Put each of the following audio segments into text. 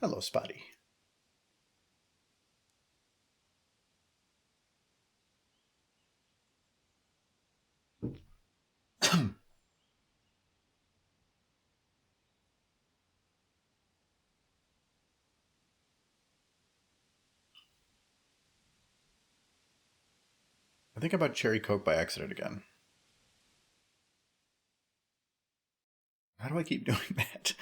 Hello, Spotty. I think I bought Cherry Coke by accident again. How do I keep doing that?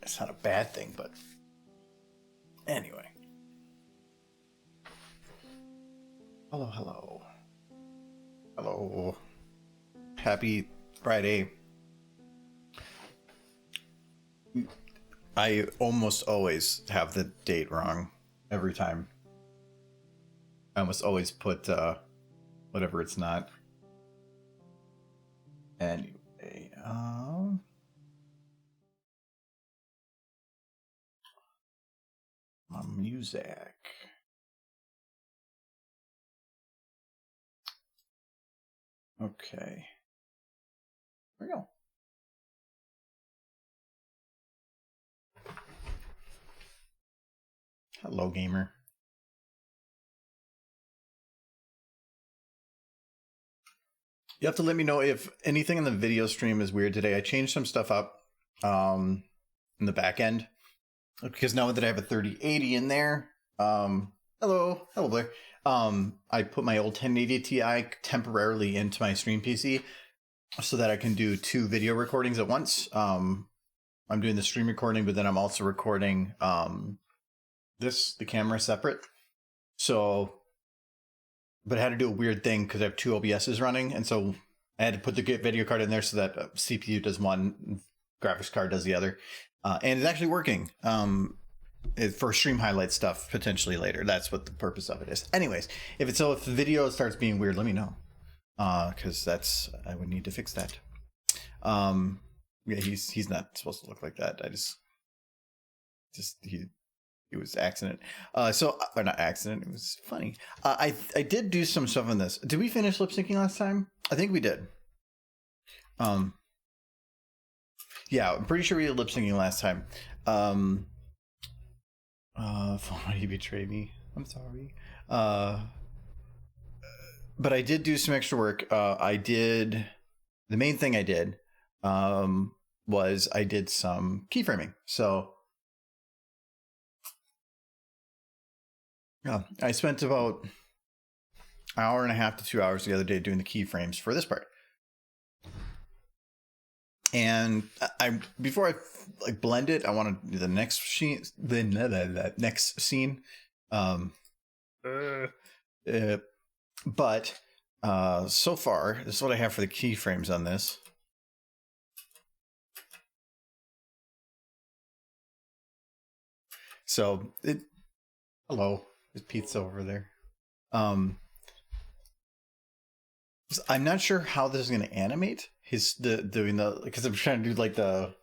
It's not a bad thing, but anyway. Hello, hello. Hello. Happy Friday. I almost always have the date wrong every time. I almost always put whatever it's not. Anyway, my music. Okay. There we go. Hello, gamer. You have to let me know if anything in the video stream is weird today. I changed some stuff up in the back end because now that I have a 3080 in there, hello Blair. I put my old 1080 Ti temporarily into my stream PC so that I can do 2 video recordings at once. I'm doing the stream recording, but then I'm also recording the camera separate. So, but I had to do a weird thing because I have 2 OBSs running, and so I had to put the video card in there so that CPU does one, graphics card does the other, and it's actually working. For stream highlight stuff potentially later. That's what the purpose of it is. Anyways, if the video starts being weird, let me know, because I would need to fix that. Yeah, he's not supposed to look like that. I just it was accident. Or not accident. It was funny. I did do some stuff on this. Did we finish lip syncing last time? I think we did. Yeah, I'm pretty sure we did lip syncing last time. Why you betrayed me? I'm sorry. But I did do some extra work. The main thing I did was I did some keyframing. So yeah, I spent about an hour and a half to 2 hours the other day doing the keyframes for this part. And before I blend it, I want to do the next scene. The next scene. But so far, this is what I have for the keyframes on this. So hello, there's pizza over there. I'm not sure how this is going to animate doing the, because I'm trying to do like the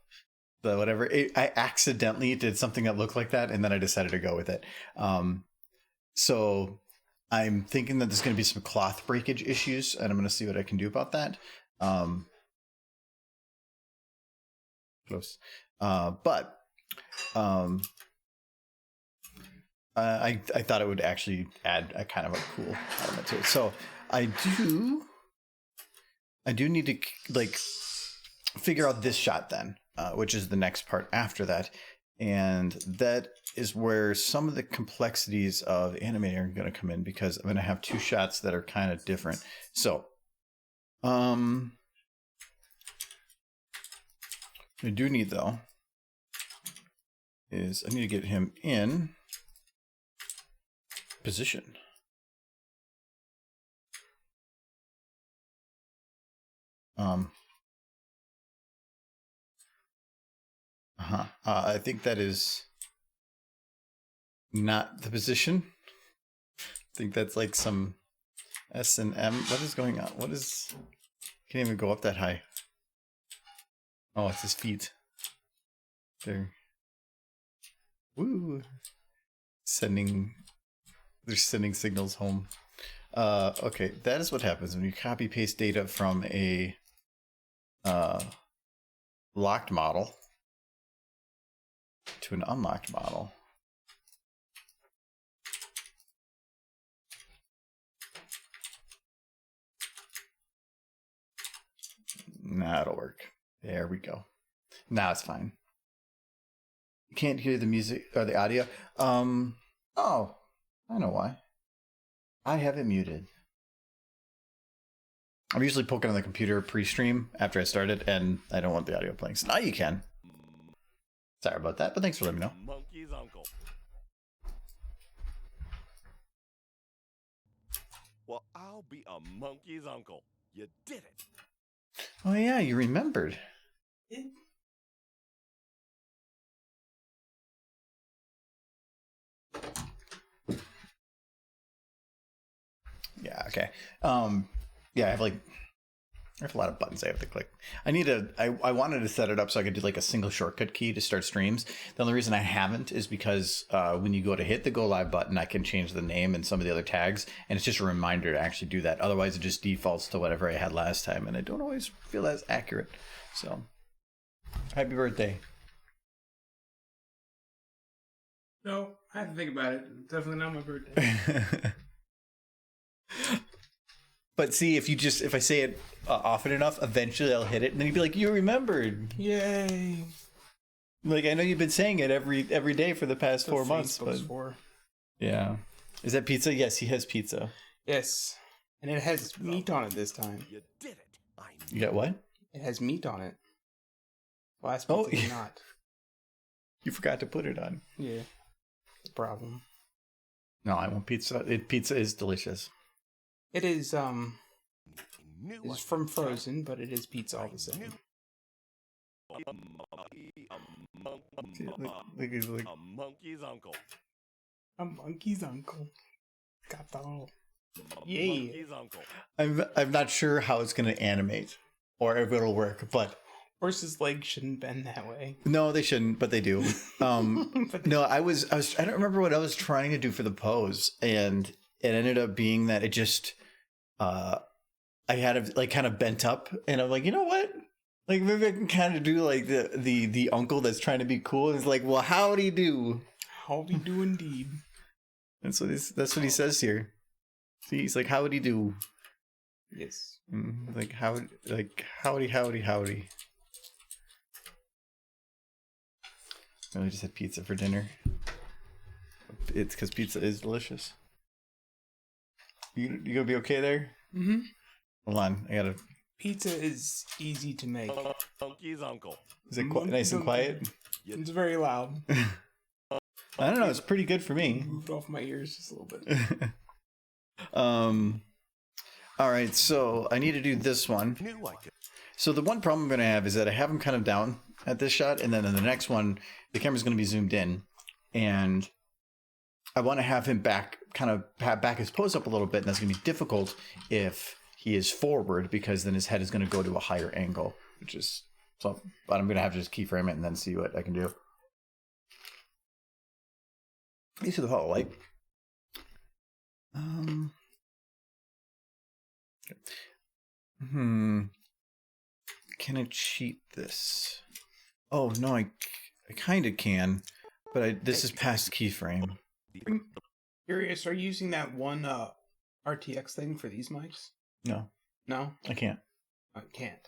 whatever. I accidentally did something that looked like that, and then I decided to go with it. So I'm thinking that there's going to be some cloth breakage issues, and I'm going to see what I can do about that. Close. But I thought it would actually add a kind of a cool element to it. So I do need to like figure out this shot then, which is the next part after that. And that is where some of the complexities of animating are going to come in, because I'm going to have two shots that are kind of different. So, I do need though is I need to get him in position. I think that is not the position. I think that's like some S and M. What is going on? What is? Can't even go up that high. Oh, it's his feet. There. Woo. They're sending signals home. Okay, that is what happens when you copy paste data from a locked model to an unlocked model. Nah, it'll work. There we go. Now it's fine. You can't hear the music or the audio. Oh, I know why. I have it muted. I'm usually poking on the computer pre-stream after I started, and I don't want the audio playing. So now you can. Sorry about that, but thanks for letting me know. Monkey's uncle. Well, I'll be a monkey's uncle. You did it. Oh yeah, you remembered. Yeah, okay. Yeah, I have a lot of buttons I have to click. I wanted to set it up so I could do like a single shortcut key to start streams. The only reason I haven't is because when you go to hit the go live button, I can change the name and some of the other tags, and it's just a reminder to actually do that. Otherwise it just defaults to whatever I had last time, and I don't always feel as accurate. So happy birthday. No, I have to think about it. It's definitely not my birthday. But see, if I say it often enough, eventually I'll hit it, and then you'd be like, "You remembered!" Yay! Like, I know you've been saying it every day for the past 4 months, but for. Yeah, is that pizza? Yes, he has pizza. Yes, and it has meat on it this time. You did it. You got what? It has meat on it. Last pizza did not. You forgot to put it on. Yeah, the problem. No, I want pizza. Pizza is delicious. It is it's from Frozen, but it is pizza all the same. A monkey's uncle. A monkey's uncle. Got the whole. Yeah. Monkey's uncle. I'm not sure how it's going to animate or if it'll work, but Horses' legs shouldn't bend that way. no, they shouldn't, but they do. No, I don't remember what I was trying to do for the pose, and it ended up being that it just I had it like kind of bent up, and I'm like, you know what? Like maybe I can kind of do like the uncle that's trying to be cool. And it's like, well, howdy do? Howdy do indeed. That's what he says here. See, he's like, howdy do. Yes. Like howdy. I just had pizza for dinner. It's because pizza is delicious. You gonna be okay there? Mm-hmm. Hold on, I gotta. Pizza is easy to make. Monkey's uncle. Is it nice and quiet? It's very loud. I don't know. It's pretty good for me. Moved off my ears just a little bit. All right, so I need to do this one. So the one problem I'm going to have is that I have him kind of down at this shot, and then in the next one, the camera's going to be zoomed in, and I want to have him back, kind of back his pose up a little bit, and that's going to be difficult if he is forward, because then his head is going to go to a higher angle, which is so. But I'm going to have to just keyframe it and then see what I can do. You see the hollow light. Can I cheat this? Oh no, I kind of can, but this is past keyframe. I'm curious, are you using that one RTX thing for these mics? No, No, I can't. I can't.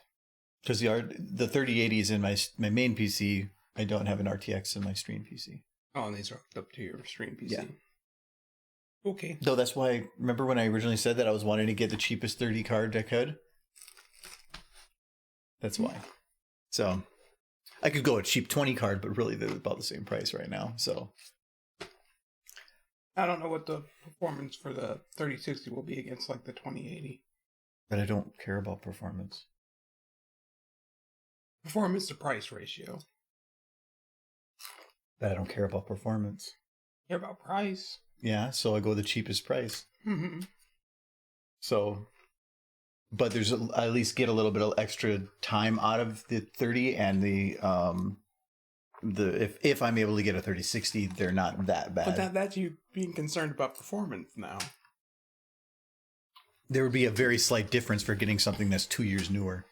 Because the 3080 is in my main PC. I don't have an RTX in my stream PC. Oh, and these are hooked up to your stream PC. Yeah. Okay. Though that's why, remember when I originally said that I was wanting to get the cheapest 30 card I could? That's why. So, I could go a cheap 20 card, but really they're about the same price right now, so. I don't know what the performance for the 3060 will be against like the 2080. But I don't care about performance. Performance to price ratio. But I don't care about performance. Care about price. Yeah, so I go the cheapest price. Mm-hmm. So, but there's I at least get a little bit of extra time out of the 30, and the if I'm able to get a 3060, they're not that bad. But that's you being concerned about performance now. There would be a very slight difference for getting something that's 2 years newer.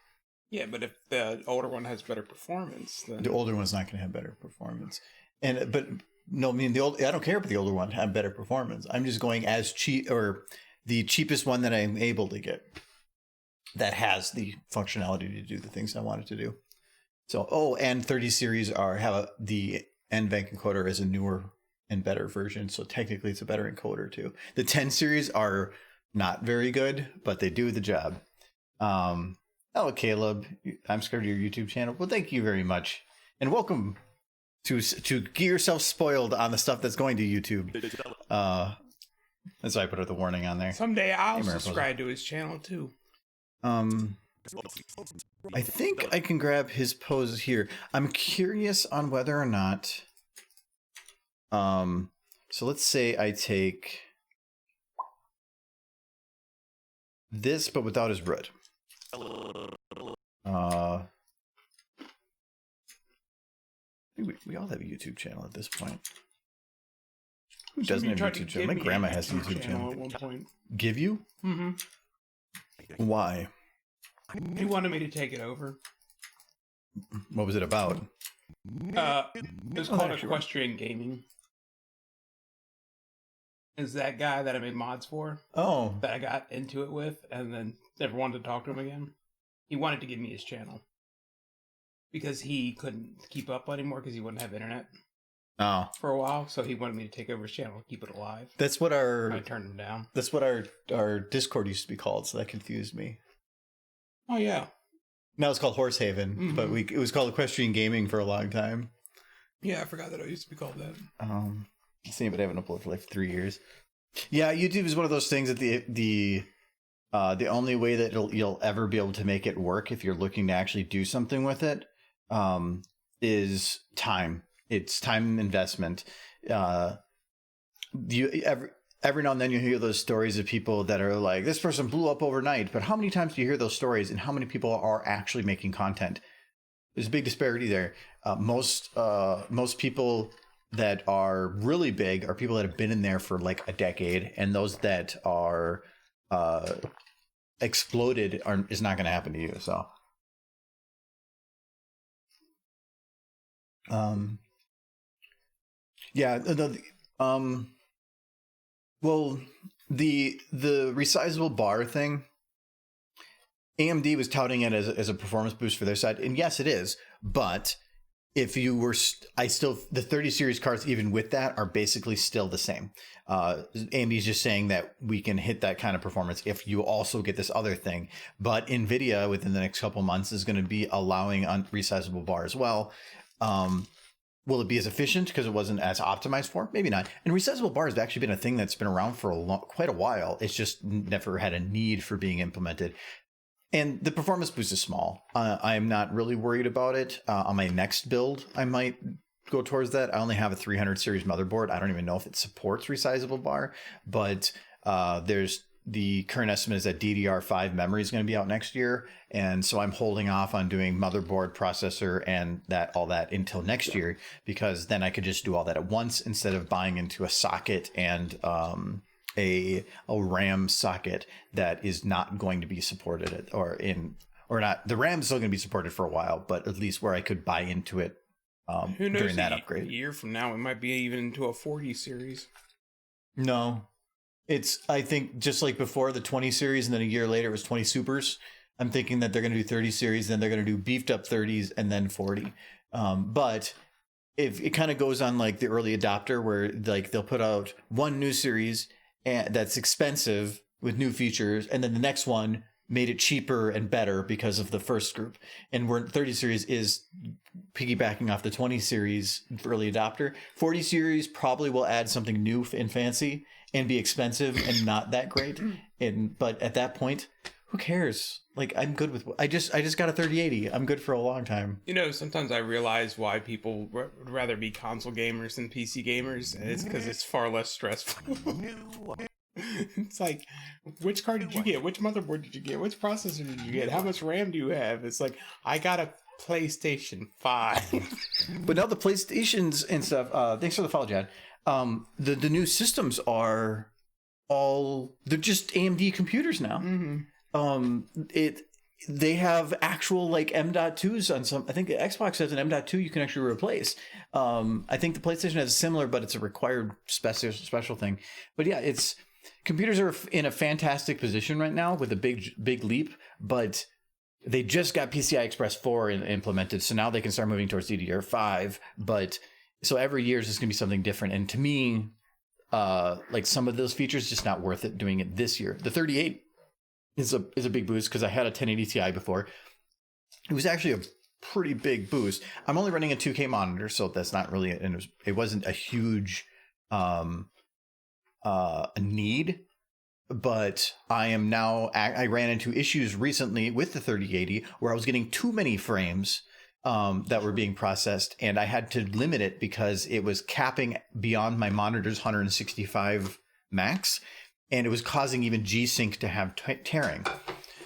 Yeah, but if the older one has better performance, then The older one's not going to have better performance. But no, I mean I don't care if the older one have better performance. I'm just going as cheap, or the cheapest one that I'm able to get that has the functionality to do the things I want it to do. So, and 30 series have the NVENC encoder as a newer and better version. So technically it's a better encoder too. The 10 series are not very good, but they do the job. Hello, Caleb. I'm scared of your YouTube channel. Well, thank you very much. And welcome to get yourself spoiled on the stuff that's going to YouTube. That's why I put the warning on there. someday I'll subscribe to his channel too. I think I can grab his pose here. I'm curious on whether or not. So let's say I take this, but without his root. We all have a YouTube channel at this point. Who doesn't have a YouTube channel? My grandma has a YouTube channel. At one point. Give you? Mm-hmm. Why? He wanted me to take it over. What was it about? It was called Equestrian Gaming. Is that guy that I made mods for? Oh. That I got into it with and then never wanted to talk to him again. He wanted to give me his channel. Because he couldn't keep up anymore because he wouldn't have internet for a while. So he wanted me to take over his channel and keep it alive. That's what I turned him down. That's what our Discord used to be called, so that confused me. Oh, yeah. Now it's called Horsehaven, but it was called Equestrian Gaming for a long time. Yeah, I forgot that it used to be called that. Same, but I haven't uploaded for like 3 years. Yeah, YouTube is one of those things that the only way that you'll ever be able to make it work if you're looking to actually do something with it is time. It's time investment. Every now and then you hear those stories of people that are like, this person blew up overnight, but how many times do you hear those stories, and how many people are actually making content? There's a big disparity there. Most people that are really big are people that have been in there for like a decade, and those that are exploded is not going to happen to you. So, yeah, well, the resizable bar thing, AMD was touting it as a performance boost for their side, and yes, it is. But if you were, the 30 series cards, even with that, are basically still the same. AMD is just saying that we can hit that kind of performance if you also get this other thing. But NVIDIA, within the next couple months, is going to be allowing resizable bar as well. will it be as efficient because it wasn't as optimized for? Maybe not. And resizable bars has actually been a thing that's been around for quite a while. It's just never had a need for being implemented. And the performance boost is small. I'm not really worried about it. On my next build, I might go towards that. I only have a 300 series motherboard. I don't even know if it supports resizable bar, but there's the current estimate is that DDR5 memory is going to be out next year. And so I'm holding off on doing motherboard, processor, and all that until next year, because then I could just do all that at once instead of buying into a socket and a RAM socket that is not going to be supported or not. The RAM is still going to be supported for a while, but at least where I could buy into it Who knows, during that upgrade. A year from now, it might be even into a 40 series. No. It's, I think, just like before, the 20 series, and then a year later it was 20 supers. I'm thinking that they're going to do 30 series, then they're going to do beefed up 30s, and then 40. But if it kind of goes on like the early adopter, where like they'll put out one new series that's expensive with new features, and then the next one made it cheaper and better because of the first group. And where 30 series is piggybacking off the 20 series early adopter. 40 series probably will add something new and fancy and be expensive and not that great. But at that point, who cares? Like, I'm good with, I just got a 3080. I'm good for a long time. You know, sometimes I realize why people would rather be console gamers than PC gamers, and it's because it's far less stressful. It's like, which card did you get? Which motherboard did you get? Which processor did you get? How much RAM do you have? It's like, I got a PlayStation 5. But now the PlayStations and stuff, thanks for the follow, Jad. The new systems are they're just AMD computers now. Mm-hmm. They have actual like M.2s on some. I think Xbox has an M.2 you can actually replace. I think the PlayStation has a similar, but it's a required special thing. But yeah, computers are in a fantastic position right now with a big leap, but they just got PCI Express 4 implemented, so now they can start moving towards DDR5. But so every year is just going to be something different, and to me, like some of those features just not worth it doing it this year. The 38 is a big boost because I had a 1080 Ti before. It was actually a pretty big boost. I'm only running a 2K monitor, so that's not really it wasn't a huge need. But I ran into issues recently with the 3080 where I was getting too many frames that were being processed, and I had to limit it because it was capping beyond my monitor's 165 max, and it was causing even G-Sync to have tearing.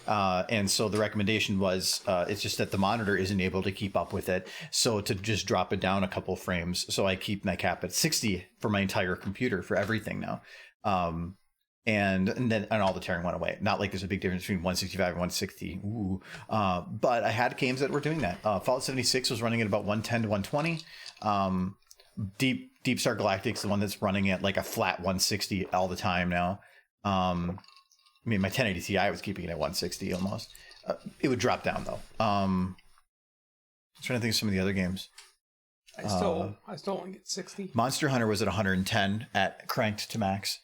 And so the recommendation was it's just that the monitor isn't able to keep up with it, so to just drop it down a couple frames. So I keep my cap at 60 for my entire computer for everything now. And all the tearing went away. Not like there's a big difference between 165 and 160. But I had games that were doing that. Fallout 76 was running at about 110 to 120. Deep Star Galactic's the one that's running at like a flat 160 all the time now. I mean, my 1080 Ti was keeping it at 160 almost. It would drop down though. I'm trying to think of some of the other games. I still only get 60. Monster Hunter was at 110 at cranked to max.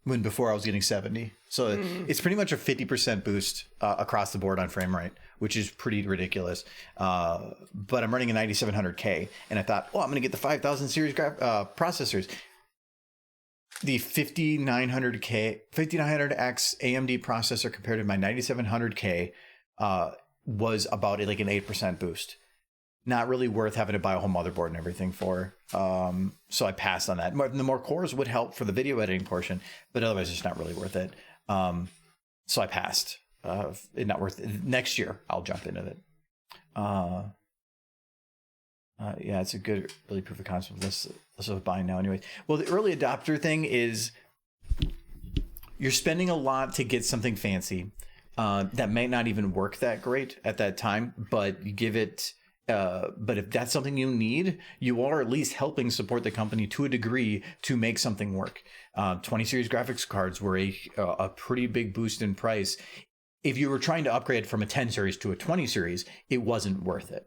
When before I was getting 70. So it's pretty much a 50% boost across the board on frame rate, which is pretty ridiculous. But I'm running a 9700K, and I thought, I'm going to get the 5000 series processors. The 5900X AMD processor compared to my 9700K was about like an 8% boost. Not really worth having to buy a whole motherboard and everything for. So I passed on that. The more cores would help for the video editing portion, but otherwise it's not really worth it. So I passed. It's not worth it. Next year I'll jump into it. Yeah, it's a good really proof of concept. Let's buy now anyway. Well, the early adopter thing is you're spending a lot to get something fancy that may not even work that great at that time, but you give it. But if that's something you need, you are at least helping support the company to a degree to make something work. 20 series graphics cards were a pretty big boost in price. If you were trying to upgrade from a 10 series to a 20 series, it wasn't worth it.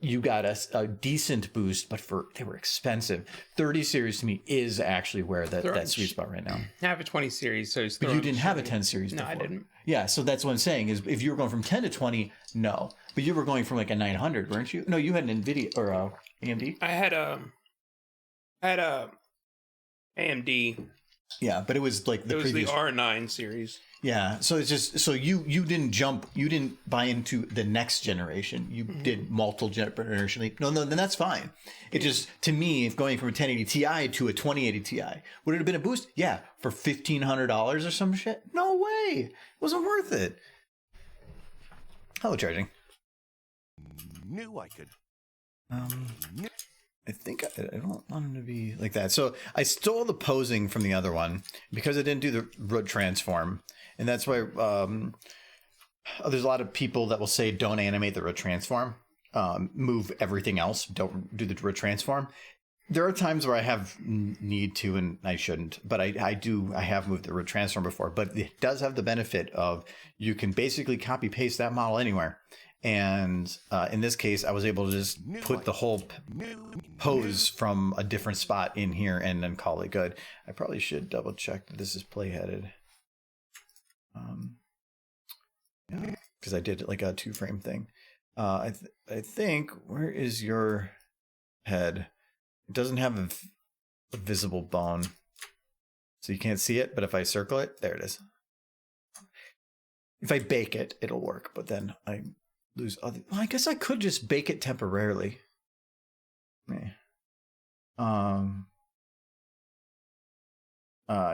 you got a decent boost, but they were expensive. 30 series to me is actually where that sweet spot right now. I have a 20 series, so but you didn't have a 10 series before. No, I didn't. Yeah, so that's what I'm saying is if you were going from 10 to 20, no. But you were going from like a 900, weren't you? No, you had an NVIDIA or AMD. I had a AMD. Yeah, but it was like it was the R9 series. Yeah, so it's just so you didn't buy into the next generation. You did multiple generation. No, then that's fine. It just, to me, if going from a 1080 Ti to a 2080 Ti, would it have been a boost? Yeah, for $1,500 or some shit? No way, it wasn't worth it. Hello, charging. Knew I could. I think I don't want him to be like that. So I stole the posing from the other one because I didn't do the root transform. And that's why there's a lot of people that will say don't animate the root transform, move everything else, don't do the root transform. There are times where I have need to and I shouldn't, but I have moved the root transform before. But it does have the benefit of you can basically copy paste that model anywhere. And in this case, I was able to just put the whole pose from a different spot in here and then call it good. I probably should double check that this is playheaded. Yeah, because I did like a 2-frame thing. I think, where is your head? It doesn't have a visible bone, so you can't see it. But if I circle it, there it is. If I bake it, it'll work. But then I lose other. Well, I guess I could just bake it temporarily. I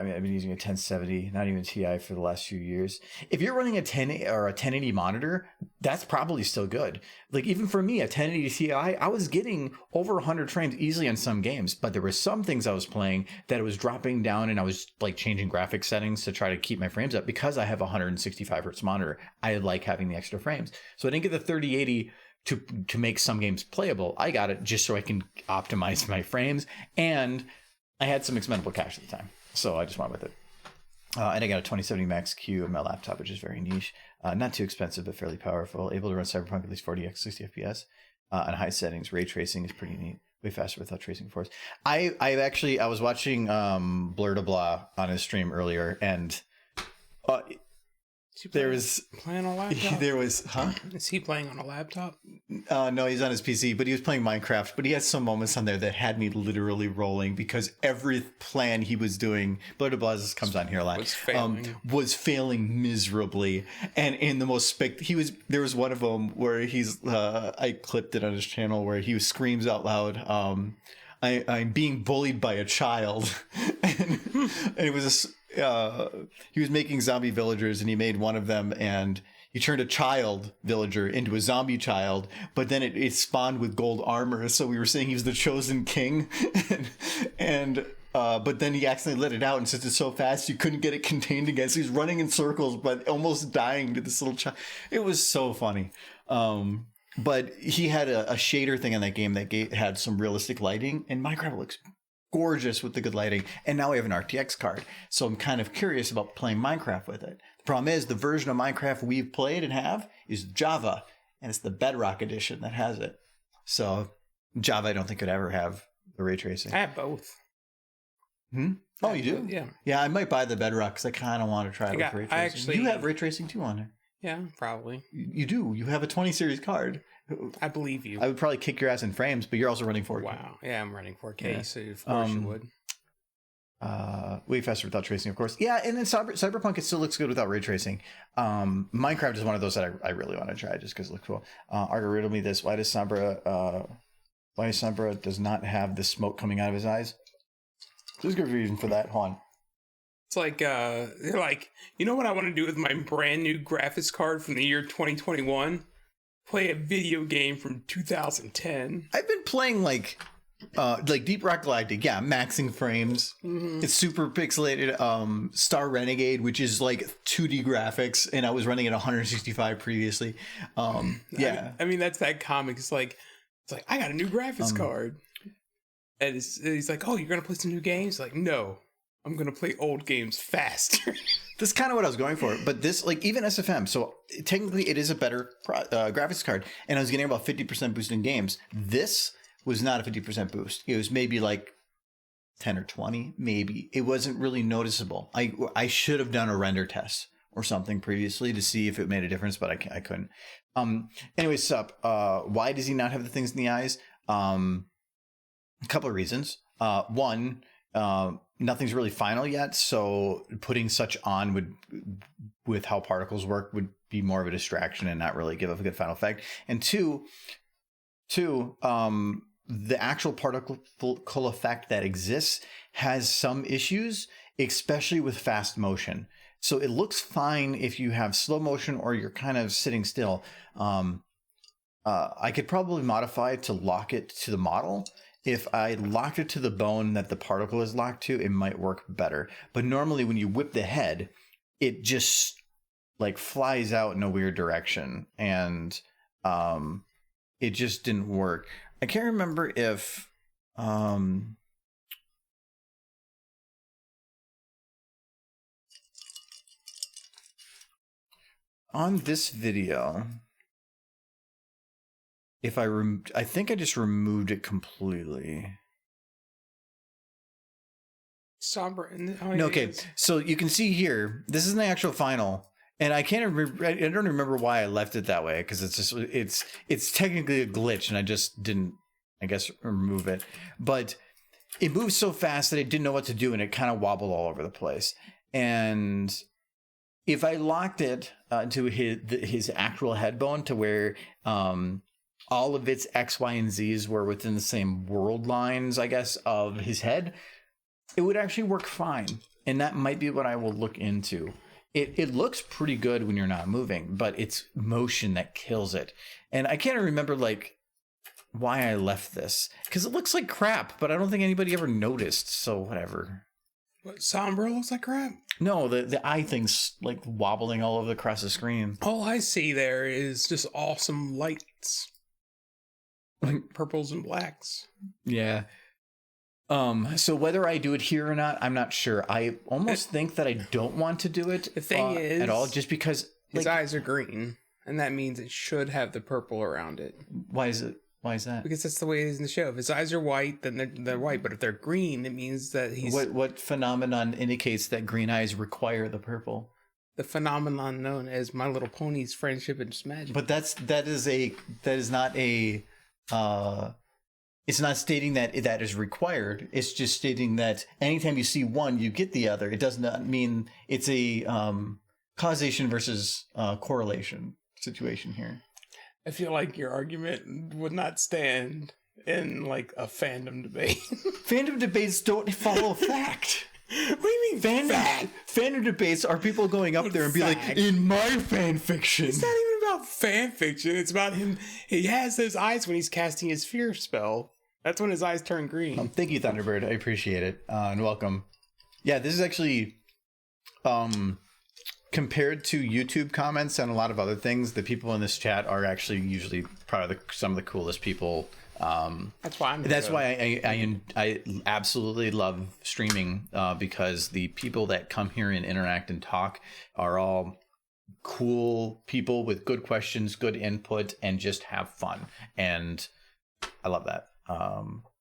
mean, I've been using a 1070, not even Ti, for the last few years. If you're running a 10 or a 1080 monitor, that's probably still good. Like even for me, a 1080 Ti, I was getting over 100 frames easily on some games, but there were some things I was playing that it was dropping down, and I was like changing graphics settings to try to keep my frames up because I have a 165 hertz monitor. I like having the extra frames, so I didn't get the 3080 to make some games playable. I got it just so I can optimize my frames, and I had some expendable cash at the time. So I just went with it. And I got a 2070 Max Q on my laptop, which is very niche. Not too expensive, but fairly powerful. Able to run Cyberpunk at least 40x, 60 FPS. On high settings. Ray tracing is pretty neat. Way faster without tracing force. I was watching Blur to Blah on his stream earlier, and there was playing on a laptop. There was, Is he playing on a laptop? No, he's on his PC, but he was playing Minecraft. But he had some moments on there that had me literally rolling because every plan he was doing, Blur to Blah comes on here a lot, was failing miserably. And in the most there was one of them where I clipped it on his channel where he screams out loud, I'm being bullied by a child. and it was he was making zombie villagers, and he made one of them, and he turned a child villager into a zombie child, but then it spawned with gold armor, so we were saying he was the chosen king. But then he accidentally let it out, and since it's so fast you couldn't get it contained again, so he's running in circles but almost dying to this little child. It was so funny. But he had a shader thing in that game that had some realistic lighting, and Minecraft looks gorgeous with the good lighting. And now we have an RTX card, so I'm kind of curious about playing Minecraft with it. The problem is the version of Minecraft we've played and have is Java, and it's the Bedrock edition that has it. So Java, I don't think could ever have the ray tracing. I have both. Oh, you do? Yeah, I might buy the Bedrock because I kind of want to try it with ray tracing. You have ray tracing too on there. Yeah, probably. You do. You have a 20 series card. I believe you. I would probably kick your ass in frames, but you're also running 4K. Wow. Yeah, I'm running 4K, so of course you would. Way faster without tracing, of course. Yeah, and then Cyberpunk, it still looks good without ray tracing. Minecraft is one of those that I really want to try just because it looks cool. Arga riddle me this. Why Sombra does not have the smoke coming out of his eyes? There's a good reason for that. Hold on. It's like, they're like, you know what I want to do with my brand new graphics card from the year 2021? Play a video game from 2010. I've been playing like Deep Rock Galactic, maxing frames. It's super pixelated. Star Renegade, which is like 2D graphics, and I was running at 165 previously. I mean that's that comic. It's like I got a new graphics card, and he's like, oh, you're gonna play some new games? Like, no, I'm gonna play old games faster. That's kind of what I was going for. But this, like, even SFM, so technically it is a better graphics card. And I was getting about 50% boost in games. This was not a 50% boost. It was maybe like 10 or 20, maybe. It wasn't really noticeable. I should have done a render test or something previously to see if it made a difference, but I couldn't. Anyway, Sup, why does he not have the things in the eyes? A couple of reasons. One, nothing's really final yet, so putting such on would, with how particles work, would be more of a distraction and not really give a good final effect. And two, the actual particle effect that exists has some issues, especially with fast motion. So it looks fine if you have slow motion or you're kind of sitting still. I could probably modify it to lock it to the model. If I locked it to the bone that the particle is locked to, it might work better. But normally when you whip the head, it just like flies out in a weird direction. And it just didn't work. I can't remember if on this video, if I think I just removed it completely. Somber. No, okay, so you can see here, this is the actual final, and I can't remember. I don't remember why I left it that way, because it's technically a glitch, and I just didn't, I guess, remove it. But it moves so fast that I didn't know what to do, and it kind of wobbled all over the place. And if I locked it to his actual head bone to where all of its X, Y, and Z's were within the same world lines, I guess, of his head, it would actually work fine. And that might be what I will look into. It looks pretty good when you're not moving, but it's motion that kills it. And I can't remember like why I left this, because it looks like crap, but I don't think anybody ever noticed. So whatever. What, Sombra looks like crap? No, the eye thing's like wobbling all over across the screen. All I see there is just awesome lights, like purples and blacks. Yeah. So whether I do it here or not, I'm not sure. I almost think that I don't want to do it. The thing is, at all, just because his eyes are green, and that means it should have the purple around it. Why is it? Why is that? Because that's the way it is in the show. If his eyes are white, then they're white. But if they're green, it means that he's... What phenomenon indicates that green eyes require the purple? The phenomenon known as My Little Pony's friendship and magic. But that is not a... it's not stating that is required. It's just stating that anytime you see one, you get the other. It does not mean it's a causation versus correlation situation here. I feel like your argument would not stand in like a fandom debate. Fandom debates don't follow fact. What do you mean fandom debates are people going up there and be like, in my fan fiction. It's not even about fan fiction. It's about him. He has those eyes when he's casting his fear spell. That's when his eyes turn green. Thank you, Thunderbird. I appreciate it. And welcome. Yeah, this is actually... compared to YouTube comments and a lot of other things, the people in this chat are actually usually probably some of the coolest people. That's why I absolutely love streaming because the people that come here and interact and talk are all cool people with good questions, good input, and just have fun. And I love that.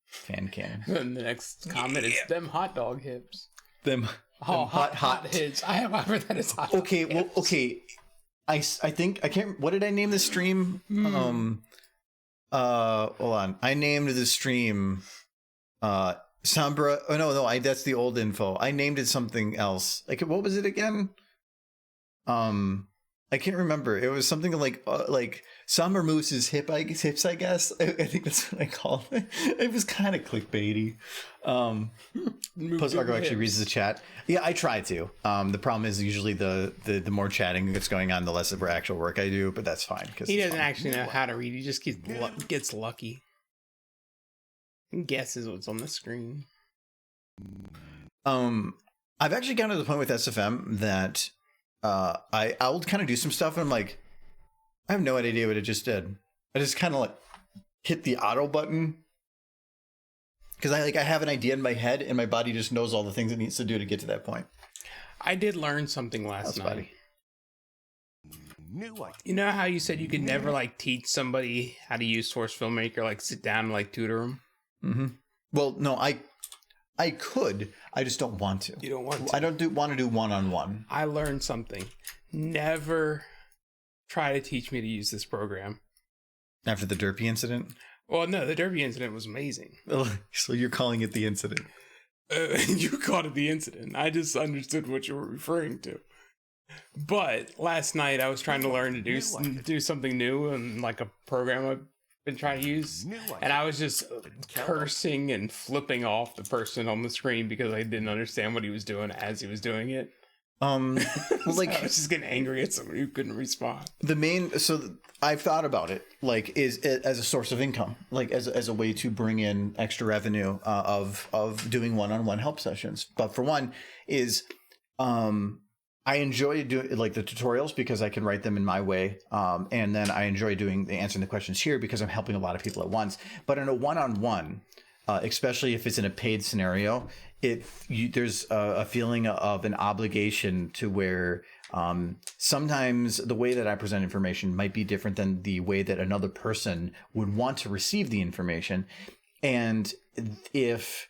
Fan canon. And the next comment is them hot dog hips. Them hot hits. I have heard that as hot. Okay, well, okay. I think I can't. What did I name the stream? Hold on. I named the stream Sombra. Oh no, that's the old info. I named it something else. Like, what was it again? I can't remember. It was something like Sombra moves his hips, I guess. I think that's what I called it. It was kind of clickbaity. Post Argo actually reads the chat. Yeah, I try to. The problem is usually the more chatting that's going on, the less of actual work I do, but that's fine. He doesn't actually know how to read. He just gets lucky. And guesses what's on the screen. I've actually gotten to the point with SFM that I'll kind of do some stuff and I'm like, I have no idea what it just did. I just kind of like hit the auto button because I have an idea in my head and my body just knows all the things it needs to do to get to that point. I did learn something last night. Funny. You know how you said you could never like teach somebody how to use Source Filmmaker, like sit down and like tutor them? Mm-hmm. Well, no, I could. I just don't want to. You don't want to? I don't want to do one-on-one. I learned something. Never try to teach me to use this program. After the Derpy incident? Well, no, the Derpy incident was amazing. So you're calling it the incident? You called it the incident. I just understood what you were referring to. But last night I was trying to learn to do something new and like a program I've been trying to use, and I was just cursing and flipping off the person on the screen because I didn't understand what he was doing as he was doing it. Like I was just getting angry at somebody who couldn't respond. So I've thought about it, like, is it as a source of income, like as a way to bring in extra revenue of doing one-on-one help sessions. But for one is I enjoy doing like the tutorials because I can write them in my way, and then I enjoy answering the questions here because I'm helping a lot of people at once. But in a one-on-one, especially if it's in a paid scenario, there's a feeling of an obligation to where sometimes the way that I present information might be different than the way that another person would want to receive the information, and it's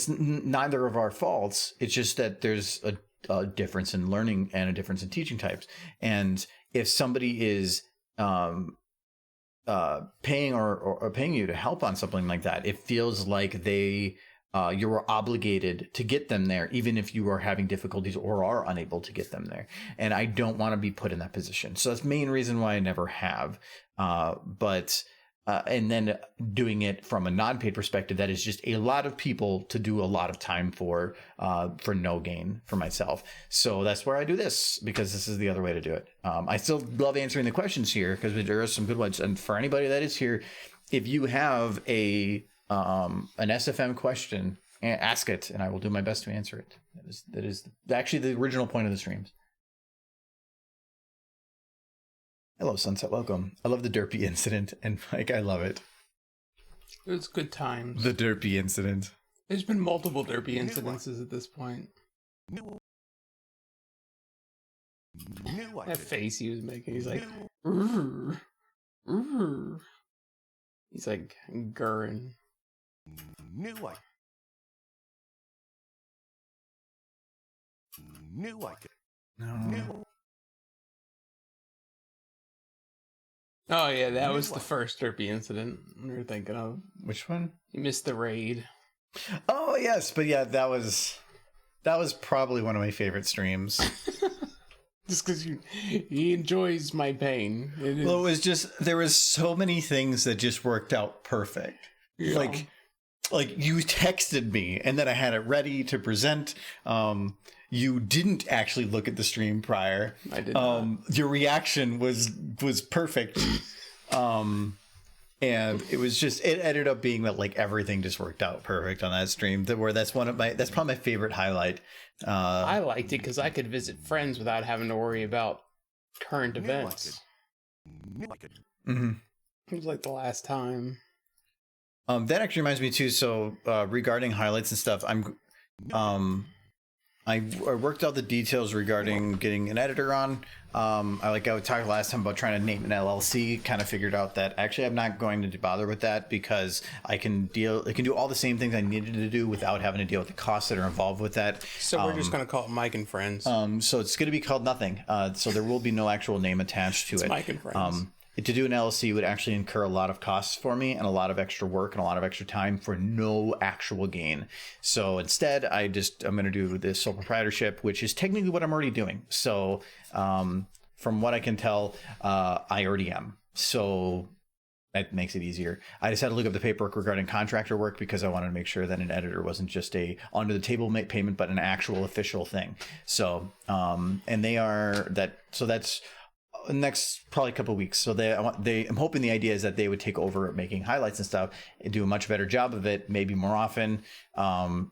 neither of our faults. It's just that there's a difference in learning and a difference in teaching types. And if somebody is paying or paying you to help on something like that, it feels like you're obligated to get them there, even if you are having difficulties or are unable to get them there. And I don't want to be put in that position. So that's the main reason why I never have. And then doing it from a non-paid perspective, that is just a lot of people to do a lot of time for no gain for myself. So that's where I do this, because this is the other way to do it. I still love answering the questions here because there are some good ones. And for anybody that is here, if you have an SFM question, ask it, and I will do my best to answer it. That is actually the original point of the streams. Hello, Sunset. Welcome. I love the Derpy incident, and Mike, I love it. It was good times. The Derpy incident. There's been multiple Derpy incidences at this point. That face he was making, he's like, "Rrr, rrr." He's like gurring. No. Oh yeah, that was the first Derpy incident we were thinking of. Which one? You missed the raid. Oh yes, but yeah, that was probably one of my favorite streams. Just because he enjoys my pain. Well, it was just there was so many things that just worked out perfect. Yeah. Like you texted me, and then I had it ready to present. You didn't actually look at the stream prior. I did not. Your reaction was perfect. And it was just, it ended up being that like everything just worked out perfect on that stream. That's probably my favorite highlight. I liked it because I could visit friends without having to worry about current events. Mm-hmm. It was like the last time. That actually reminds me too. So regarding highlights and stuff, I worked out the details regarding getting an editor on. I talked last time about trying to name an LLC. Kind of figured out that actually I'm not going to bother with that because I can do all the same things I needed to do without having to deal with the costs that are involved with that. So we're just going to call it Mike and Friends. So it's going to be called nothing. So there will be no actual name attached to it. Mike and Friends. To do an LLC would actually incur a lot of costs for me and a lot of extra work and a lot of extra time for no actual gain. So instead, I'm going to do this sole proprietorship, which is technically what I'm already doing. So from what I can tell, I already am. So that makes it easier. I just had to look up the paperwork regarding contractor work because I wanted to make sure that an editor wasn't just a under the table payment, but an actual official thing. So that's next probably couple of weeks. So I'm hoping the idea is that they would take over making highlights and stuff and do a much better job of it, maybe more often, in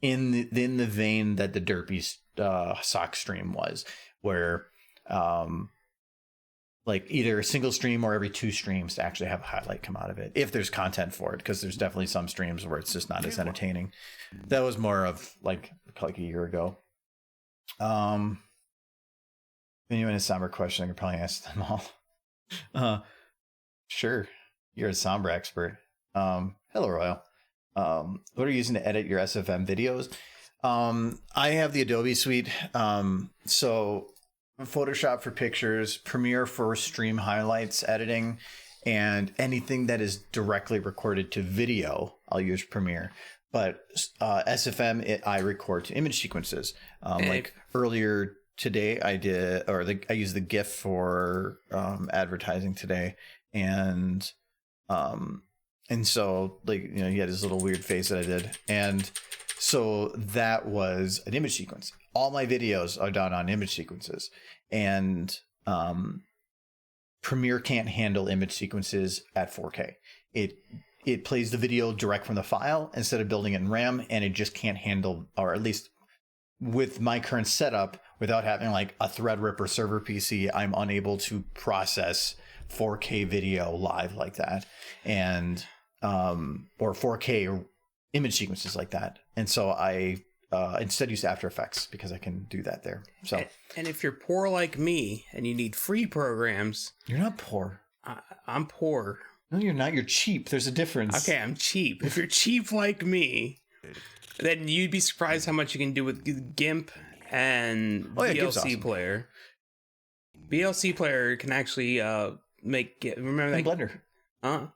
the vein that the Derpy sock stream was, where like either a single stream or every 2 streams to actually have a highlight come out of it, if there's content for it, because there's definitely some streams where it's just not as entertaining. That was more of like a year ago. Anyone has a Sombra question, I could probably ask them all. Sure, you're a Sombra expert. Hello, Royal. What are you using to edit your SFM videos? I have the Adobe suite. So Photoshop for pictures, Premiere for stream highlights editing, and anything that is directly recorded to video, I'll use Premiere. But SFM, I record to image sequences. Like earlier today, I used the GIF for advertising today, and so like he had this little weird face that I did, and so that was an image sequence. All my videos are done on image sequences, and Premiere can't handle image sequences at 4K. It plays the video direct from the file instead of building it in RAM, and it just can't handle, or at least with my current setup, without having like a Threadripper server PC, I'm unable to process 4K video live like that, and or 4K image sequences like that. And so I instead use After Effects because I can do that there. So, and if you're poor like me and you need free programs, you're not poor. I'm poor. No, you're not. You're cheap. There's a difference. Okay, I'm cheap. If you're cheap like me, then you'd be surprised how much you can do with GIMP and VLC awesome. Player. VLC Player can actually make it. Remember that? Blender.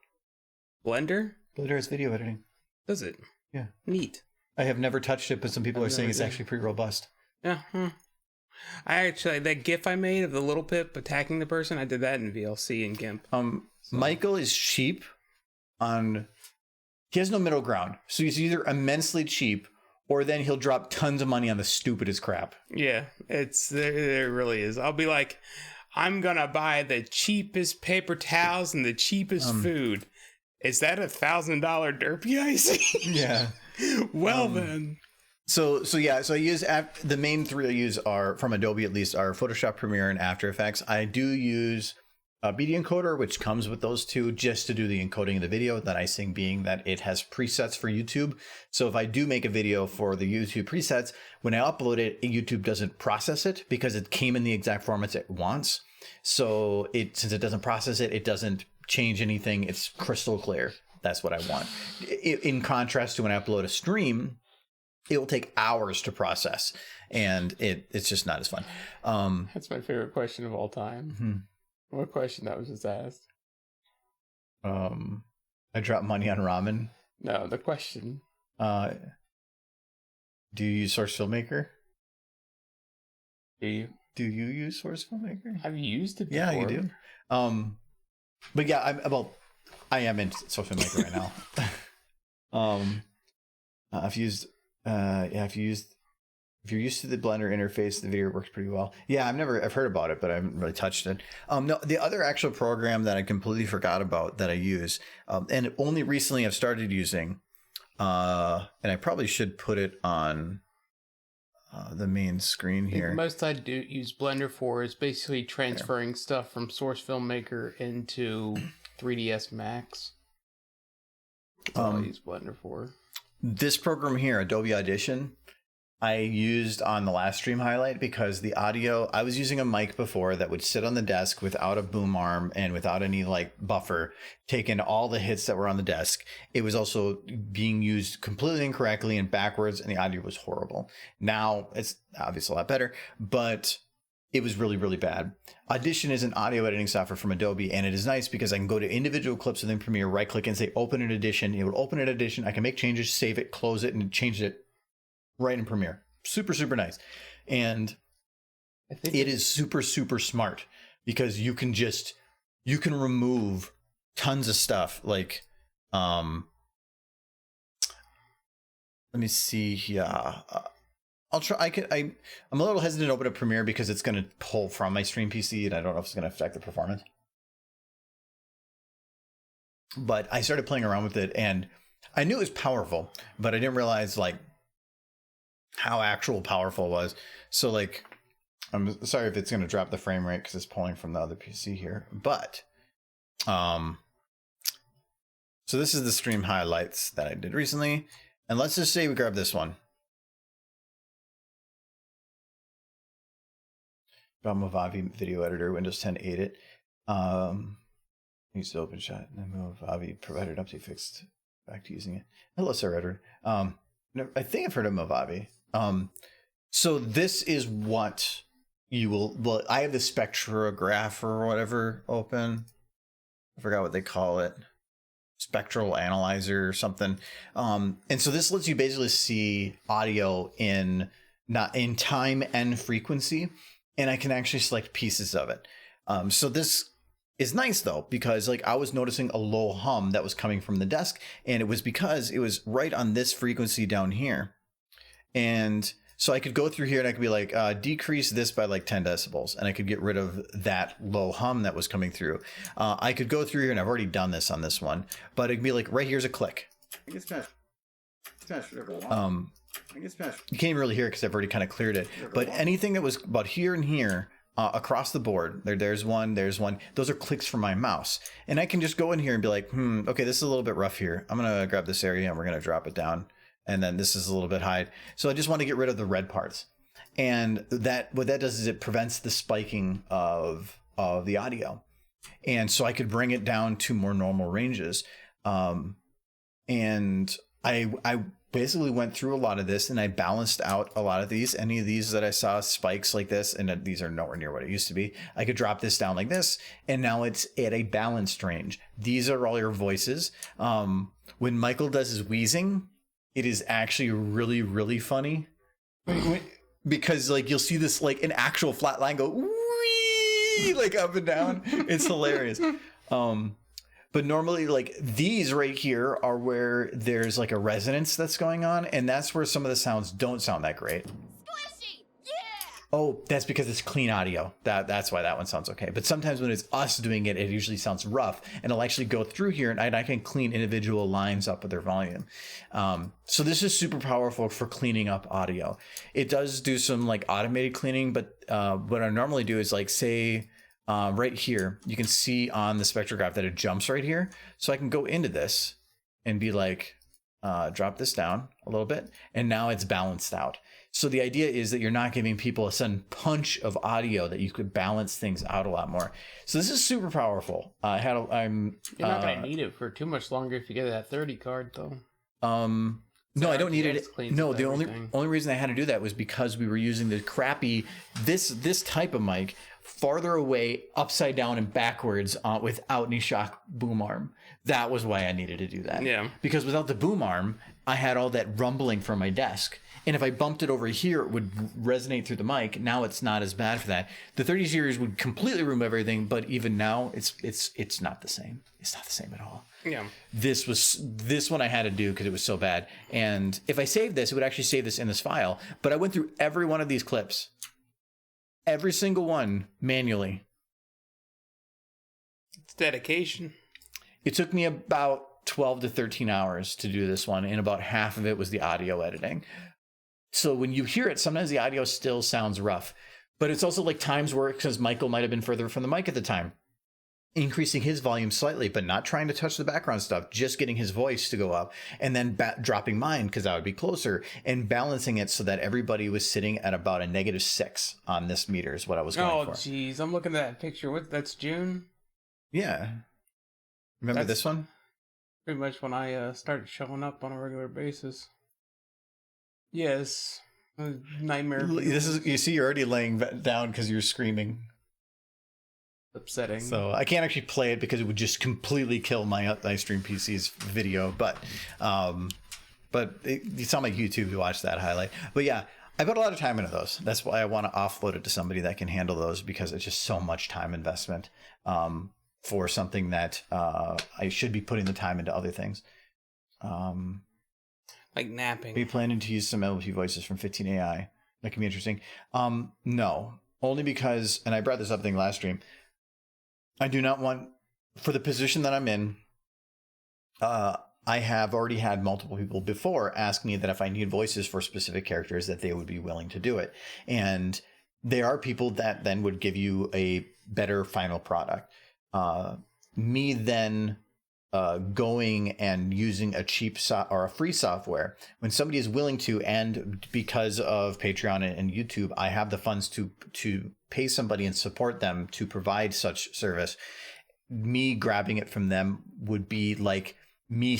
Blender? Blender is video editing. Does it? Yeah. Neat. I have never touched it, but some people are saying it's actually pretty robust. Yeah. I actually, that GIF I made of the little Pip attacking the person, I did that in VLC and GIMP. Michael is cheap he has no middle ground. So he's either immensely cheap or then he'll drop tons of money on the stupidest crap. Yeah, there really is. I'll be like, I'm going to buy the cheapest paper towels and the cheapest food. Is that $1,000 derpy icing? Yeah. Well, then. So I use the main 3 I use are from Adobe, at least, are Photoshop, Premiere, and After Effects. I do use a BD encoder, which comes with those 2 just to do the encoding of the video. That icing being that it has presets for YouTube. So if I do make a video for the YouTube presets, when I upload it, YouTube doesn't process it because it came in the exact formats it wants. So since it doesn't process it, it doesn't change anything. It's crystal clear. That's what I want. In contrast to when I upload a stream, it will take hours to process, and it's just not as fun. That's my favorite question of all time. Mm-hmm. What question that was just asked? I dropped money on ramen. No, the question. Do you use Source Filmmaker? Do you? Do you use Source Filmmaker? I've used it before. Yeah, you do. But yeah, I am in Source Filmmaker right now. If you're used to the Blender interface, the video works pretty well. Yeah, I've heard about it, but I haven't really touched it. No, the other actual program that I completely forgot about that I use, and only recently I've started using, and I probably should put it on the main screen here. The most I do use Blender for is basically transferring stuff from Source Filmmaker into 3ds Max. That's all I use Blender for. This program here, Adobe Audition, I used on the last stream highlight because the audio, I was using a mic before that would sit on the desk without a boom arm and without any like buffer, taking all the hits that were on the desk. It was also being used completely incorrectly and backwards, and the audio was horrible. Now it's obviously a lot better, but it was really, really bad. Audition is an audio editing software from Adobe, and it is nice because I can go to individual clips within Premiere, right click and say open an edition. It will open an edition. I can make changes, save it, close it, and change it right in Premiere. Super, super nice. And it is super, super smart because you can remove tons of stuff. Like, let me see here. I'll try. I'm a little hesitant to open up Premiere because it's going to pull from my stream PC, and I don't know if it's going to affect the performance. But I started playing around with it, and I knew it was powerful, but I didn't realize like how actual powerful it was. So like I'm sorry if it's going to drop the frame rate because it's pulling from the other PC here. But, so this is the stream highlights that I did recently. And let's just say we grab this one. About Movavi video editor, Windows 10 8 it. Used to OpenShot, and then Movavi provided update fixed back to using it. Hello, Sir Editor. I think I've heard of Movavi. So this is what you will. Well, I have the spectrograph or whatever open. I forgot what they call it. Spectral analyzer or something. And so this lets you basically see audio not in time and frequency. And I can actually select pieces of it. So this is nice though, because like I was noticing a low hum that was coming from the desk, and it was because it was right on this frequency down here. And so I could go through here and I could be like, decrease this by like 10 decibels. And I could get rid of that low hum that was coming through. I could go through here, and I've already done this on this one, but it'd be like, right here's a click. I guess you can't even really hear it because I've already kind of cleared it. But anything that was about here and here across the board, there's one. Those are clicks from my mouse. And I can just go in here and be like, okay, this is a little bit rough here. I'm going to grab this area and we're going to drop it down. And then this is a little bit high. So I just want to get rid of the red parts. And what that does is it prevents the spiking of the audio. And so I could bring it down to more normal ranges. And I basically went through a lot of this, and I balanced out a lot of these. Any of these that I saw spikes like this, and these are nowhere near what it used to be, I could drop this down like this, and now it's at a balanced range. These are all your voices. When Michael does his wheezing, it is actually really, really funny, because like you'll see this like an actual flat line go wee, like up and down. It's hilarious. But normally, like these right here are where there's like a resonance that's going on, and that's where some of the sounds don't sound that great. Squishy! Yeah! Oh, that's because it's clean audio. That's why that one sounds okay. But sometimes when it's us doing it, it usually sounds rough, and it'll actually go through here, and I can clean individual lines up with their volume. So this is super powerful for cleaning up audio. It does do some like automated cleaning, but what I normally do is like say. Right here, you can see on the spectrograph that it jumps right here. So I can go into this and be like, drop this down a little bit. And now it's balanced out. So the idea is that you're not giving people a sudden punch of audio, that you could balance things out a lot more. So this is super powerful. You're not going to need it for too much longer if you get that 30 card though. No, I don't need it. No, the only reason I had to do that was because we were using the crappy, this type of mic farther away, upside down and backwards without any shock boom arm. That was why I needed to do that. Yeah. Because without the boom arm, I had all that rumbling from my desk. And if I bumped it over here, it would resonate through the mic. Now it's not as bad for that. The 30 series would completely remove everything, but even now it's not the same. It's not the same at all. Yeah. This one I had to do because it was so bad. And if I saved this, it would actually save this in this file. But I went through every one of these clips. Every single one manually. It's dedication. It took me about 12 to 13 hours to do this one, and about half of it was the audio editing. So when you hear it, sometimes the audio still sounds rough. But it's also like times where, because Michael might have been further from the mic at the time, increasing his volume slightly, but not trying to touch the background stuff, just getting his voice to go up, and then dropping mine because I would be closer, and balancing it so that everybody was sitting at about a -6 on this meter is what I was going for. Oh, geez. I'm looking at that picture. That's June? Yeah. Remember this one? Pretty much when I started showing up on a regular basis. Yes. Nightmare. This is, you see, you're already laying down because you're screaming. Upsetting. So I can't actually play it because it would just completely kill my Livestream PC's video. But it's on my YouTube to watch that highlight. But yeah, I put a lot of time into those. That's why I want to offload it to somebody that can handle those, because it's just so much time investment for something that I should be putting the time into other things. Like napping. Are you planning to use some LP voices from 15 AI? That can be interesting. No, only because, and I brought this up in the last stream, I do not want, for the position that I'm in, I have already had multiple people before ask me that if I need voices for specific characters, that they would be willing to do it. And there are people that then would give you a better final product. Me then going and using a cheap or a free software, when somebody is willing to, and because of Patreon and YouTube, I have the funds to pay somebody and support them to provide such service. Me grabbing it from them would be like me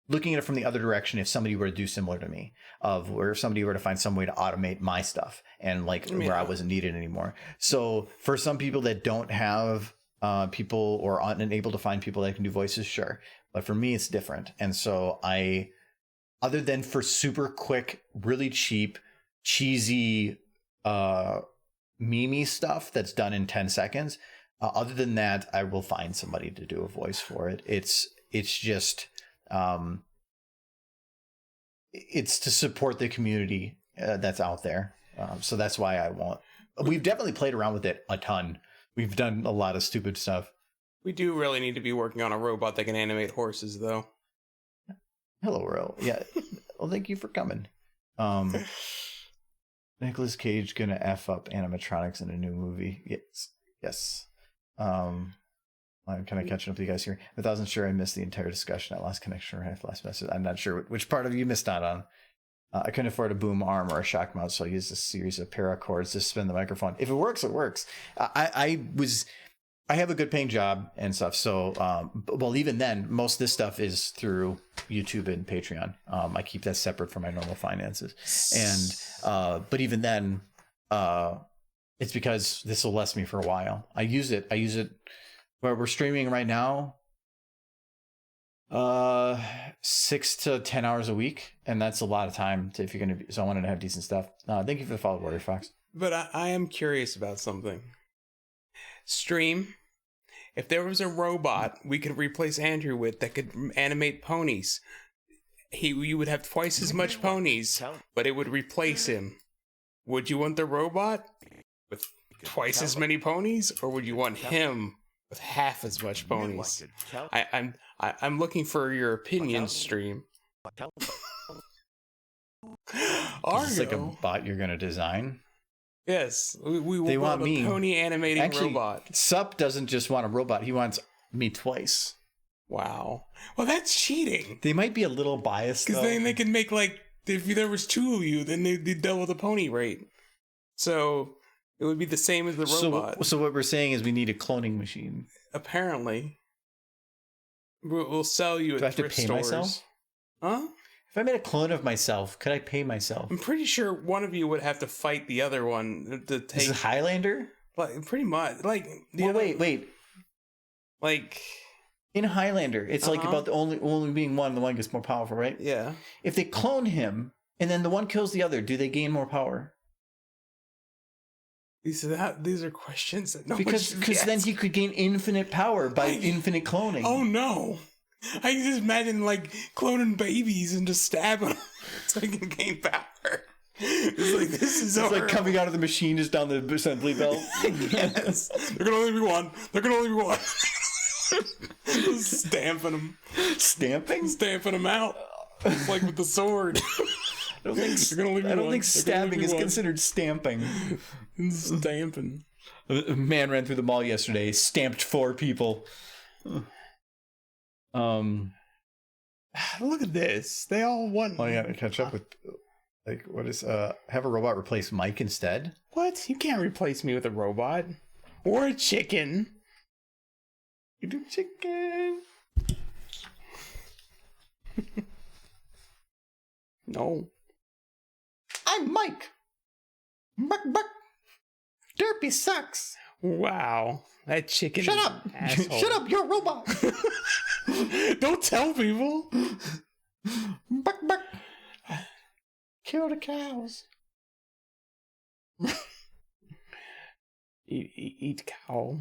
looking at it from the other direction. If somebody were to do similar to me, or if somebody were to find some way to automate my stuff and where I wasn't needed anymore. So for some people that don't have people or aren't unable to find people that can do voices, sure, but for me it's different. And so other than for super quick, really cheap, cheesy meme stuff that's done in 10 seconds, other than that, I will find somebody to do a voice for it. It's just it's to support the community that's out there. So that's why we've definitely played around with it a ton. We've done a lot of stupid stuff. We do really need to be working on a robot that can animate horses, though. Hello, Ro. Yeah. Well, thank you for coming. Nicolas Cage gonna F up animatronics in a new movie. Yes. I'm kind of catching up with you guys here. I wasn't sure I missed the entire discussion. I lost connection right after last message. I'm not sure which part of you missed out on. I couldn't afford a boom arm or a shock mount, so I used a series of paracords to spin the microphone. If it works, it works. I have a good paying job and stuff. So, well, even then, most of this stuff is through YouTube and Patreon. I keep that separate from my normal finances. And, but even then, it's because this will last me for a while. I use it where we're streaming right now, 6 to 10 hours a week. And that's a lot of time if you're going to be, so I wanted to have decent stuff. Thank you for the follow, Warrior Fox. But I am curious about something. Stream, if there was a robot we could replace Andrew with that could animate ponies, you would have twice as much ponies, but it would replace him. Would you want the robot with twice as many ponies, or would you want him with half as much ponies? I'm looking for your opinion, Stream. Is this like a bot you're going to design? Yes, we want a pony animating robot. Sup doesn't just want a robot; he wants me twice. Wow. Well, that's cheating. They might be a little biased because then they can make if there was 2 of you, then they'd double the pony rate. So it would be the same as the robot. So what we're saying is we need a cloning machine. Apparently, we'll sell you at thrift stores. Do I have to pay myself? Huh? If I made a clone of myself, could I pay myself? I'm pretty sure one of you would have to fight the other one to take. Is it Highlander? Pretty much. Wait. In Highlander, it's about the only being one, the one gets more powerful, right? Yeah. If they clone him and then the one kills the other, do they gain more power? These are questions that because then he could gain infinite power by infinite cloning. Oh no. I can just imagine cloning babies and just stabbing them so I can gain power. This is it's coming out of the machine just down the assembly belt. Yes. There can only be one. Just stamping them. Stamping them out. It's like with the sword. I don't think stabbing is considered stamping. Stamping. A man ran through the mall yesterday, stamped 4 people. Look at this. They all want. Well, I gotta catch up with. What is have a robot replace Mike instead? What? You can't replace me with a robot or a chicken. You do chicken. No. I'm Mike. Buck. Derpy sucks. Wow. That chicken. Shut up. Asshole. Shut up. You're a robot. Don't tell people. Buck. Kill the cows. Eat cow.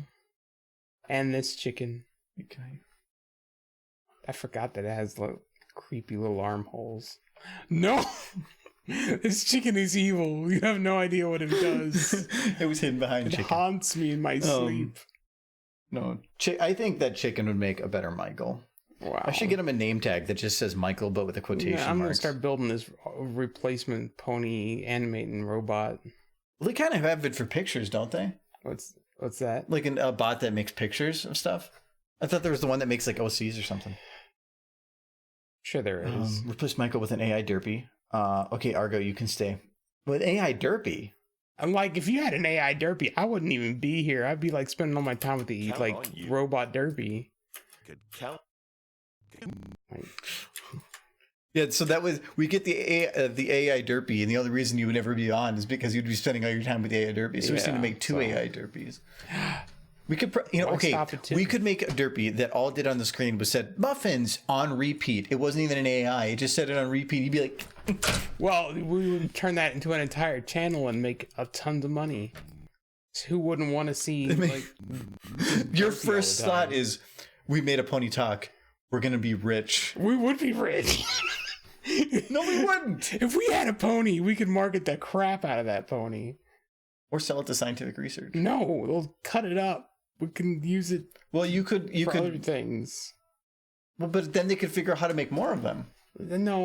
And this chicken. Okay. I forgot that it has creepy little armholes. No! This chicken is evil. You have no idea what it does. It was hidden behind chicken. It haunts me in my sleep. No. I think that chicken would make a better Michael. Wow. I should get him a name tag that just says Michael, but with a quotation mark. I'm going to start building this replacement pony animating robot. Well, they kind of have it for pictures, don't they? What's that? Like a bot that makes pictures of stuff. I thought there was the one that makes like OCs or something. Sure, there is. Replace Michael with an AI derpy. Okay, Argo, you can stay. With AI derpy. I'm like, if you had an AI derpy, I wouldn't even be here. I'd be like spending all my time with the robot derpy. Could count. Yeah, so that was we get the AI derpy, and the only reason you would never be on is because you'd be spending all your time with the AI derpy. So we just need to make two AI derpies. We could, we could make a derpy that all it did on the screen was said muffins on repeat. It wasn't even an AI. It just said it on repeat. You'd be like, well, we would turn that into an entire channel and make a ton of money. So who wouldn't want to see like your first thought is we made a pony talk. We're going to be rich. We would be rich. No, we wouldn't. If we had a pony, we could market the crap out of that pony. Or sell it to scientific research. No, we'll cut it up. We can use it. Well, you could other things. Well, but then they could figure out how to make more of them. No,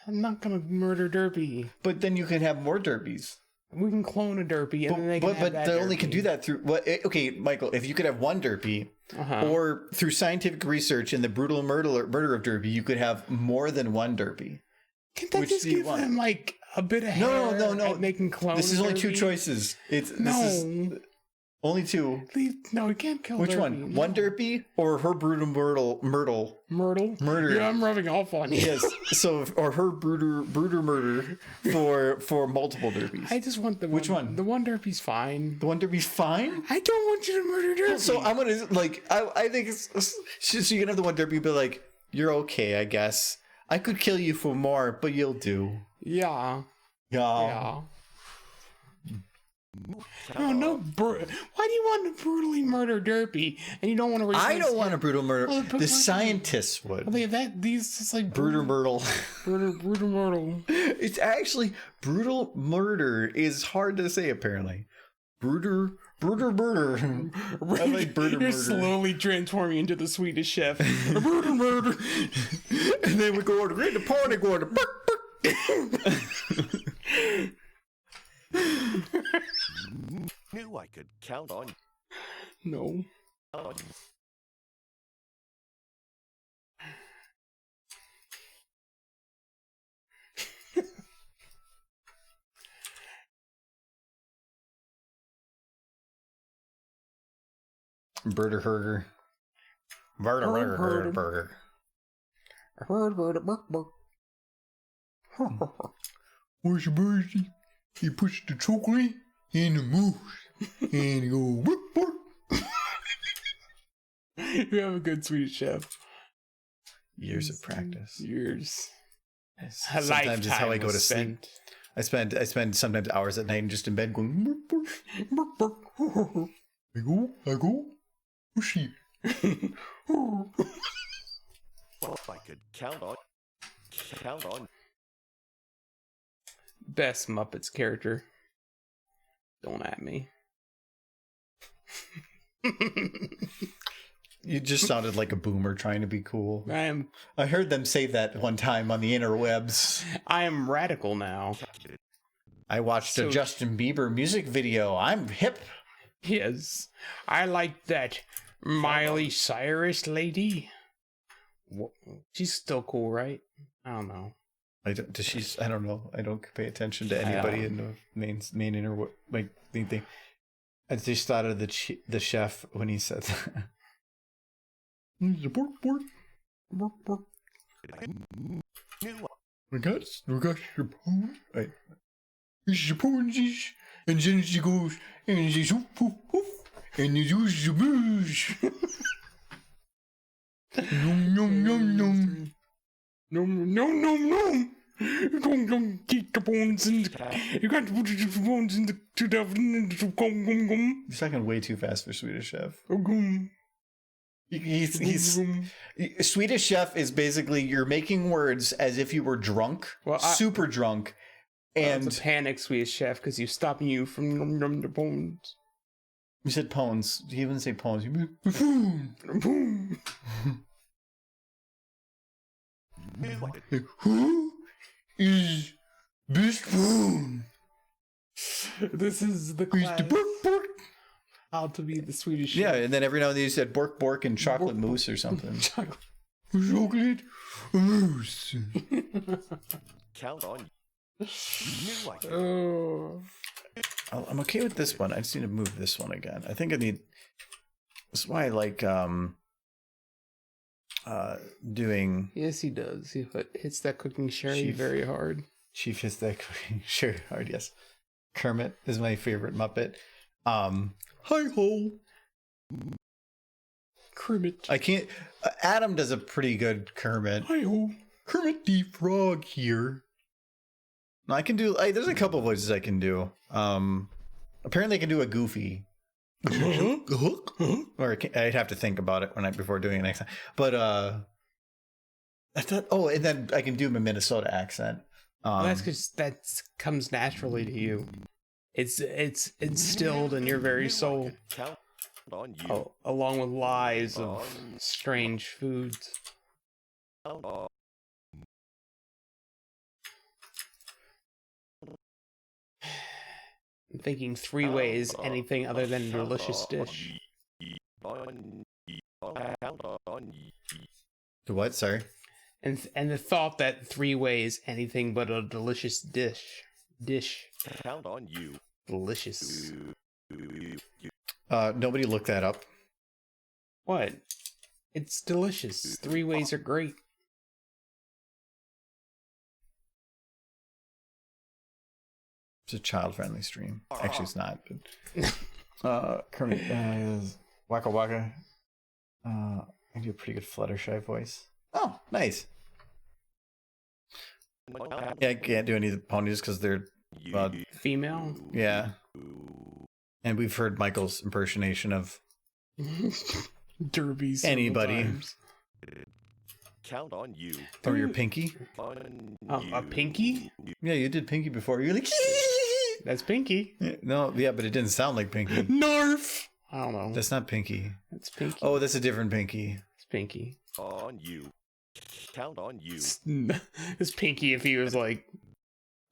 I'm not gonna murder Derpy. But then you can have more Derpies. We can clone a Derpy, and then they can have that they only Derpy. can do that through. Well, okay, Michael, if you could have one Derpy, or through scientific research and the brutal murder of Derpy, you could have more than one Derpy. Can that just give them like a bit of hair? No. And they can clone. This is only Derpy? two choices. Only two. No, we can't kill Which Derpy. one? One Derpy or her brutal murder? Murder. Yeah, I'm rubbing off on you. Yes. So, or her brutal murder for multiple Derpies. I just want the one. Which one? The one Derpy's fine. The one Derpy's fine? I don't want you to murder Derpy. So I'm gonna I think so you can have the one Derpy be like, you're okay, I guess. I could kill you for more, but you'll do. Yeah. Yeah. No. Why do you want to brutally murder Derpy and you don't want to? I don't want to brutal murder. Well, the scientists would. These just like brutal murder. Brutal murder. It's actually brutal murder is hard to say apparently. Brutal murder. I like brutal You're murder. slowly transforming into the Swedish Chef. Brutal murder. And then we go over to the party, go to Knew I could count on. No. Burger. Where's your birdie? He puts the chocolate in the mousse and he go burp. You have a good Swedish Chef. Years of practice. Years. Sometimes it's how I go to sleep. I spend sometimes hours at night and just in bed going burp. I go. Oh sheep. Well, if I could count on. Best Muppets character. Don't at me. You just sounded like a boomer trying to be cool. I heard them say that one time on the interwebs. I am radical now. I watched a Justin Bieber music video. I'm hip. Yes. I like that Miley Cyrus lady. She's still cool, right? I don't know. I don't know. I don't pay attention to anybody in the main interweb thing. I just thought of the chef when he said that. We got your pony. Right. It's your ponies. And then she goes, and she's oof, oof, oof, and you use your booze. Nom, nom, nom, nom. Nom, nom, nom, nom. Don't get the bones in the... You got to put the bones in the... He's talking way too fast for Swedish Chef. Swedish Chef is basically you're making words as if you were drunk, super drunk, and it's a panic Swedish Chef because he's stopping you from the bones. You said pones. You even say pones. Who is this spoon? This is the class. How to be the Swedish. Yeah, and then every now and then you said bork bork and chocolate mousse or something. Chocolate mousse. Count on you. Knew I could. Oh. I'm okay with this one. I just need to move this one again. I think I need. That's why I like doing. Yes, he does. He hits that cooking sherry very hard. Chief hits that cooking sherry hard. Yes, Kermit is my favorite Muppet. Hi ho, Kermit. I can't. Adam does a pretty good Kermit. Hi ho, Kermit the Frog here. No, I can do. There's a couple voices I can do. Apparently, I can do a Goofy. Or I'd have to think about it before doing it next time. But I thought. Oh, and then I can do my Minnesota accent. That's because that comes naturally to you. It's instilled in your very soul. Count on you. Along with lies of strange foods. Count on. I'm thinking 3 ways, anything other than a delicious dish. The what? Sorry. And the thought that 3 ways, anything but a delicious dish. Count on you. Delicious. Nobody looked that up. What? It's delicious. 3 ways are great. It's a child-friendly stream. Actually, it's not. But, Kermit is Waka Waka. I do a pretty good Fluttershy voice. Oh, nice. Yeah, I can't do any of the ponies because they're female. Yeah, and we've heard Michael's impersonation of Derby. Anybody. Times. Count on you. Or your Pinky. A Pinky? Yeah, you did Pinky before. You're like, that's Pinky. No, yeah, but it didn't sound like Pinky. Narf. I don't know. That's not Pinky. That's Pinky. Oh, that's a different Pinky. It's Pinky. On you. Count on you. It's Pinky if he was like,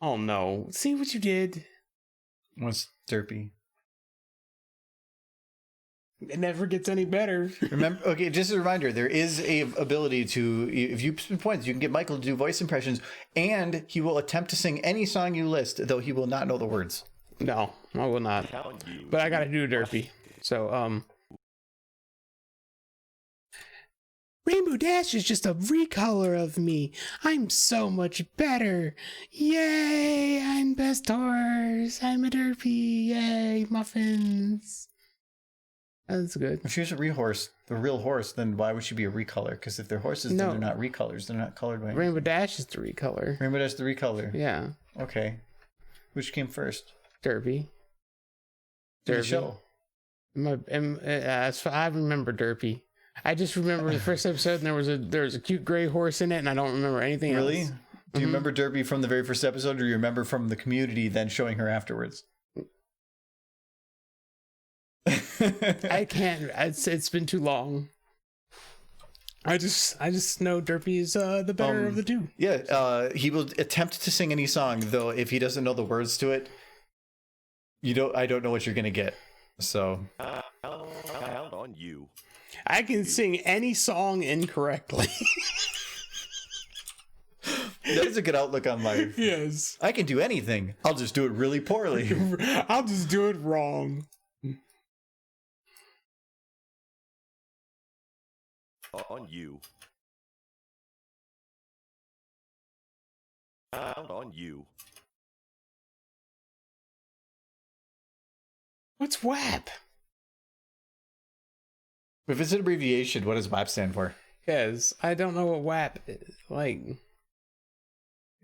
oh no, see what you did? What's Derpy? It never gets any better. Remember, okay, just a reminder, there is a ability to, if you spend points, you can get Michael to do voice impressions, and he will attempt to sing any song you list, though he will not know the words. No, I will not. But I gotta do Derpy. So, Rainbow Dash is just a recolor of me. I'm so much better. Yay, I'm best horse. I'm a Derpy. Yay, muffins. That's good. If she was a real horse, then why would she be a recolor? Because if they're horses, then they're not recolors. They're not colored by anything. Rainbow Dash is the recolor. Rainbow Dash is the recolor. Yeah. Okay. Which came first? Derpy. Derpy. Show. I remember Derpy. I just remember the first episode, and there was a cute gray horse in it, and I don't remember anything else. Really? Do you remember Derpy from the very first episode, or you remember from the community then showing her afterwards? I can't. It's been too long. I just know Derpy is the better of the two. Yeah, he will attempt to sing any song, though if he doesn't know the words to it, I don't know what you're gonna get. So Count on you. I can sing any song incorrectly. That is a good outlook on life. Yes. I can do anything. I'll just do it really poorly. I'll just do it wrong. On you. Count on you. What's WAP? If it's an abbreviation, what does WAP stand for? Because I don't know what WAP is. Like,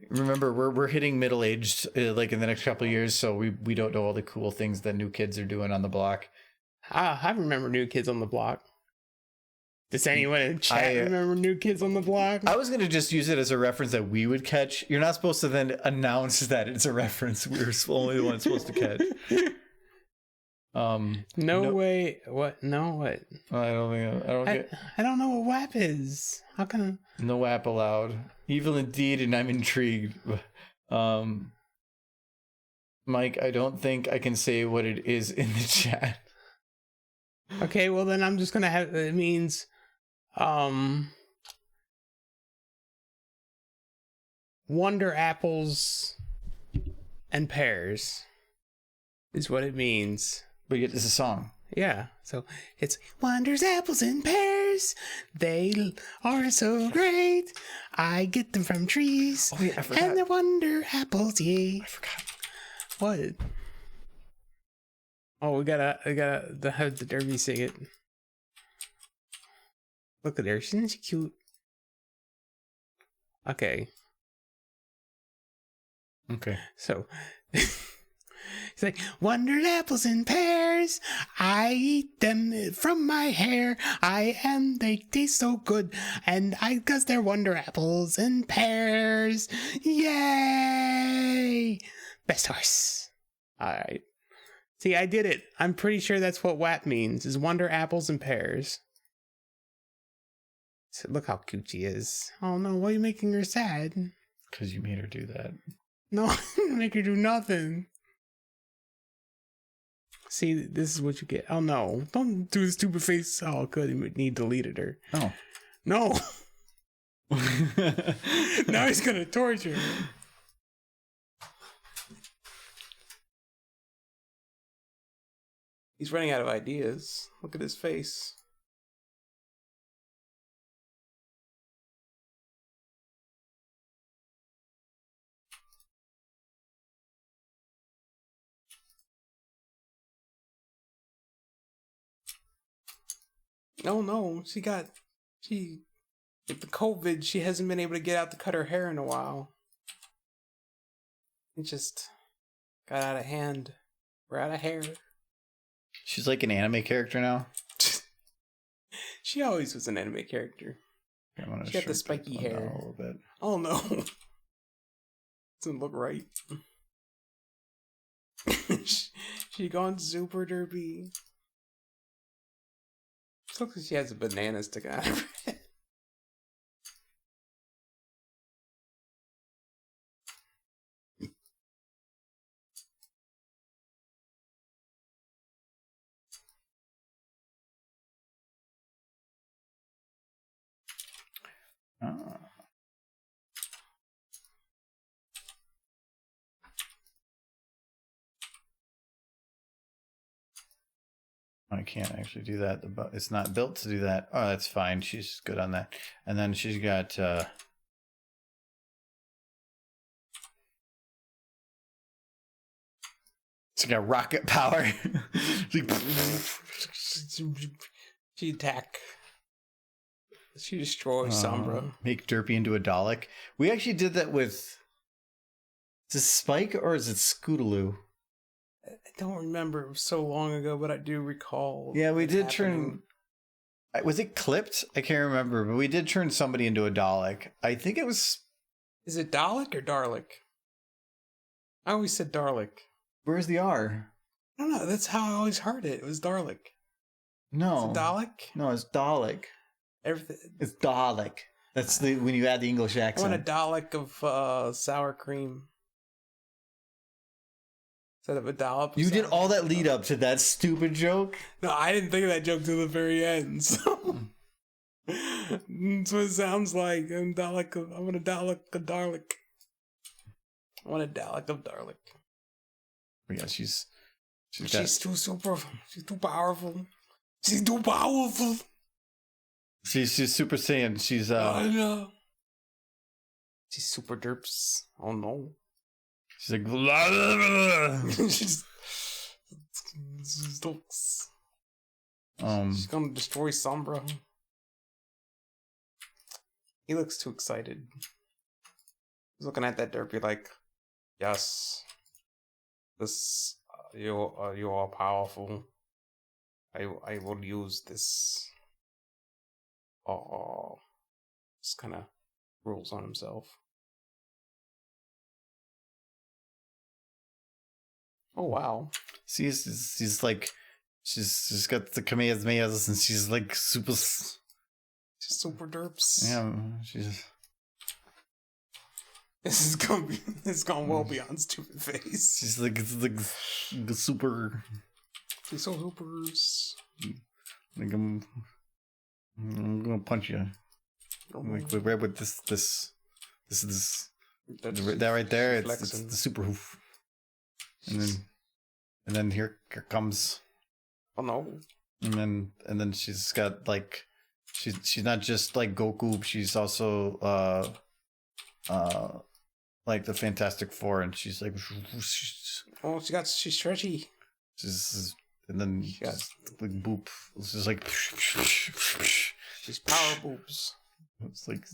remember, we're hitting middle-aged like in the next couple of years, so we don't know all the cool things that new kids are doing on the block. I remember New Kids on the Block. Does anyone in chat remember New Kids on the Block? I was going to just use it as a reference that we would catch. You're not supposed to then announce that it's a reference. We're only the ones supposed to catch. No way. What? No, what? I don't know what WAP is. How can I? No WAP allowed. Evil indeed, and I'm intrigued. Mike, I don't think I can say what it is in the chat. Okay, well then I'm just gonna have, it means wonder apples and pears is what it means. But yet it's a song. Yeah, so it's wonders, apples, and pears. They are so great. I get them from trees. Oh, yeah, I forgot. And they're wonder apples, yay. I forgot. What? Oh, we gotta have the Derby sing it. Look at her, isn't she cute? Okay. So it's like, wonder apples and pears. I eat them from my hair. They taste so good. And cause they're wonder apples and pears. Yay! Best horse. Alright. See, I did it. I'm pretty sure that's what WAP means, is wonder apples and pears. So look how cute she is. Oh no, why are you making her sad? Because you made her do that. No, I didn't make her do nothing. See, this is what you get. Oh no, don't do the stupid face. Oh, good, you need deleted her. Oh. No. Now he's gonna torture her. He's running out of ideas. Look at his face. Oh no, with the COVID, she hasn't been able to get out to cut her hair in a while. It just got out of hand. We're out of hair. She's like an anime character now. She always was an anime character. She got the spiky hair. A little bit. Oh no. Doesn't look right. She gone super derpy. It looks like she has a banana sticking out of her head. I can't actually do that. It's not built to do that. Oh, that's fine. She's good on that. And then she's got she's got rocket power. She attack. She destroys Sombra. Make Derpy into a Dalek. We actually did that with. Is it Spike or is it Scootaloo? I don't remember. It was so long ago, but I do recall. Yeah, we did turn. Was it clipped? I can't remember, but we did turn somebody into a Dalek. I think it was. Is it Dalek or Darlik? I always said Darlik. Where's the R? I don't know. That's how I always heard it. It was Darlik. No. Is it Dalek? No, it's Dalek. Everything. It's Dalek. That's when you add the English accent. I want a Dalek of sour cream. Instead of a dollop. You did all that lead up to that stupid joke? No, I didn't think of that joke till the very end. So. That's what it sounds like. I want a Dalek of Darlik. I want a Dalek of Darlik. Yeah, she's too super. She's too powerful. She's too powerful. She's Super Saiyan. She's I know. She's super derps. Oh no. She's like blah, blah, blah. She's gonna destroy Sombra. He looks too excited. He's looking at that derpy like, yes, this you are powerful. I will use this. Oh, just kind of rules on himself. Oh wow! She's like, she's got the Kamehamehas and she's like super. She's super derps. Yeah, she's. This is gone well beyond stupid face. She's like super. She's so super. Like I'm gonna punch you. Like right with this that right there. It's the super hoof. And then here comes. Oh no. And then she's got like she's not just like Goku. She's also like the Fantastic Four, and she's like she's stretchy. And then she got like boop. It's just like she's power boobs. It's like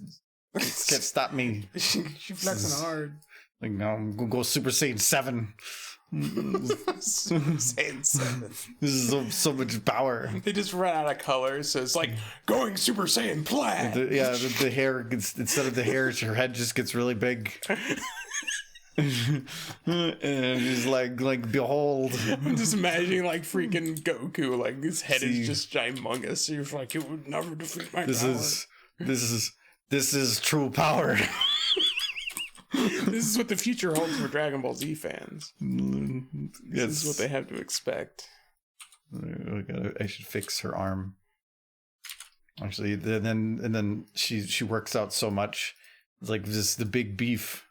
can't stop me. she flexing hard. Like now I'm gonna go Super Saiyan 7. Super Saiyan 7. This is so much power. They just ran out of colors, so it's like going Super Saiyan Plaid. The hair gets, instead of the hair, her head just gets really big. And he's like behold. I'm just imagining like freaking Goku, like his head is just ginormous. He was like, you would never defeat my power. This is true power. This is what the future holds for Dragon Ball Z fans. This is what they have to expect. I should fix her arm. Actually, then she works out so much. It's like the big beef.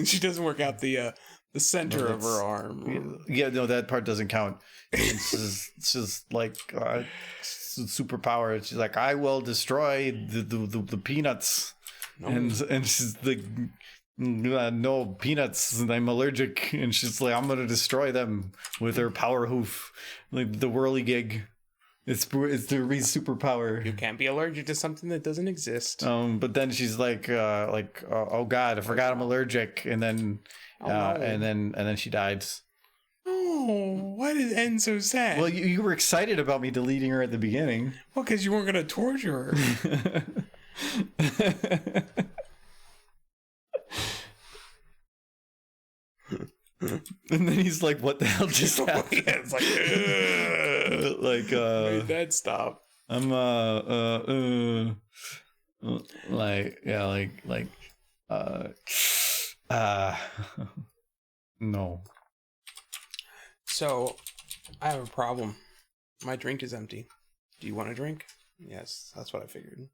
She doesn't work out the center of her arm. Yeah, no, that part doesn't count. It's just like superpower. She's like, I will destroy the peanuts, no. and she's like, no peanuts. I'm allergic, and she's like, I'm gonna destroy them with her power hoof, like the whirligig. It's the superpower. You can't be allergic to something that doesn't exist. But then she's like, oh god, I forgot I'm allergic, and then, no. and then she dies. Oh, why did it end so sad? Well, you were excited about me deleting her at the beginning. Well, because you weren't gonna torture her. And then he's like, what the hell just happened? Yeah, it's like made that stop. I'm no. So I have a problem. My drink is empty. Do you want a drink? Yes, that's what I figured.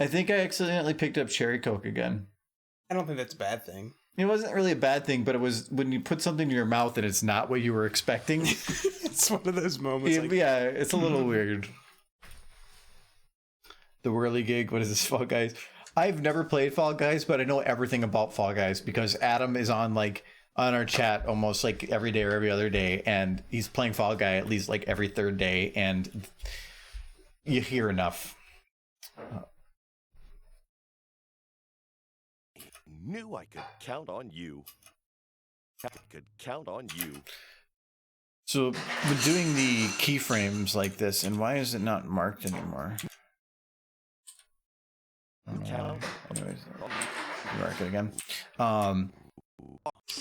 I think I accidentally picked up Cherry Coke again. I don't think that's a bad thing. It wasn't really a bad thing, but it was when you put something in your mouth and it's not what you were expecting. It's one of those moments. Yeah, it's a little weird. The whirligig, what is this, Fall Guys? I've never played Fall Guys, but I know everything about Fall Guys because Adam is on our chat almost like every day or every other day, and he's playing Fall Guy at least like every third day, and you hear enough. Knew I could count on you. I could count on you. So we're doing the keyframes like this, and why is it not marked anymore? Anyways, mark it again. I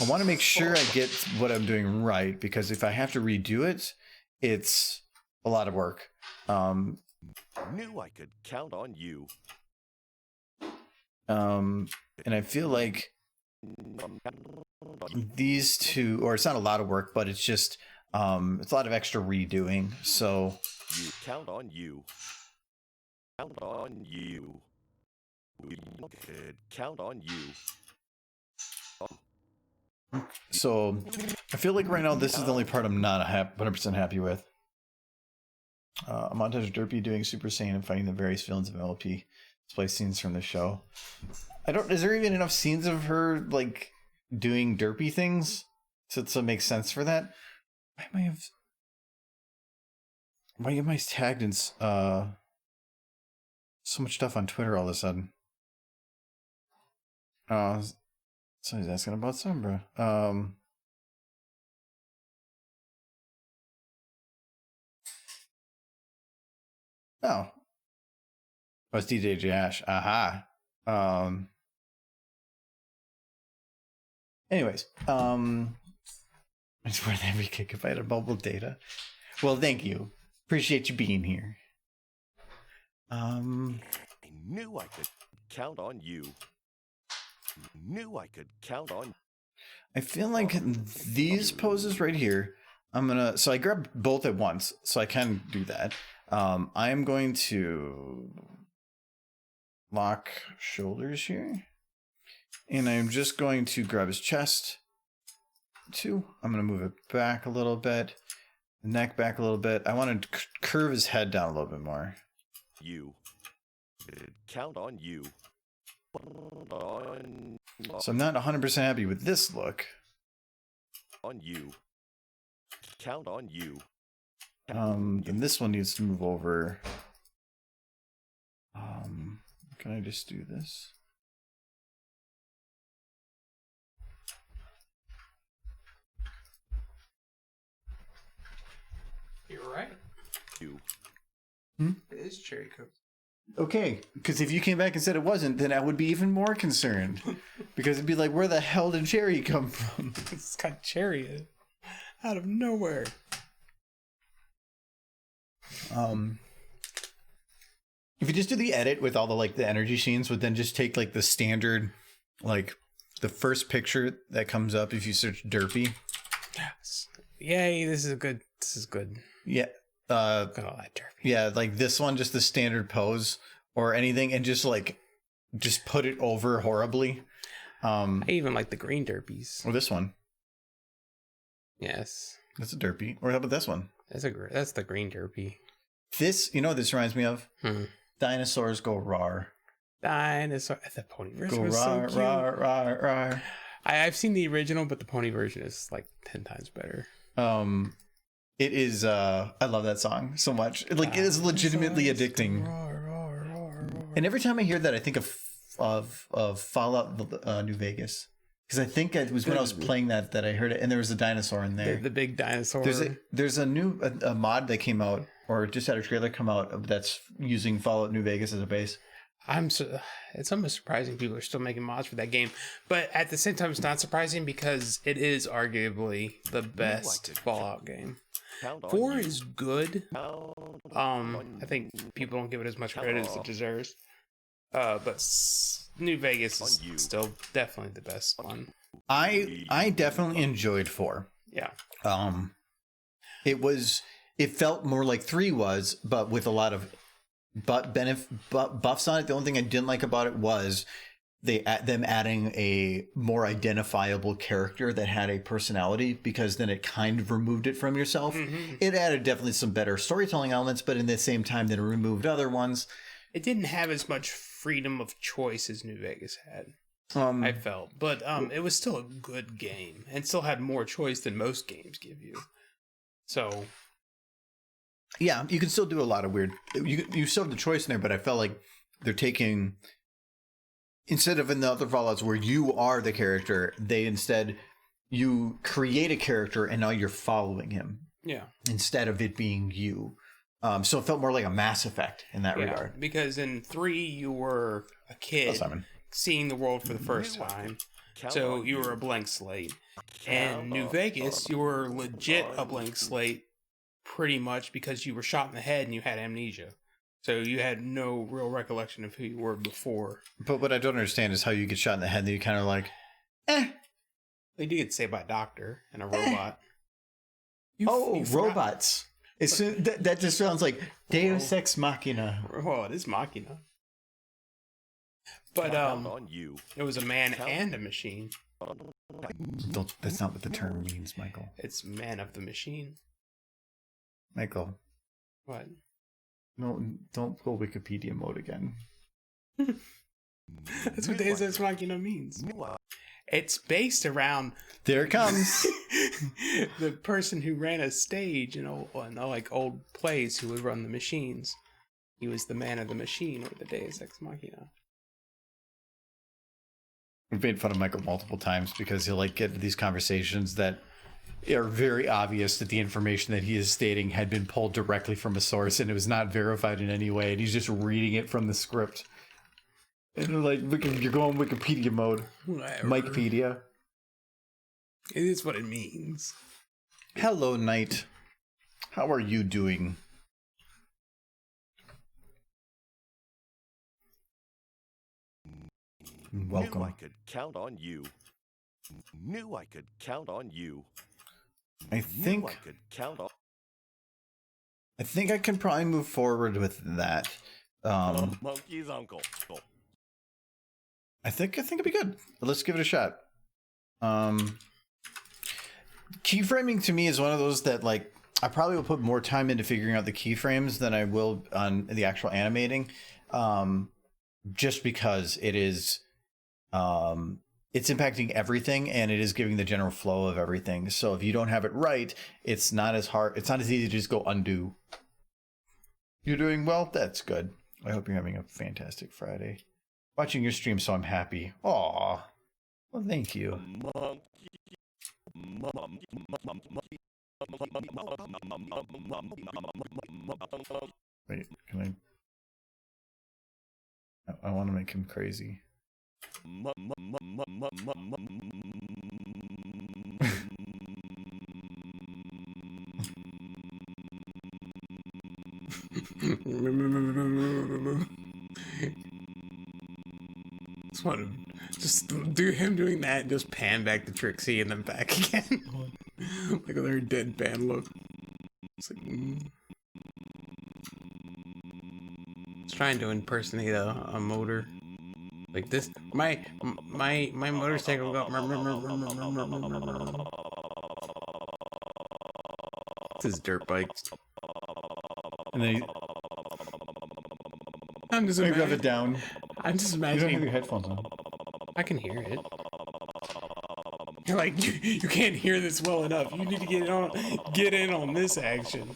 want to make sure I get what I'm doing right, because if I have to redo it, it's a lot of work. Knew I could count on you. And I feel like these two, or it's not a lot of work, but it's just it's a lot of extra redoing. So you count on you. Count on you. We could count on you. So I feel like right now this is the only part I'm not 100% happy with. A montage of Derpy doing Super Saiyan and fighting the various villains of LP. Display scenes from the show. Is there even enough scenes of her like doing derpy things to make sense for that? Why am I tagged in so much stuff on Twitter all of a sudden? Somebody's asking about Sombra. Oh, it's DJ Jash. Aha. Anyways, I just wanted every kick if I had a mobile data. Well, thank you. Appreciate you being here. I knew I could count on you. Knew I could count on. I feel like these poses right here, so I grab both at once, so I can do that. I am going to lock shoulders here, and I'm just going to grab his chest. 2. I'm going to move it back a little bit, neck back a little bit. I want to curve his head down a little bit more. You. Count on you. So I'm not 100% happy with this look. On you. Count on you. Then this one needs to move over. Can I just do this? You're right. You. It is cherry coke. Okay, because if you came back and said it wasn't, then I would be even more concerned. Because it'd be like, where the hell did cherry come from? It's got cherry in it. Out of nowhere. If you just do the edit with all the energy scenes, would then just take the standard, the first picture that comes up if you search Derpy. Yes. Yay, this is good. Yeah. Look at all that Derpy. Yeah, this one, just the standard pose or anything, and just put it over horribly. I even like the green Derpies. Or this one. Yes. That's a Derpy. Or how about this one? That's the green Derpy. This, what this reminds me of? Dinosaurs go rawr. The pony version go was rawr, so cute. Rawr, rawr, rawr. I've seen the original, but the pony version is 10 times better. It is. I love that song so much. It is legitimately addicting. And every time I hear that, I think of Fallout New Vegas, because I think it was when I was playing that I heard it, and there was a dinosaur in there. The big dinosaur. There's a new mod that came out, or just had a trailer come out that's using Fallout New Vegas as a base. It's almost surprising people are still making mods for that game, but at the same time, it's not surprising because it is arguably the best Fallout game. 4 is good. I think people don't give it as much credit as it deserves. But New Vegas is still definitely the best one. I definitely enjoyed 4. Yeah. It felt more like 3 was, but with a lot of buffs on it. The only thing I didn't like about it was them adding a more identifiable character that had a personality, because then it kind of removed it from yourself. Mm-hmm. It added definitely some better storytelling elements, but in the same time, then it removed other ones. It didn't have as much freedom of choice as New Vegas had. I felt, but it was still a good game and still had more choice than most games give you. So. Yeah, you can still do a lot of weird. You still have the choice in there, but I felt like they're taking, instead of in the other Fallouts where you are the character, you create a character and now you're following him. Yeah. Instead of it being you. So it felt more like a Mass Effect in that regard. Because in 3 you were a kid seeing the world for the first time. So you were a blank slate. And New Vegas, you were legit a blank slate. Pretty much because you were shot in the head and you had amnesia. So you had no real recollection of who you were before. But what I don't understand is how you get shot in the head and you kind of They did get saved by a doctor and a robot. Robots. That just sounds like Deus Ex Machina. Well, it is Machina. But it was a man and a machine. That's not what the term means, Michael. It's man of the machine. Michael. What? No, don't go Wikipedia mode again. That's what Deus Ex Machina means. It's based around... There it comes. the person who ran a stage in old plays who would run the machines. He was the man of the machine, or the Deus Ex Machina. We've made fun of Michael multiple times because he'll get into these conversations that are very obvious that the information that he is stating had been pulled directly from a source and it was not verified in any way, and he's just reading it from the script. And you're going Wikipedia mode. Whatever. Mikepedia. It is what it means. Hello, Knight. How are you doing? Welcome. Knew I could count on you. Knew I could count on you. I think I could count on. I think I can probably move forward with that. Monkey's uncle. I think it'd be good. Let's give it a shot. Keyframing to me is one of those that, like, I probably will put more time into figuring out the keyframes than I will on the actual animating. Just because it is it's impacting everything, and it is giving the general flow of everything. So if you don't have it right, it's not as hard. It's not as easy to just go undo. You're doing well. That's good. I hope you're having a fantastic Friday. Watching your stream, so I'm happy. Aw. Well, thank you. Wait, can I want to make him crazy. Just do him doing that and just pan back to Trixie and then back again. Like a very deadpan look. It's like, It's trying to impersonate a motor. Like this, my motorcycle go. It's his dirt bikes. And then I'm just maybe have it down. I'm just You don't imagining. have your headphones on. I can hear it. You're like, you can't hear this well enough. You need to get in on this action.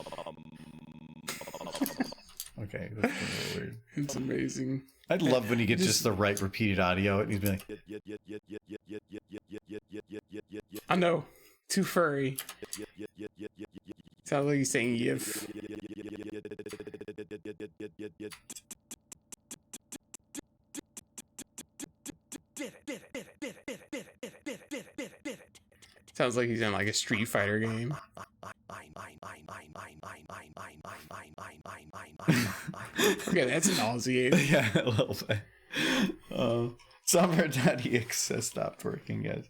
Okay, that's a little weird. It's amazing. I'd love when he gets just the right repeated audio and he'd be like, I know, too furry. Sounds like he's saying "yif." Sounds like he's in like a Street Fighter game. Okay, that's nauseating. yeah, a little bit. Summer.exe stopped working, guys.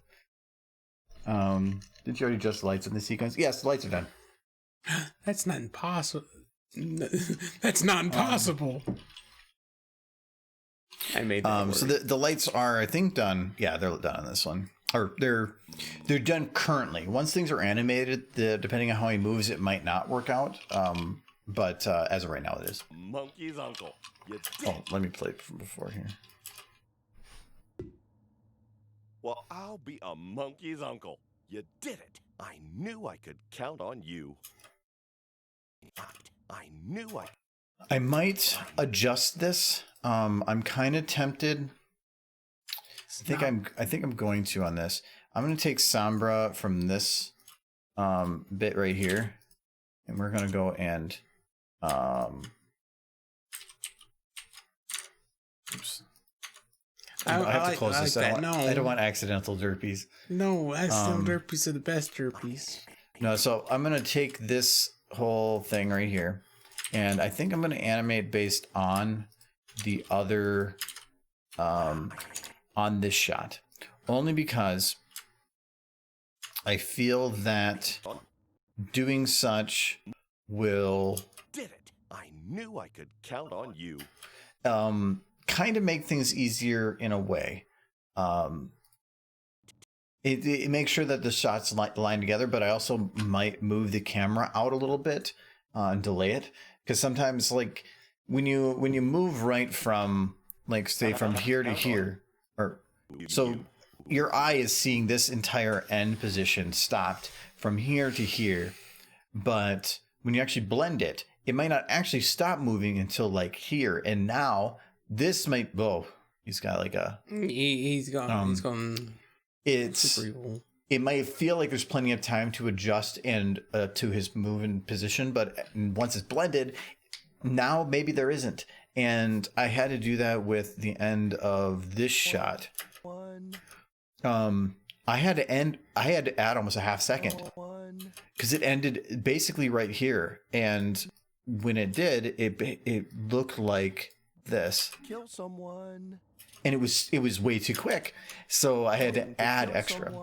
Did you already adjust the lights in the sequence? Yes, the lights are done. That's not impossible. That's not impossible. I made that so the lights are, I think, done. Yeah, they're done on this one. Or they're done currently. Once things are animated, depending on how he moves, it might not work out. But as of right now, it is. Monkey's uncle. Oh, let me play it from before here. Well, I'll be a monkey's uncle. You did it. I knew I could count on you. I knew I might adjust this. I'm kind of tempted. I think I'm going to on this. I'm going to take Sombra from this bit right here, and we're going to go and oops. I have to close this. I don't want accidental derpies. No, accidental derpies are the best derpies. No, so I'm going to take this whole thing right here, and I think I'm going to animate based on the other on this shot, only because I feel that doing such will did it. I knew I could count on you. Kind of make things easier in a way. It makes sure that the shots line together, but I also might move the camera out a little bit and delay it, because sometimes, like, when you move right from, like, say from here to here, or so your eye is seeing this entire end position stopped from here to here, but when you actually blend it, it might not actually stop moving until like here, and now this might he's got like a he's gone it's super evil. It might feel like there's plenty of time to adjust and to his move and position, but once it's blended, now maybe there isn't. And I had to do that with the end of this shot. I had to add almost a half second because it ended basically right here, and when it did, it looked like this. Kill someone. and it was way too quick. So I had to add extra.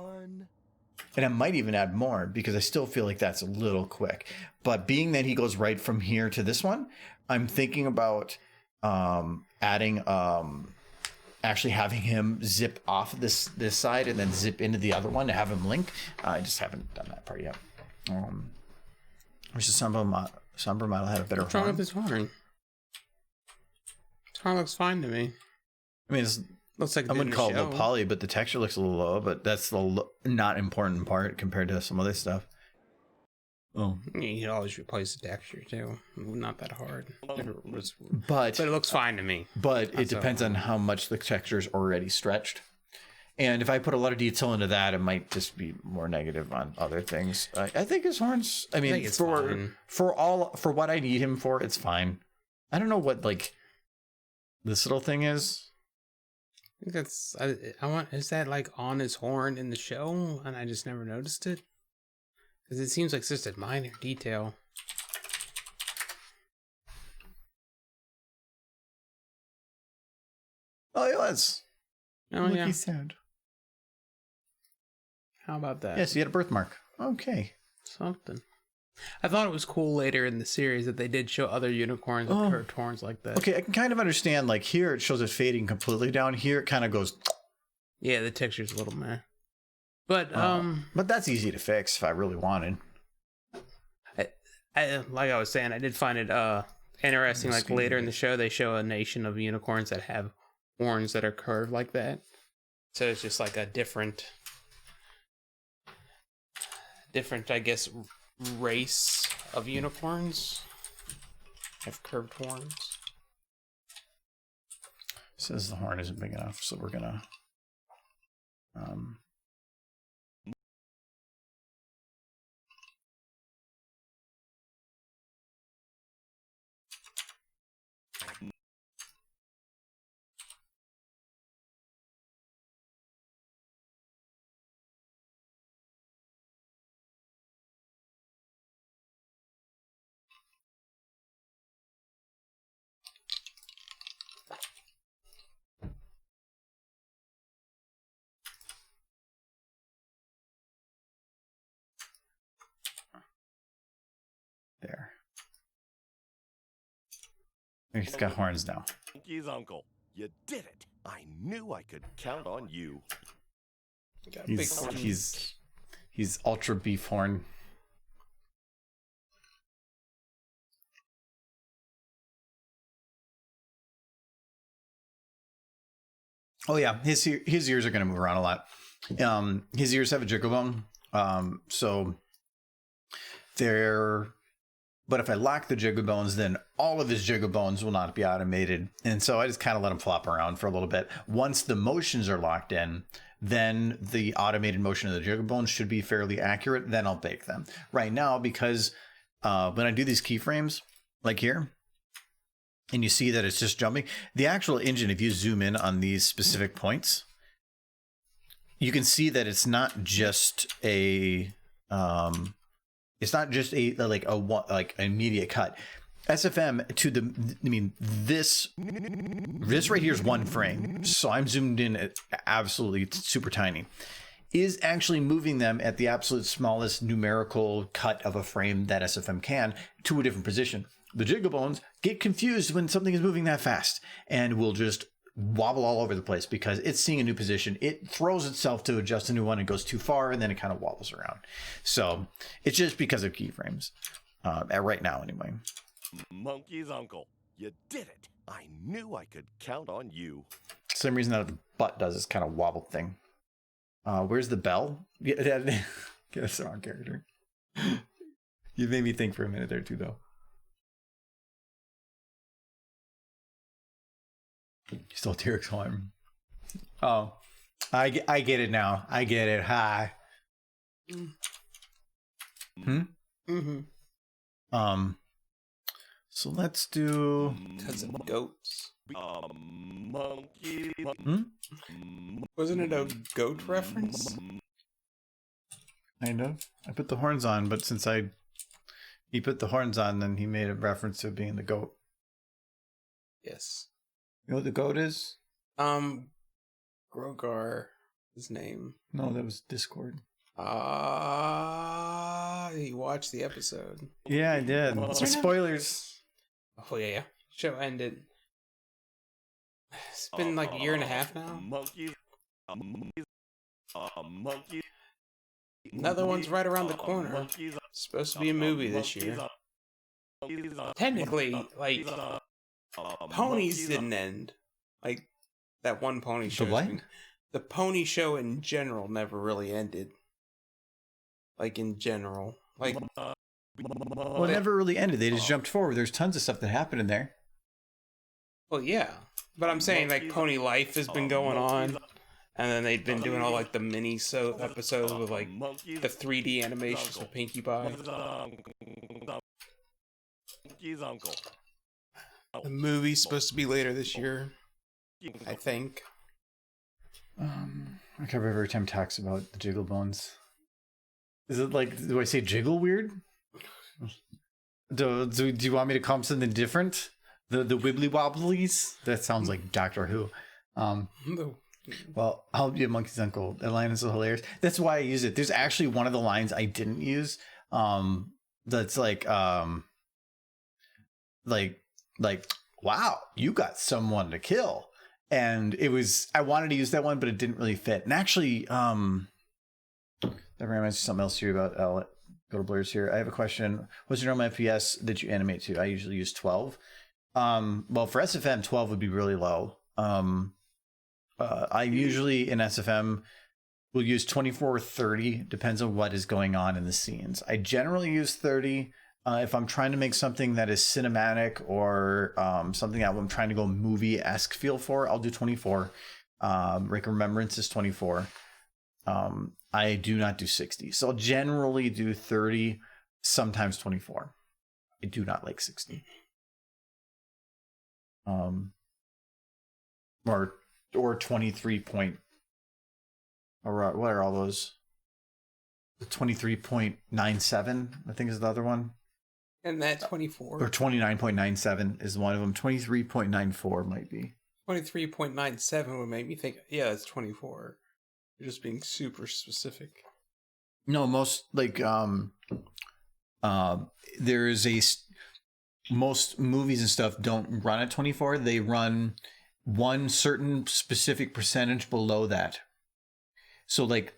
And I might even add more because I still feel like that's a little quick. But being that he goes right from here to this one, I'm thinking about adding actually having him zip off this side and then zip into the other one to have him link. I just haven't done that part yet. Which is Somber model had a better What's wrong with his horn? His horn looks fine to me. I mean, it's looks like I wouldn't call it low poly, but the texture looks a little low. But that's the not important part compared to some other stuff. Oh, you can always replace the texture too. Not that hard. But it looks fine to me. But it depends on how much the texture is already stretched. And if I put a lot of detail into that, it might just be more negative on other things. I think his horns. I mean, for what I need him for, it's fine. I don't know what like this little thing is. I think that's is that like on his horn in the show, and I just never noticed it because it seems like it's just a minor detail. Oh, it was. Oh yeah. Sound. How about that? Yes, he had a birthmark. Okay. Something. I thought it was cool later in the series that they did show other unicorns with curved horns like that. Okay, I can kind of understand. Like here, it shows it fading completely down. Here, it kind of goes. Yeah, the texture's a little meh. But that's easy to fix if I really wanted. Like I was saying, I did find it interesting. Like later in the show, they show a nation of unicorns that have horns that are curved like that. So it's just like a different, I guess, race of unicorns have curved horns. Says the horn isn't big enough, so we're gonna there. He's got horns now. Monkey's uncle, you did it. I knew I could count on you. He's ultra beef horn. Oh yeah, his ears are going to move around a lot. His ears have a jiggle bone, so they're. But if I lock the jiggle bones, then all of his jiggle bones will not be automated, and so I just kind of let him flop around for a little bit. Once the motions are locked in, then the automated motion of the jiggle bones should be fairly accurate. Then I'll bake them. Right now, because when I do these keyframes, like here. And you see that it's just jumping. The actual engine, if you zoom in on these specific points, you can see that it's not just a immediate cut. SFM this right here is one frame. So I'm zoomed in at absolutely super tiny. Is actually moving them at the absolute smallest numerical cut of a frame that SFM can to a different position. The jiggle bones get confused when something is moving that fast and will just wobble all over the place because it's seeing a new position. It throws itself to adjust a new one and goes too far, and then it kind of wobbles around. So it's just because of keyframes, right now anyway. Monkey's uncle, you did it. I knew I could count on you. Same reason that the butt does this kind of wobble thing. Where's the bell? Yeah, that's the wrong character. You made me think for a minute there too, though. Still Tyrik's horn. Oh, I get it now. I get it. Hi. Mm-hmm. So let's do. Because of goats. Monkey. Wasn't it a goat reference? Kind of. I put the horns on, but since he put the horns on, then he made a reference to being the goat. Yes. You know what the goat is? Grogar, his name. No, that was Discord. You watched the episode. Yeah, I did. Spoilers. Oh yeah. Show ended. It's been like a year and a half now. Another one's right around the corner. It's supposed to be a movie this year. Technically, like, ponies didn't end. Like, that one pony show. The what? The pony show in general never really ended. Like, in general. Like, well, it never really ended. They just jumped forward. There's tons of stuff that happened in there. Well, yeah. But I'm saying, like, Pony Life has been going on. And then they've been doing all, like, the episodes with, like, the 3D animations with Pinkie Pie. The movie's supposed to be later this year, I think. I can't remember every time talks about the Jiggle Bones. Is it like, do I say jiggle weird? Do you want me to call them something different? The wibbly wobblies? That sounds like Doctor Who. Well, I'll be a monkey's uncle. That line is so hilarious. That's why I use it. There's actually one of the lines I didn't use. That's like wow, you got someone to kill. And it was, I wanted to use that one, but it didn't really fit. And actually, that reminds me of something else here about, go to Blair's here. I have a question. What's your normal FPS that you animate to? I usually use 12. Well, for SFM, 12 would be really low. I usually in SFM will use 24 or 30, depends on what is going on in the scenes. I generally use 30 if I'm trying to make something that is cinematic or something that I'm trying to go movie-esque feel for. I'll do 24. Like Remembrance is 24. I do not do 60. So I'll generally do 30, sometimes 24. I do not like 60. Or 23 point, or what are all those? 23.97, I think is the other one. And that 24. Or 29.97 is one of them. 23.94 might be. 23.97 would make me think, yeah, it's 24. You're just being super specific. No, most like there is most movies and stuff don't run at 24. They run one certain specific percentage below that. So like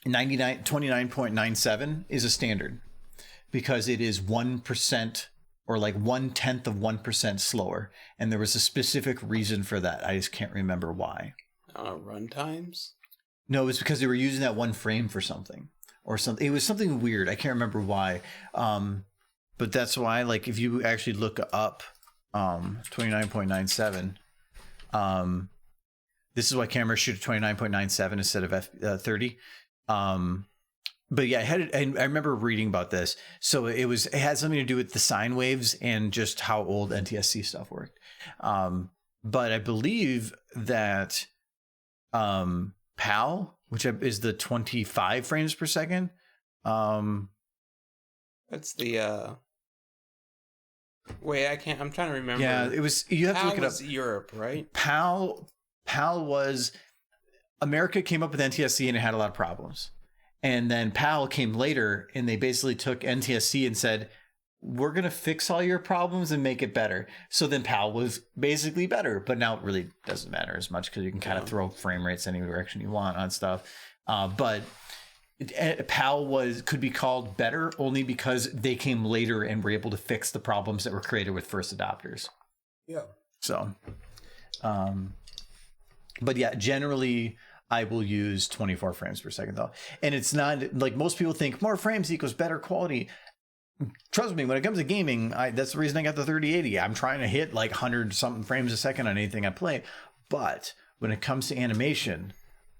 29.97 is a standard because it is 1% or like 1/10 of 1% slower. And there was a specific reason for that. I just can't remember why. Run times? No, it was because they were using that one frame for something or something. It was something weird. I can't remember why. But that's why, like, if you actually look up 29.97, this is why cameras shoot at 29.97 instead of 30. But yeah, I remember reading about this. So it had something to do with the sine waves and just how old NTSC stuff worked. But I believe that PAL, which is the 25 frames per second. That's the wait, I'm trying to remember. Yeah, it was, you have to look it up. PAL was Europe, right? PAL was, America came up with NTSC and it had a lot of problems. And then PAL came later and they basically took NTSC and said, we're going to fix all your problems and make it better. So then PAL was basically better, but now it really doesn't matter as much because you can kind of throw frame rates any direction you want on stuff. But PAL could be called better only because they came later and were able to fix the problems that were created with first adopters. Yeah. So, but yeah, generally I will use 24 frames per second though. And it's not like most people think more frames equals better quality. Trust me, when it comes to gaming, that's the reason I got the 3080. I'm trying to hit like 100 something frames a second on anything I play. But when it comes to animation,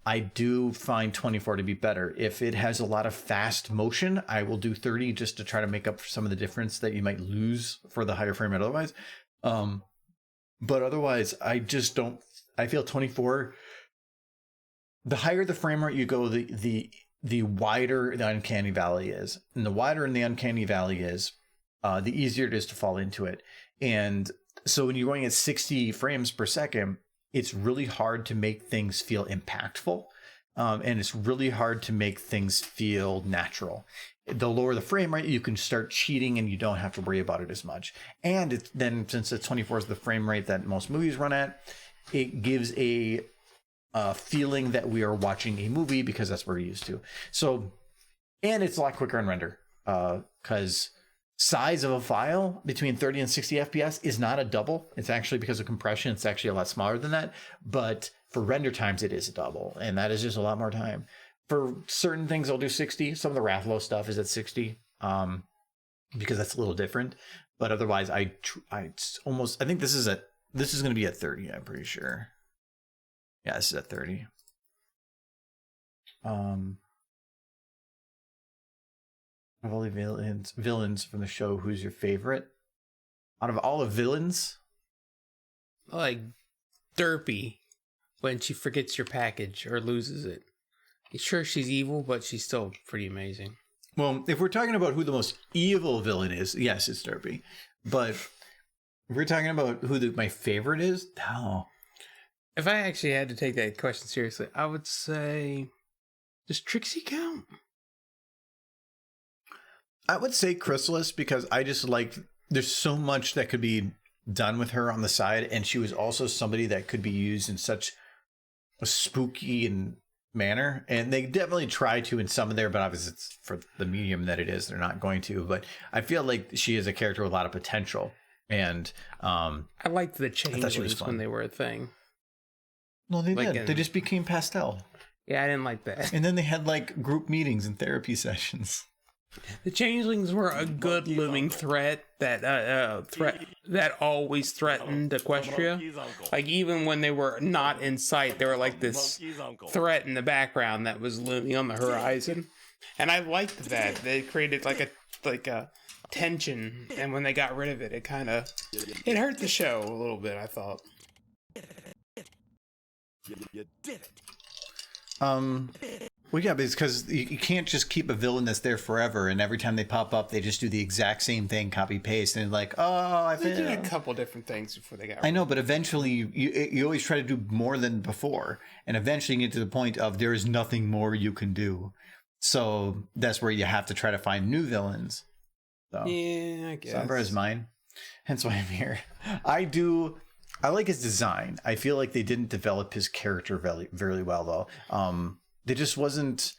I do find 24 to be better. If it has a lot of fast motion, I will do 30 just to try to make up for some of the difference that you might lose for the higher frame rate otherwise. But otherwise, I just don't, I feel 24, the higher the frame rate you go, the wider the uncanny valley is. And the wider the uncanny valley is, the easier it is to fall into it. And so when you're going at 60 frames per second, it's really hard to make things feel impactful. And it's really hard to make things feel natural. The lower the frame rate, you can start cheating and you don't have to worry about it as much. And then since the 24 is the frame rate that most movies run at, it gives a feeling that we are watching a movie because that's what we're used to. So, and it's a lot quicker in render because size of a file between 30 and 60 FPS is not a double. It's actually, because of compression, it's actually a lot smaller than that. But for render times, it is a double. And that is just a lot more time. For certain things, I'll do 60. Some of the Rathlow stuff is at 60 because that's a little different. But otherwise, I think this is going to be at 30, I'm pretty sure. Yeah, this is at 30. Of all the villains from the show, who's your favorite? Out of all the villains? I like Derpy when she forgets your package or loses it. Sure, she's evil, but she's still pretty amazing. Well, if we're talking about who the most evil villain is, yes, it's Derpy. But if we're talking about who my favorite is, no. If I actually had to take that question seriously, I would say, does Trixie count? I would say Chrysalis, because I just like, there's so much that could be done with her on the side, and she was also somebody that could be used in such a spooky and manner, and they definitely try to in some of there, but obviously it's for the medium that it is, they're not going to. But I feel like she is a character with a lot of potential, and I liked the changelings when they were a thing. No, they did. They just became pastel. Yeah, I didn't like that. And then they had like group meetings and therapy sessions. The changelings were a good living threat that always threatened Equestria. Like, even when they were not in sight, they were like this threat in the background that was looming on the horizon. And I liked that. They created like a tension, and when they got rid of it, it hurt the show a little bit, I thought. You did it. Well, yeah, but it's because you can't just keep a villain that's there forever, and every time they pop up, they just do the exact same thing, copy paste, and like, They did a couple different things before they got. I know, but eventually, you always try to do more than before, and eventually you get to the point of there is nothing more you can do. So that's where you have to try to find new villains. So, yeah, I guess. Sombra is mine, hence why I'm here. I like his design. I feel like they didn't develop his character very, very well, though. There just wasn't.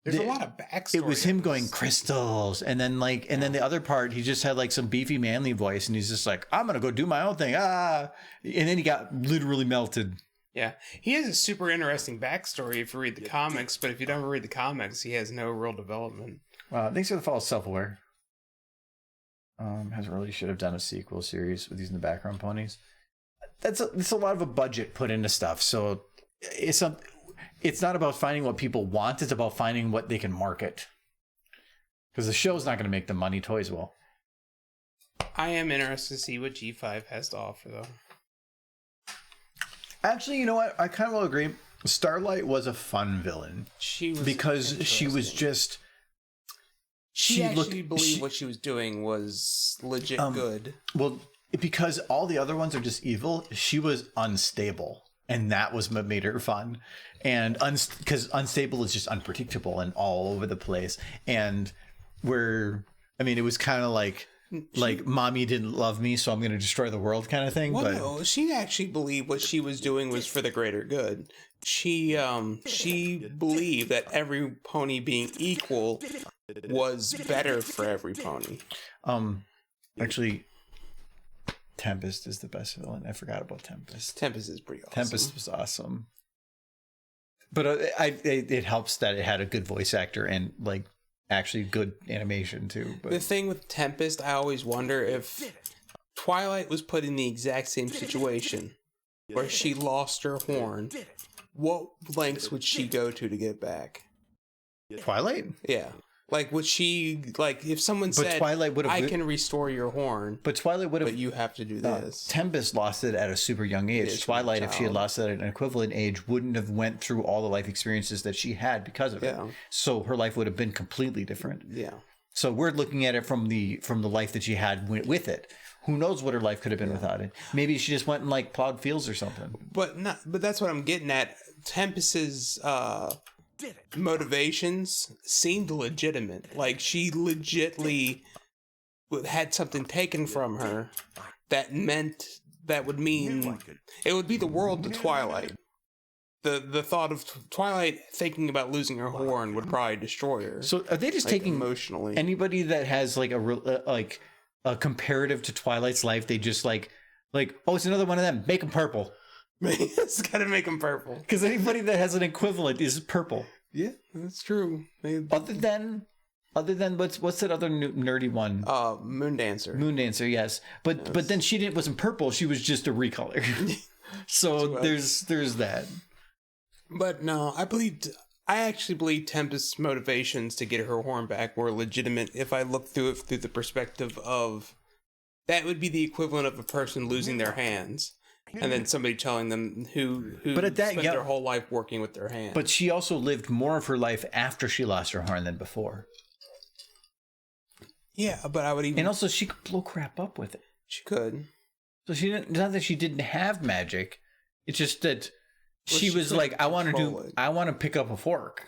There's a lot of backstory. It was him going crystals, and then then the other part, he just had like some beefy manly voice, and he's just like, "I'm gonna go do my own thing." And then he got literally melted. Yeah, he has a super interesting backstory if you read the comics, but if you don't read the comics, he has no real development. Thanks for the follow, Self-Aware. Has really should have done a sequel series with using the background ponies. That's a lot of a budget put into stuff, so it's not about finding what people want, it's about finding what they can market. Because the show's not going to make the money toys will. I am interested to see what G5 has to offer, though. Actually, you know what? I kind of will agree. Starlight was a fun villain. She was just... She actually believed what she was doing was legit good. Well, because all the other ones are just evil, she was unstable. And that was what made her fun. And because unstable is just unpredictable and all over the place. And it was kind of like mommy didn't love me, so I'm going to destroy the world kind of thing. Well, no, she actually believed what she was doing was for the greater good. She believed that every pony being equal was better for every pony. Actually, Tempest is the best villain. I forgot about Tempest. Tempest is pretty awesome. Tempest was awesome. But it helps that it had a good voice actor and like actually good animation too. But the thing with Tempest, I always wonder if Twilight was put in the exact same situation where she lost her horn. What lengths would she go to get it back? Twilight? Yeah. Like, would she, like, if someone said, Twilight I can restore your horn, but Twilight would have, but you have to do this. Tempest lost it at a super young age. Twilight, if she had lost it at an equivalent age, wouldn't have went through all the life experiences that she had because of it. So her life would have been completely different. Yeah. So we're looking at it from the life that she had with it. Who knows what her life could have been without it? Maybe she just went and like plowed fields or something. But that's what I'm getting at. Tempest's motivations seemed legitimate. Like she legitly had something taken from her that would mean it would be the world to Twilight. The thought of Twilight thinking about losing her horn would probably destroy her. So are they just taking emotionally anybody that has like a comparative to Twilight's life? They just like oh, it's another one of them. Make them purple. It's gotta make them purple because anybody that has an equivalent is purple. Yeah, that's true. Other than what's that other nerdy one? Moondancer, yes. But then she wasn't purple. She was just a recolor. So there's that. But no, I actually believe Tempest's motivations to get her horn back were legitimate. If I look through it through the perspective of that would be the equivalent of a person losing their hands. And then somebody telling them who spent their whole life working with their hands. But she also lived more of her life after she lost her horn than before. Yeah, but I would even... And also, she could blow crap up with it. She could. So not that she didn't have magic. It's just that she was like, I want to pick up a fork.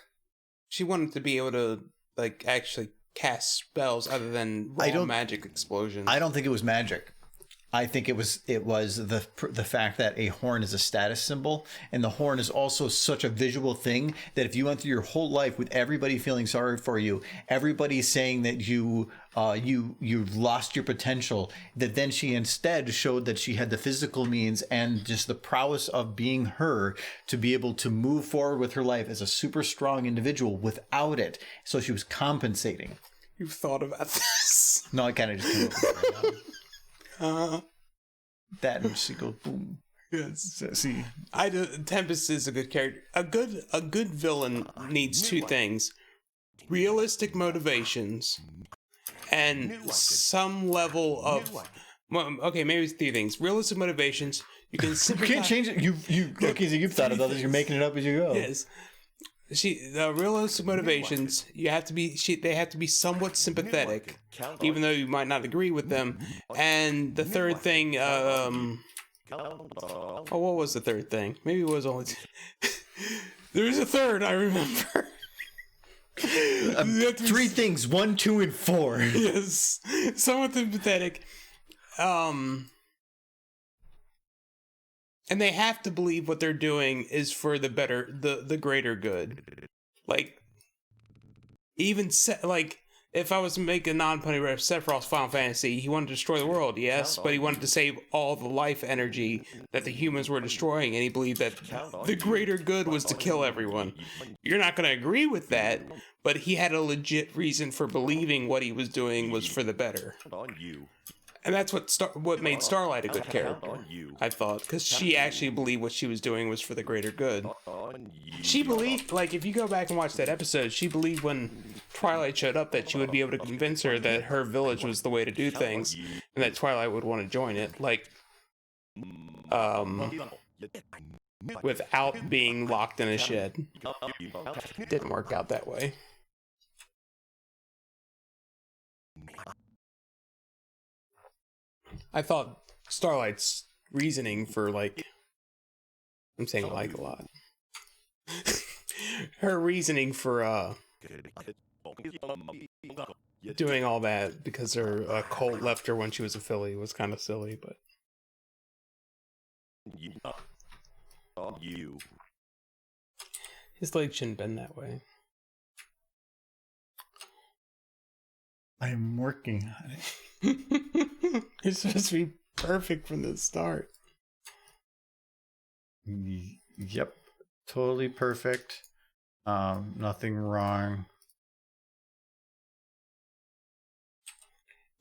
She wanted to be able to like actually cast spells other than raw magic explosions. I don't think it was magic. I think it was the fact that a horn is a status symbol, and the horn is also such a visual thing that if you went through your whole life with everybody feeling sorry for you, everybody saying that you lost your potential, that then she instead showed that she had the physical means and just the prowess of being her to be able to move forward with her life as a super strong individual without it. So she was compensating. You've thought about this? No, I kind of just came up with it right now. That and she goes boom. Yes. So, see, Tempest is a good character. A good villain needs two things: realistic motivations and some level of. Well, okay, maybe it's three things: realistic motivations. You can sympathize. You can't change it. You've thought about this. You're making it up as you go. Yes. The realistic motivations, they have to be somewhat sympathetic, even though you might not agree with them. And the third thing, what was the third thing? Maybe it was only there is a third, I remember. Three things: 1, 2, and 4. Yes, somewhat sympathetic. And they have to believe what they're doing is for the greater good. Like, even if I was to make a non-punny ref, Sephiroth's Final Fantasy, he wanted to destroy the world, yes, but he wanted to save all the life energy that the humans were destroying, and he believed that the greater good was to kill everyone. You're not going to agree with that, but he had a legit reason for believing what he was doing was for the better. And that's what made Starlight a good character, I thought, because she actually believed what she was doing was for the greater good. She believed, like, if you go back and watch that episode, she believed when Twilight showed up that she would be able to convince her that her village was the way to do things, and that Twilight would want to join it, like, without being locked in a shed. Didn't work out that way. I thought Starlight's reasoning for, like, I'm saying like a lot. Her reasoning for, doing all that because her cult left her when she was a filly was kind of silly, but... His leg shouldn't bend that way. I'm working on it. It's supposed to be perfect from the start. Yep. Totally perfect. Nothing wrong.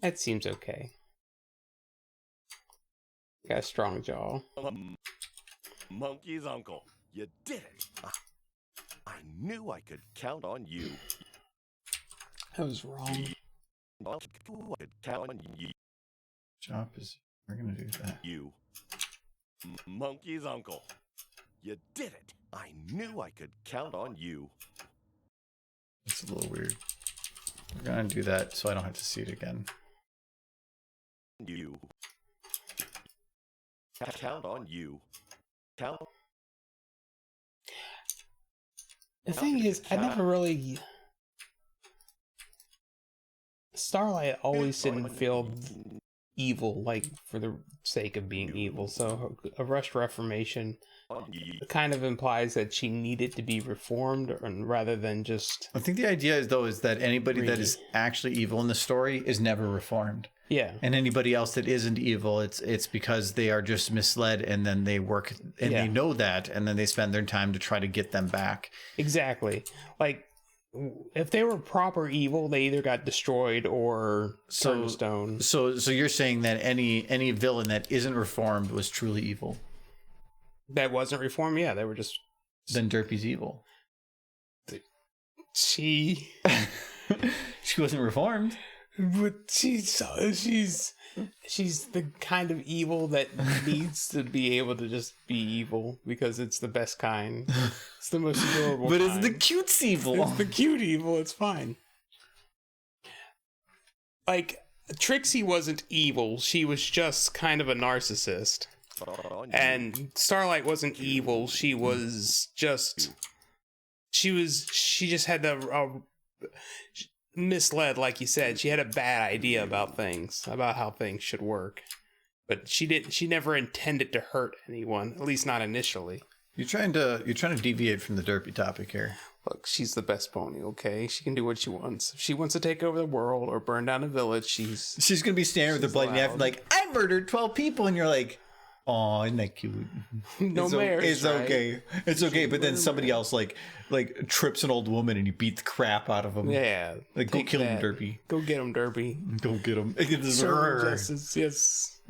That seems okay. Got a strong jaw. Monkey's uncle, you did it. I knew I could count on you. That was wrong. Chop is. We're gonna do that. You, Monkey's uncle, you did it. I knew I could count on you. It's a little weird. We're gonna do that so I don't have to see it again. You. Count on you. Count. The thing is, I never really... Starlight always didn't feel evil, like, for the sake of being evil, so a rushed reformation kind of implies that she needed to be reformed, rather than just... I think the idea is that anybody that is actually evil in the story is never reformed. Yeah. And anybody else that isn't evil, it's because they are just misled, and then they work, and they know that, and then they spend their time to try to get them back. Exactly. Like, if they were proper evil, they either got destroyed or turned to stone. So you're saying that any villain that isn't reformed was truly evil? That wasn't reformed? Yeah, they were just... Then Derpy's evil. She wasn't reformed. But she's the kind of evil that needs to be able to just be evil because it's the best kind. It's the most adorable but kind. It's the cute evil. It's the cute evil. It's fine. Like, Trixie wasn't evil. She was just kind of a narcissist. And Starlight wasn't evil. She just had the... misled, like you said. She had a bad idea about things, about how things should work, but she never intended to hurt anyone, at least not initially. You're trying to deviate from the Derpy topic here. Look, she's the best pony, okay? She can do what she wants. If she wants to take over the world or burn down a village, she's gonna be standing with her bloody knife like, I murdered 12 people, and you're like, oh, isn't that cute? It's right? Okay. It's okay, but then somebody else like trips an old woman and you beat the crap out of them. Yeah. Like, go kill him, Derpy. Go get him, Derpy. Go get him. Serve justice, yes.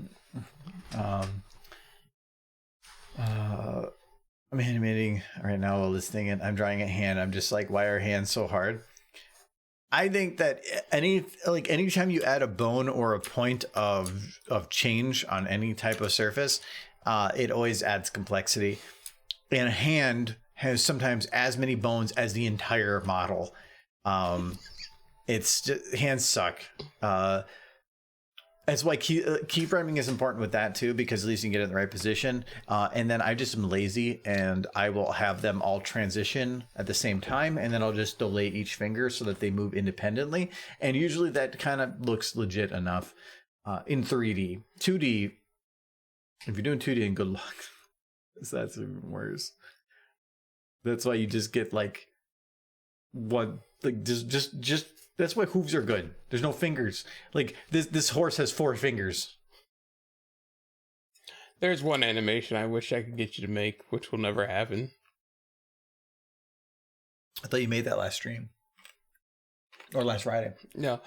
I'm animating right now while listening, and I'm drawing a hand. I'm just like, why are hands so hard? I think that anytime you add a bone or a point of change on any type of surface, it always adds complexity. And a hand has sometimes as many bones as the entire model. It's just, hands suck. That's why keyframing is important with that too, because at least you can get it in the right position. And then I just am lazy, and I will have them all transition at the same time, and then I'll just delay each finger so that they move independently. And usually that kind of looks legit enough in 3D. 2D, if you're doing 2D, and good luck. That's even worse. That's why you just get like one, like just. That's why hooves are good. There's no fingers. Like this horse has 4 fingers. There's one animation I wish I could get you to make, which will never happen. I thought you made that last stream. Or last Friday. No,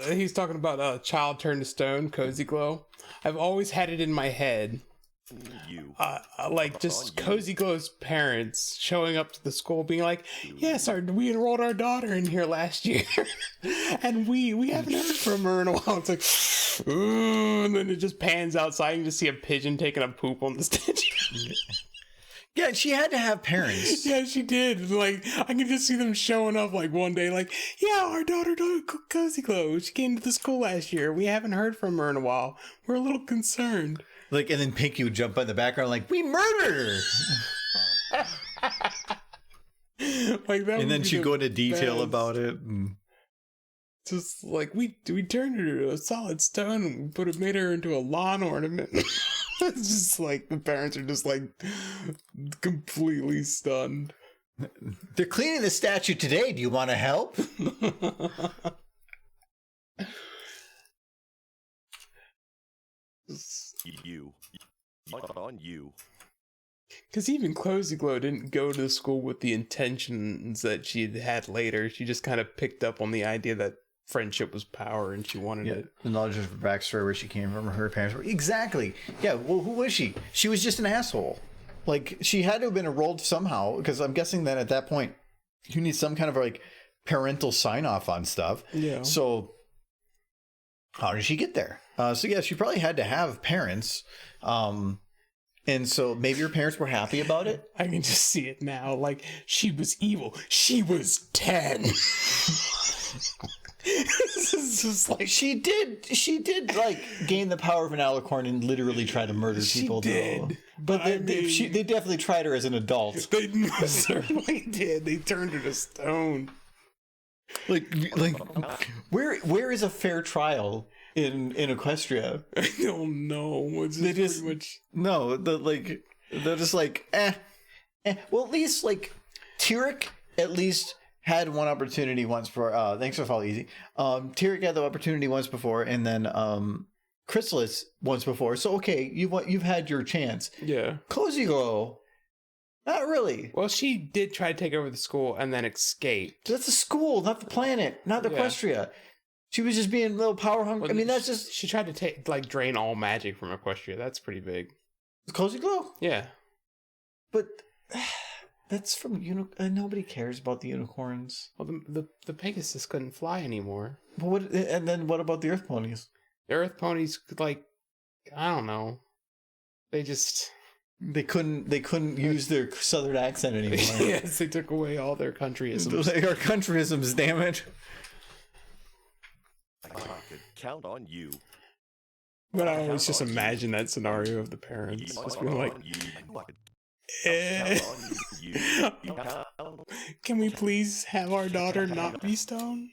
he's talking about a child turned to stone, Cozy Glow. I've always had it in my head. Like just Cozy Glow's parents showing up to the school being like, yes, we enrolled our daughter in here last year and we haven't heard from her in a while. It's like, ooh, and then it just pans outside and you just see a pigeon taking a poop on the statue. Yeah, she had to have parents. Yeah, she did. Like, I can just see them showing up like one day like, yeah, our daughter Cozy Glow, she came to the school last year, we haven't heard from her in a while, we're a little concerned. Like, and then Pinky would jump in the background like, we murdered her. Like that. And then she'd go into detail about it. And... just like we turned her to a solid stone, but it made her into a lawn ornament. It's just like the parents are just like completely stunned. They're cleaning the statue today. Do you want to help? On you. Because even Cozy Glow didn't go to school with the intentions that she had later. She just kind of picked up on the idea that friendship was power and she wanted it. The knowledge of her backstory, where she came from, her parents were. Exactly. Yeah, well, who was she? She was just an asshole. Like, she had to have been enrolled somehow, because I'm guessing that at that point, you need some kind of like parental sign off on stuff. Yeah. So, how did she get there? So yeah, she probably had to have parents. And so maybe her parents were happy about it. I can just see it now. Like, she was evil. She was 10. This is just like she did like gain the power of an alicorn and literally try to murder people. She did, but they definitely tried her as an adult. They certainly did. They turned her to stone. Like where is a fair trial in Equestria? I don't know. They're just like Well, at least like Tyrek at least had one opportunity once before. Thanks for follow easy. Tyrek had the opportunity once before, and then Chrysalis once before. So okay, you've had your chance. Yeah. Cozy Glow, not really. Well, she did try to take over the school and then escaped. That's the school, not the planet, not the Equestria. She was just being a little power hungry. Well, I mean, that's just she tried to drain all magic from Equestria. That's pretty big. Cozy Glow. Yeah, but. That's from nobody cares about the unicorns. Well, the Pegasus couldn't fly anymore. But and then what about the Earth ponies? The Earth ponies I don't know. They couldn't use their southern accent anymore. Yes, they took away all their countryisms. They are countryisms, damn it. I could count on you. But I always just imagine that scenario of the parents just being like, can we please have our daughter not be stone?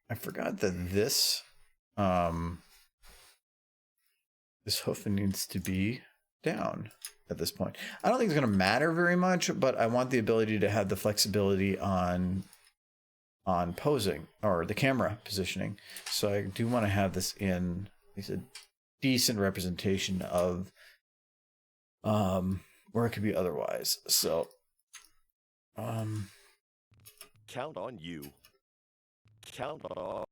I forgot that this hoof needs to be down at this point. I don't think it's going to matter very much, but I want the ability to have the flexibility on posing or the camera positioning. So I do want to have this in a decent representation of where it could be otherwise. So count on you. Count on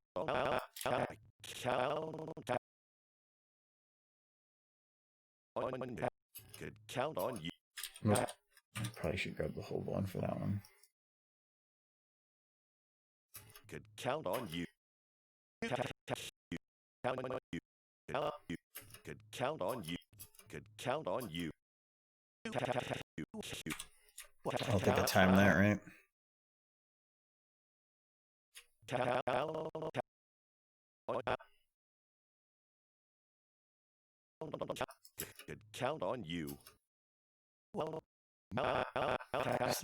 could count on you. I probably should grab the whole one for that one. Could count on you. Count on you. Could count on you. Could count on you. I don't think I timed that right. Could count on you.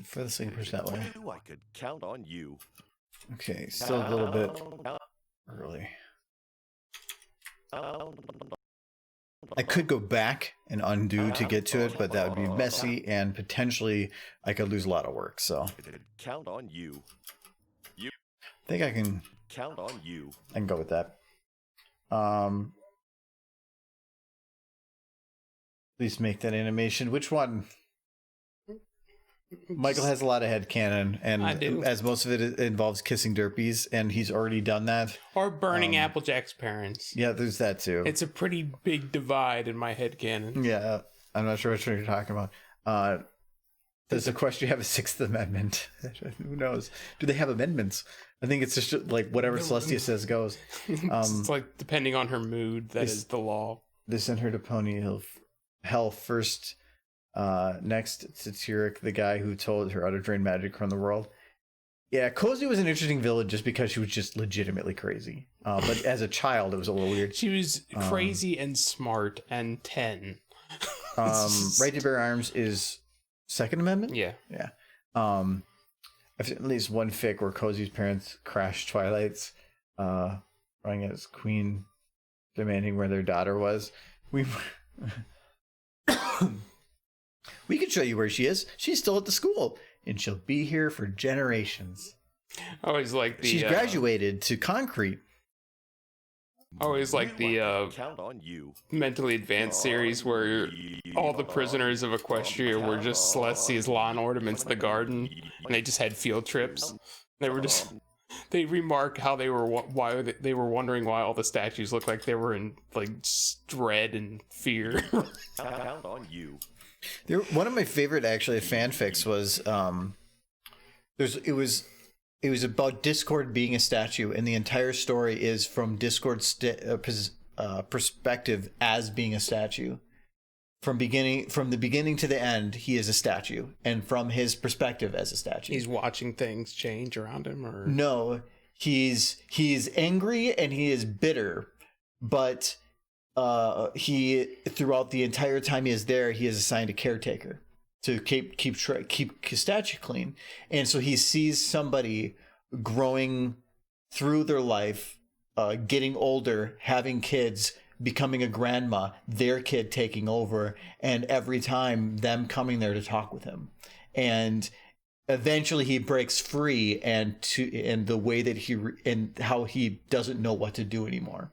For the same push that way. I could count on you. Okay, still a little bit early. I could go back and undo to get to it, but that would be messy and potentially I could lose a lot of work. So count on you. I think I can count on you. I can go with that. Please make that animation. Which one? Michael has a lot of headcanon, and as most of it involves kissing derpies, and he's already done that. Or burning Applejack's parents. Yeah, there's that too. It's a pretty big divide in my headcanon. Yeah, I'm not sure which one you're talking about. Does the question have a Sixth Amendment? Who knows? Do they have amendments? I think it's just like whatever Celestia says goes. It's like depending on her mood, that is the law. They sent her to Pony Hell first. Next to Tyrek, the guy who told her how to drain magic from the world. Yeah, Cozy was an interesting villain just because she was just legitimately crazy. But as a child, it was a little weird. She was crazy and smart and 10. Right to bear arms is Second Amendment? Yeah. Yeah. I've seen at least one fic where Cozy's parents crashed Twilights, running as queen, demanding where their daughter was. We can show you where she is. She's still at the school, and she'll be here for generations. Always like the. She's graduated to concrete. Always like the count on you. Mentally advanced series where all the prisoners of Equestria were just Celestia's lawn ornaments in the garden, and they just had field trips. They were just. They remark how they were wondering why all the statues looked like they were in like dread and fear. Count on you. One of my favorite actually fanfics was it was about Discord being a statue, and the entire story is from Discord's perspective as being a statue. from the beginning to the end, he is a statue, and from his perspective as a statue, he's watching things change around him. Or no, he's angry and he is bitter, but he throughout the entire time he is there, he is assigned a caretaker to keep his statue clean, and so he sees somebody growing through their life, getting older, having kids, becoming a grandma, their kid taking over, and every time them coming there to talk with him, and eventually he breaks free, and the way that and how he doesn't know what to do anymore,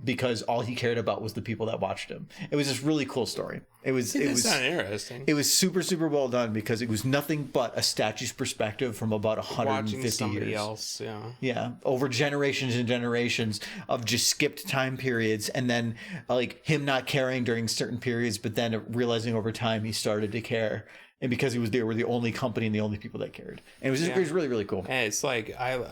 because all he cared about was the people that watched him. It was this really cool story. It was interesting. It was super, super well done because it was nothing but a statue's perspective from about 150 watching somebody years. else, yeah, over generations and generations of just skipped time periods, and then like him not caring during certain periods, but then realizing over time he started to care. And because they were the only company and the only people that cared, and it was really, really cool. And it's like I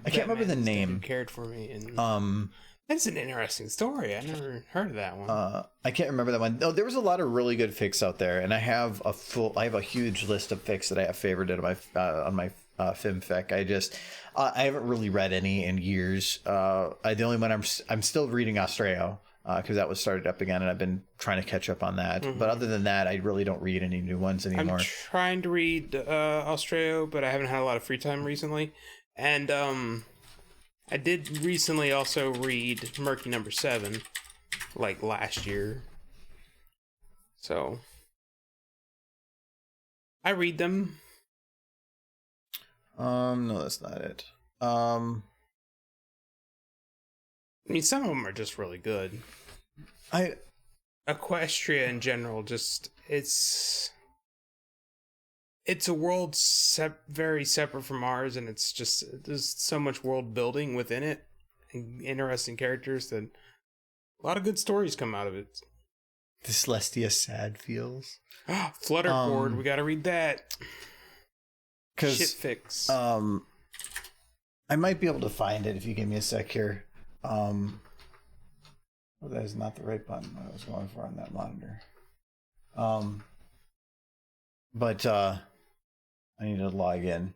can't remember the name. Cared for me, and that's an interesting story. I never heard of that one. I can't remember that one. No, there was a lot of really good fics out there, and I have a huge list of fics that I have favorited on my FimFic. I haven't really read any in years. The only one I'm still reading Australia. Because that was started up again, and I've been trying to catch up on that. Mm-hmm. But other than that, I really don't read any new ones anymore. I'm trying to read Australia, but I haven't had a lot of free time recently. And I did recently also read Murky Number 7, like last year. So I read them. No, that's not it. I mean, some of them are just really good. Equestria in general, just it's a world very separate from ours, and it's just there's so much world building within it, and interesting characters that a lot of good stories come out of it. The Celestia sad feels. Flutterboard, we got to read that. Shit fix. I might be able to find it if you give me a sec here. Well, that is not the right button I was going for on that monitor. But I need to log in.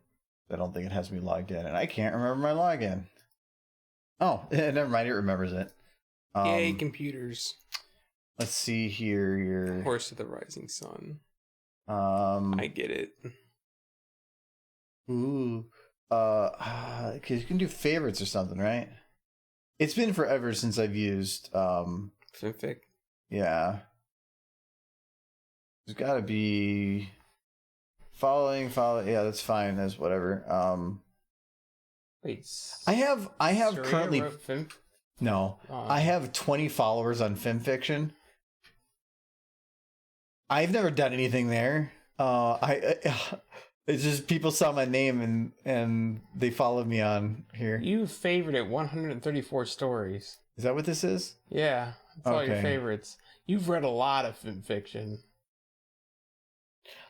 I don't think it has me logged in, and I can't remember my login. Oh, never mind. It remembers it. Yay, computers. Let's see here. Your Horse of the Rising Sun. I get it. Ooh. Because you can do favorites or something, right? It's been forever since I've used FimFic. Yeah. There's gotta be following. Yeah, that's fine. That's whatever. Wait. I have currently No. I have 20 followers on FimFiction. I've never done anything there. It's just people saw my name and they followed me on here. You favorited 134 stories. Is that what this is? Yeah, that's all your favorites. You've read a lot of fiction.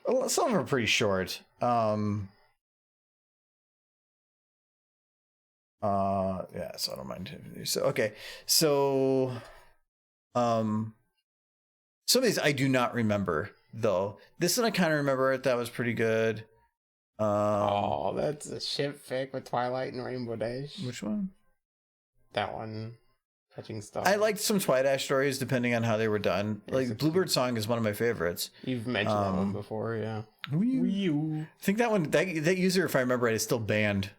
Well, some of them are pretty short. Yeah, so I don't mind. So okay, so some of these I do not remember though. This one I kind of remember. That was pretty good. That's a ship fic with Twilight and Rainbow Dash. Which one? That one. Touching stuff. I liked some Twilight Dash stories depending on how they were done. Like Bluebird Song is one of my favorites. You've mentioned that one before, yeah. I think that one, that user, if I remember right, is still banned.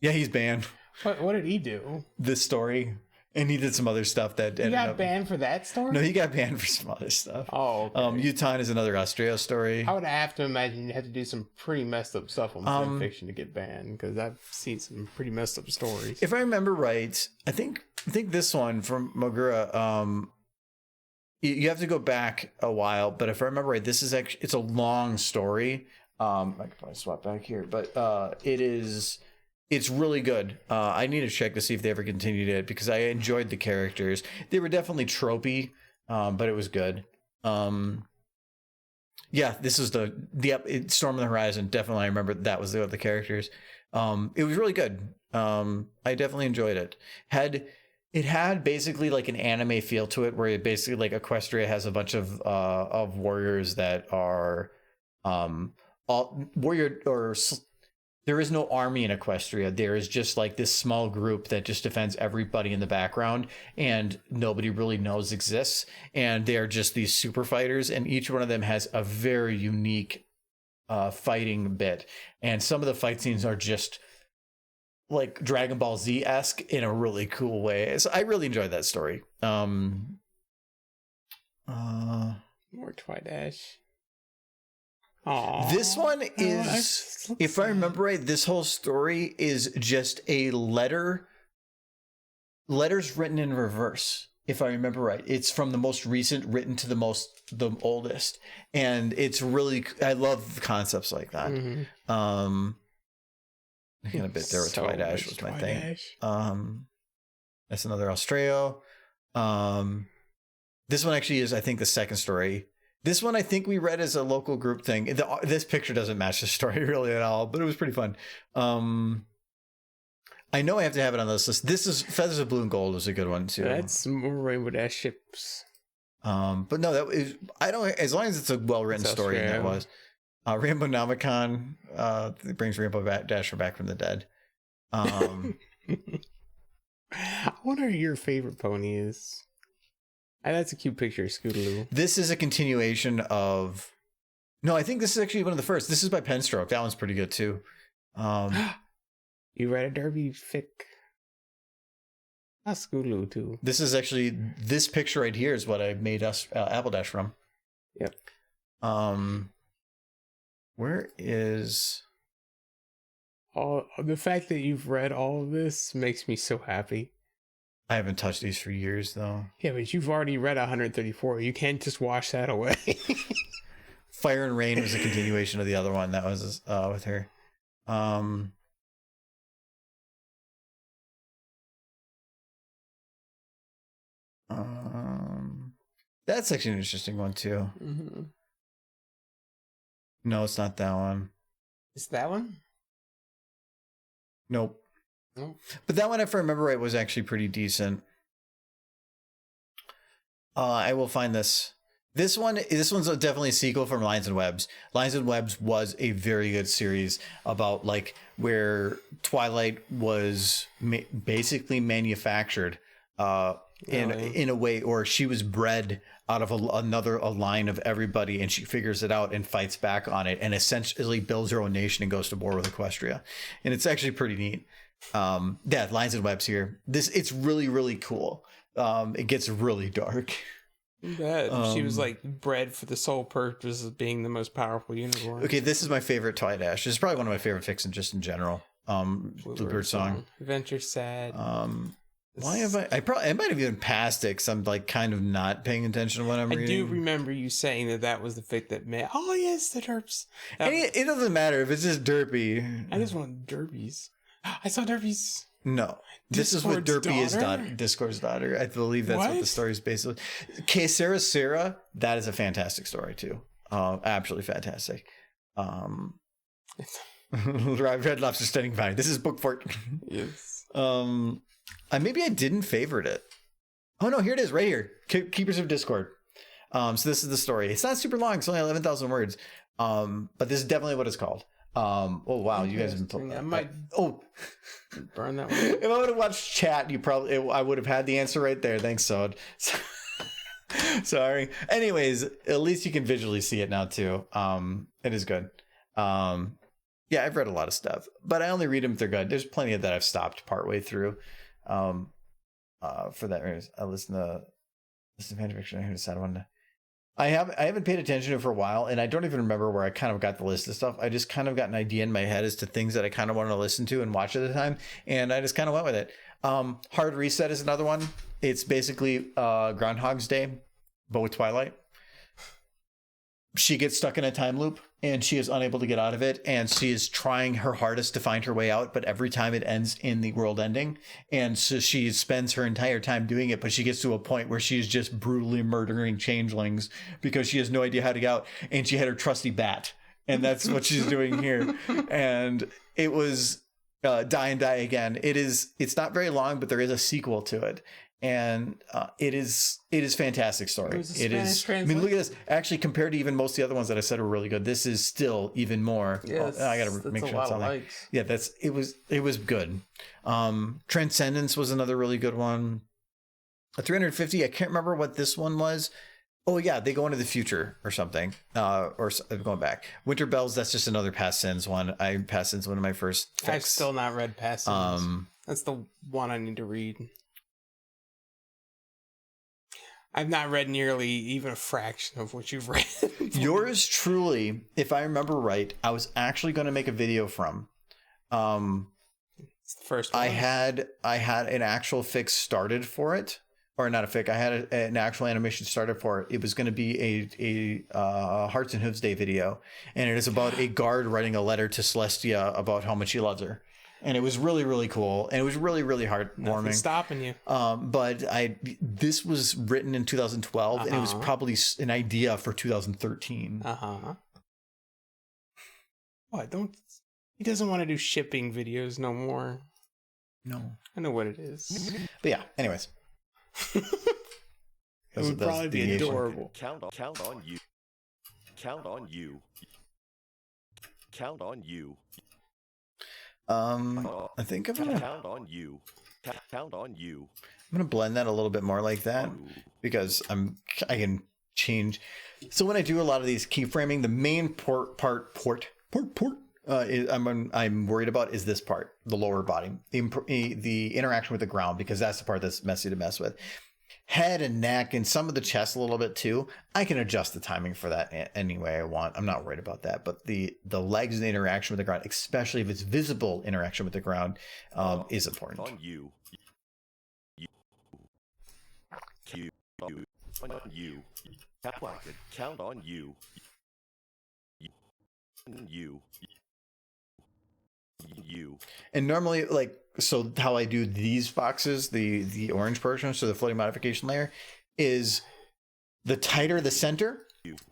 Yeah, he's banned. What did he do? This story. And he did some other stuff that he got banned for that story? No, he got banned for some other stuff. Oh, okay. Utah is another Australia story. I would have to imagine you have to do some pretty messed up stuff on fan fiction to get banned, because I've seen some pretty messed up stories. If I remember right, I think this one from Mogura, you have to go back a while, but if I remember right, this is actually, it's a long story. I could probably swap back here, but it's really good. I need to check to see if they ever continued it, because I enjoyed the characters. They were definitely tropey, but it was good. Yeah, this is the Storm on the Horizon. Definitely, I remember that was the characters. It was really good. I definitely enjoyed it. It had basically like an anime feel to it, where it basically like Equestria has a bunch of warriors that are all warrior or. There is no army in Equestria. There is just like this small group that just defends everybody in the background, and nobody really knows exists. And they are just these super fighters, and each one of them has a very unique fighting bit. And some of the fight scenes are just like Dragon Ball Z-esque in a really cool way. So I really enjoyed that story. More Twidash. Aww. This one is, if I remember right, this whole story is just a letters written in reverse. If I remember right, it's from the most recent written to the oldest, and it's really, I love concepts like that. I got a bit there with Twidash was my thing. That's another Austreo. This one actually is, I think, the second story. This one I think we read as a local group thing. This picture doesn't match the story really at all, but it was pretty fun. I know I have to have it on this list. This is Feathers of Blue and Gold is a good one too. That's more Rainbow Dash ships. But no, that is, I don't, as long as it's a well-written story, and that was. Rainbow Nomicon brings Rainbow Dasher back from the dead. What are your favorite ponies? That's a cute picture of Scootaloo. This is a continuation of... No, I think this is actually one of the first. This is by Penstroke. That one's pretty good, too. You read a Derby fic. That's Scootaloo, too. This is actually... This picture right here is what I made us Apple Dash from. Yep. Where is... The fact that you've read all of this makes me so happy. I haven't touched these for years, though. Yeah, but you've already read 134. You can't just wash that away. Fire and Rain was a continuation of the other one that was with her. That's actually an interesting one, too. Mm-hmm. No, it's not that one. Is that one? Nope. Oh. But that one, if I remember right, was actually pretty decent. I will find this. This one's definitely a sequel from Lines and Webs. Lines and Webs was a very good series about like where Twilight was basically manufactured in a way, or she was bred out of a line of everybody, and she figures it out and fights back on it and essentially builds her own nation and goes to war with Equestria. And it's actually pretty neat. Yeah, Lines and Webs here. It's really, really cool. It gets really dark. Yeah, she was like bred for the sole purpose of being the most powerful unicorn. Okay, this is my favorite Twidash. This is probably one of my favorite fics just in general. Bluebird Song. Adventure Sad. Why have I might have even passed it because I'm like kind of not paying attention to what I'm reading. I do remember you saying that was the fic that made. Oh yes, the derps. It doesn't matter if it's just derpy. I just want derbies. I saw derbies. No, this is what Derpy is. Discord's daughter. I believe that's what the story is based on. Que Sera Sera, that is a fantastic story too. Absolutely fantastic. Red Lobster Stunning Vine. This is book 4. Yes. Maybe I didn't favorite it. Oh no, here it is, right here. Keepers of Discord. So this is the story. It's not super long. It's only 11,000 words. But this is definitely what it's called. Oh wow, you guys have been. I might. Burn that one. If I would have watched chat, I would have had the answer right there. Thanks, Sod. Sorry. Anyways, at least you can visually see it now too. It is good. Yeah, I've read a lot of stuff, but I only read them if they're good. There's plenty of that I've stopped partway through. For that, I listen to fan fiction. I heard a sad one. I haven't paid attention to it for a while, and I don't even remember where I kind of got the list of stuff. I just kind of got an idea in my head as to things that I kind of wanted to listen to and watch at the time, and I just kind of went with it. Hard Reset is another one. It's basically Groundhog's Day, but with Twilight. She gets stuck in a time loop, and she is unable to get out of it, and she is trying her hardest to find her way out, but every time it ends in the world ending, and so she spends her entire time doing it, but she gets to a point where she is just brutally murdering changelings because she has no idea how to get out, and she had her trusty bat, and that's what she's doing here. And it was Die and Die Again. It's not very long, but there is a sequel to it. And it is fantastic story. It is. I mean, look at this. Actually, compared to even most of the other ones that I said were really good, this is still even more. Yes, I gotta make sure it's on there. Yeah, it was good. Transcendence was another really good one. A 350. I can't remember what this one was. Oh yeah, they go into the future or something, or going back. Winter Bells. That's just another Past Sins one. Past Sins one of my first. I've still not read Past Sins. That's the one I need to read. I've not read nearly even a fraction of what you've read. Yours truly, if I remember right, I was actually going to make a video from. It's the first one. I had an actual fix started for it. Or not a fic. I had an actual animation started for it. It was going to be a Hearts and Hooves Day video, and it is about a guard writing a letter to Celestia about how much he loves her, and it was really, really cool, and it was really, really heartwarming. Nothing's stopping you. But this was written in 2012, and it was probably an idea for 2013. What? He doesn't want to do shipping videos no more. No, I know what it is. But yeah. Anyways. It would probably be adorable. Count on you. Count on you. Count on you. I think I'm gonna count on you. Count on you. I'm gonna blend that a little bit more like that because I can change. So when I do a lot of these keyframing, the main I'm worried about is this part, the lower body, the interaction with the ground, because that's the part that's messy to mess with. Head and neck and some of the chest a little bit too. I can adjust the timing for that any way I want. I'm not worried about that. But the legs and the interaction with the ground, especially if it's visible interaction with the ground, is important. On you. On you. Count on you. You. And normally, so how I do these boxes, the orange portion, so the floating modification layer, is the tighter the center,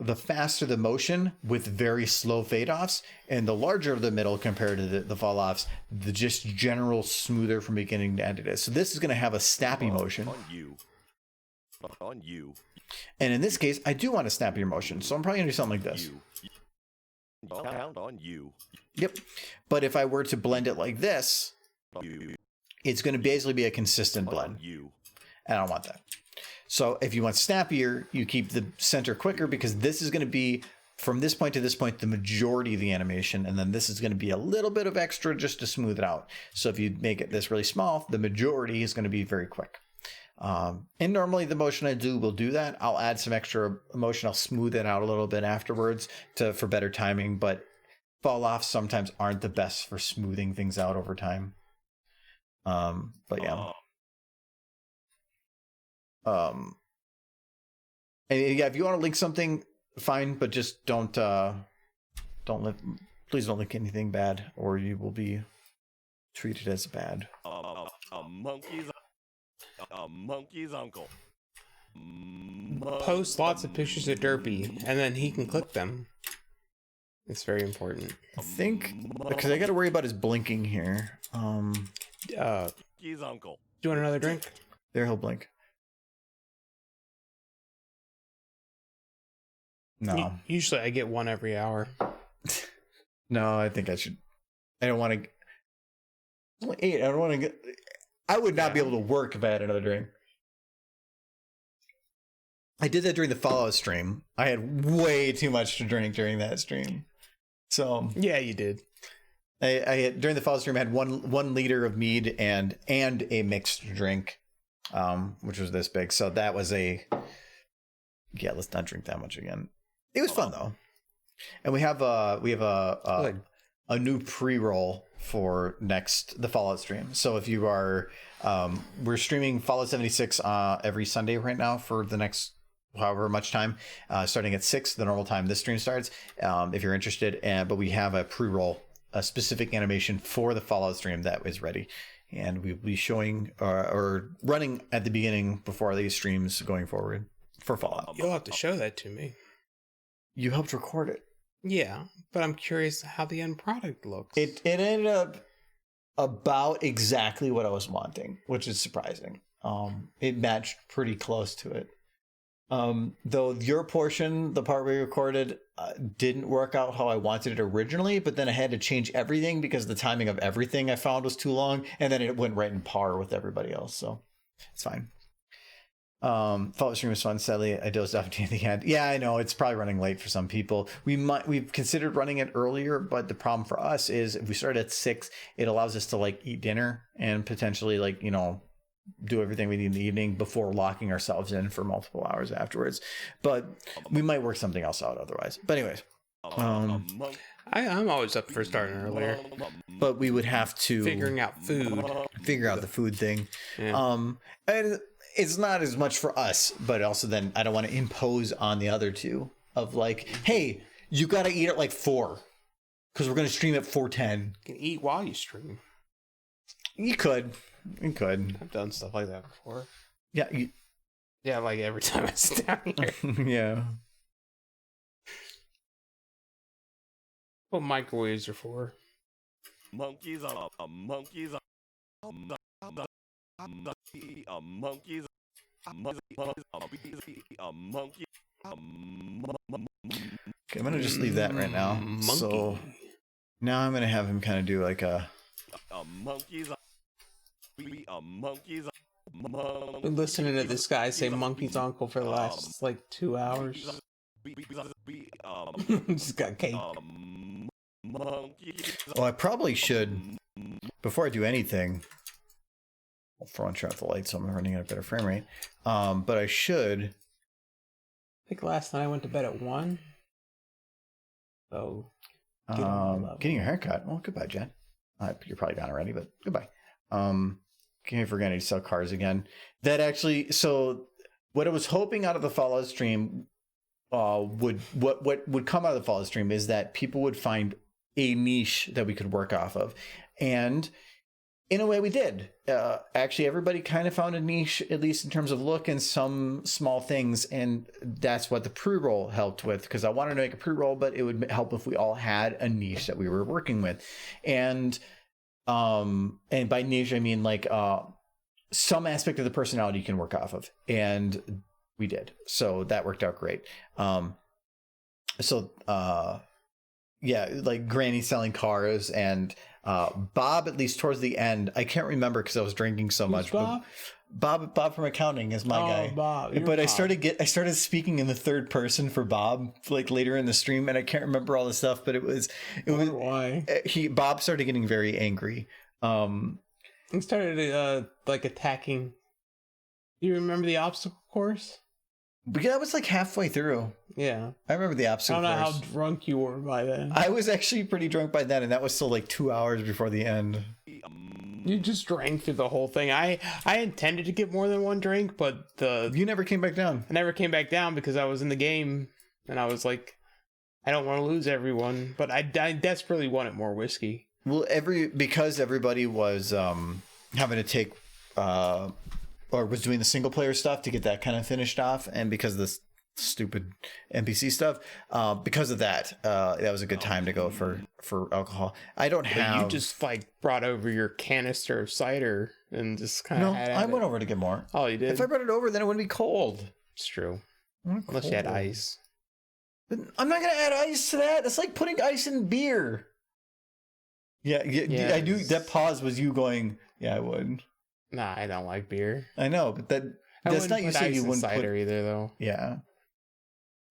the faster the motion with very slow fade offs, and the larger the middle compared to the fall offs, the just general smoother from beginning to end it is. So this is going to have a snappy motion. On you. And in this case, I do want a snappier motion, so I'm probably going to do something like this. Count on you. Yep. But if I were to blend it like this, it's going to basically be a consistent blend. And I don't want that. So if you want snappier, you keep the center quicker, because this is going to be, from this point to this point, the majority of the animation. And then this is going to be a little bit of extra just to smooth it out. So if you make it this really small, the majority is going to be very quick. And normally the motion I do will do that. I'll add some extra motion. I'll smooth it out a little bit afterwards for better timing, but fall offs sometimes aren't the best for smoothing things out over time. But yeah. And yeah, if you want to link something, fine, but just please don't link anything bad, or you will be treated as bad. A monkey's uncle. Post lots of pictures of Derpy, and then he can click them. It's very important. I think, because I got to worry about his blinking here. His uncle. Do you want another drink? There, he'll blink. No. Usually I get one every hour. No, I think I should. I don't want to. Only 8. I don't want to get. I would not be able to work if I had another drink. I did that during the Fallout stream. I had way too much to drink during that stream. So yeah, you did. I had, during the Fallout stream, I had one liter of mead and a mixed drink, which was this big. So that was let's not drink that much again. It was fun though, and we have a new pre-roll for the Fallout stream. So if you are, we're streaming Fallout 76 every Sunday right now for the next however much time, starting at 6, the normal time this stream starts. If you're interested, but we have a pre-roll, a specific animation for the Fallout stream that is ready, and we'll be showing or running at the beginning before these streams going forward for Fallout. You'll have to show that to me. You helped record it. Yeah, but I'm curious how the end product looks. It ended up about exactly what I was wanting, which is surprising. It matched pretty close to it. Though your portion, the part we recorded, didn't work out how I wanted it originally, but then I had to change everything because the timing of everything I found was too long, and then it went right in par with everybody else, so it's fine. Follow stream was fun. Sadly, I dozed off at the end. Yeah, I know it's probably running late for some people. We've considered running it earlier, but the problem for us is if we start at 6, it allows us to like eat dinner and potentially like, you know, do everything we need in the evening before locking ourselves in for multiple hours afterwards. But we might work something else out otherwise. But anyways, I'm always up for starting earlier, but we would have to figure out the food thing. Yeah. And it's not as much for us, but also then I don't want to impose on the other two of like, hey, you got to eat at like 4 because we're going to stream at 4:10. You can eat while you stream. You could. I've done stuff like that before. Yeah. Yeah, like every time I sit down here. Yeah. What microwaves are for? Monkeys are monkeys are monkeys. Okay, I'm gonna just leave that right now. Monkey. So now I'm gonna have him kind of do like a monkeys. Monkeys. Been listening to this guy say monkey's uncle for the last like 2 hours. Just got cake. Well, I probably should, before I do anything, I'll throw and turn off the light so I'm running at a better frame rate. But I should. I think last night I went to bed at 1. So, getting your haircut. Well, goodbye, Jen. You're probably gone already, but goodbye. Can't forget to sell cars again. That actually, so what I was hoping out of the Fallout stream, what would come out of the Fallout stream is that people would find a niche that we could work off of, and in a way we did. Actually, everybody kind of found a niche, at least in terms of look and some small things, and that's what the pre-roll helped with, because I wanted to make a pre-roll, but it would help if we all had a niche that we were working with. And by niche I mean like some aspect of the personality you can work off of, and we did, so that worked out great. Yeah, like Granny selling cars, and Bob, at least towards the end, I can't remember because I was drinking so much. Bob? Bob from accounting is my guy. Bob. But Bob. I started speaking in the third person for Bob like later in the stream, and I can't remember all the stuff, but it was why Bob started getting very angry. He started like attacking. Do you remember the obstacle course? Because I was like halfway through. Yeah, I remember the obstacle course. I don't know how drunk you were by then. I was actually pretty drunk by then, and that was still like 2 hours before the end. You just drank through the whole thing. I intended to get more than one drink, but you never came back down. I never came back down because I was in the game, and I was like, I don't want to lose everyone, but I desperately wanted more whiskey. Well, because everybody was having to take or was doing the single player stuff to get that kind of finished off, and because of this stupid NPC stuff, because of that, that was a good time to go for alcohol. I don't have. You just like brought over your canister of cider and just kind of. No, I went over to get more. Oh, you did? If I brought it over, then it wouldn't be cold. It's true. Unless you had ice. But I'm not gonna add ice to that. That's like putting ice in beer. Yeah, I knew that pause was you going, yeah, I would. Nah, I don't like beer. I know, but that's not you saying you wouldn't cider either, though. Yeah.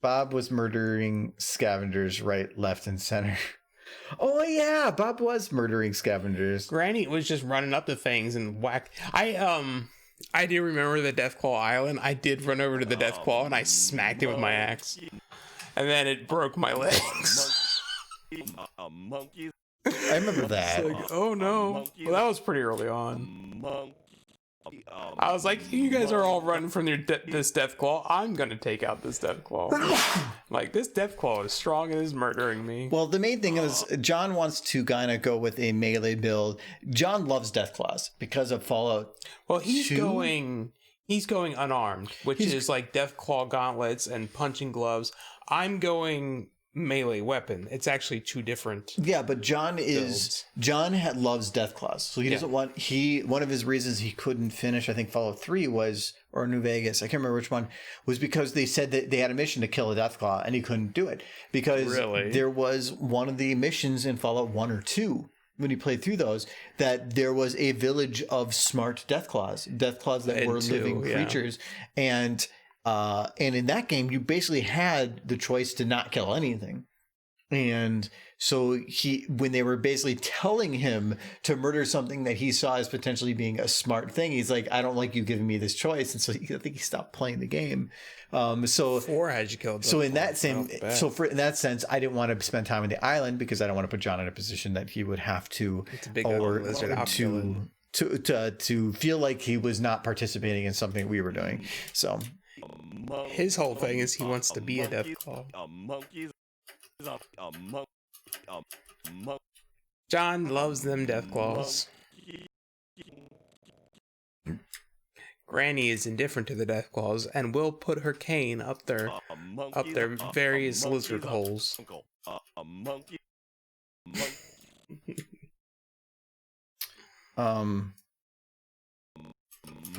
Bob was murdering scavengers right, left, and center. Oh yeah, Bob was murdering scavengers. Granny was just running up to things and whack. I do remember the Deathclaw Island. I did run over to the Deathclaw and I smacked it with my axe, and then it broke my legs. I remember that. It's like, oh no. Well, that was pretty early on. I was like, you guys are all running from this Deathclaw. I'm going to take out this Deathclaw. Like, this Deathclaw is strong and is murdering me. Well, the main thing is John wants to kind of go with a melee build. John loves Deathclaws because of Fallout. Well, he's going unarmed, which is like Deathclaw gauntlets and punching gloves. I'm going melee weapon. It's actually 2 different. Yeah, but John loves Deathclaws, so he doesn't want. One of his reasons he couldn't finish, I think, Fallout 3 or New Vegas, I can't remember which one, was because they said that they had a mission to kill a Deathclaw and he couldn't do it because there was one of the missions in Fallout 1 or 2 when he played through those that there was a village of smart Deathclaws that were living creatures, and in that game you basically had the choice to not kill anything. And so when they were basically telling him to murder something that he saw as potentially being a smart thing, he's like, I don't like you giving me this choice. And so I think he stopped playing the game. Before had you killed. So in that sense, I didn't want to spend time on the island because I don't want to put John in a position that he would have to, to feel like he was not participating in something we were doing. So his whole thing is he wants to be a Deathclaw. John loves them Deathclaws. Granny is indifferent to the Deathclaws and will put her cane up their various lizard holes. Oh,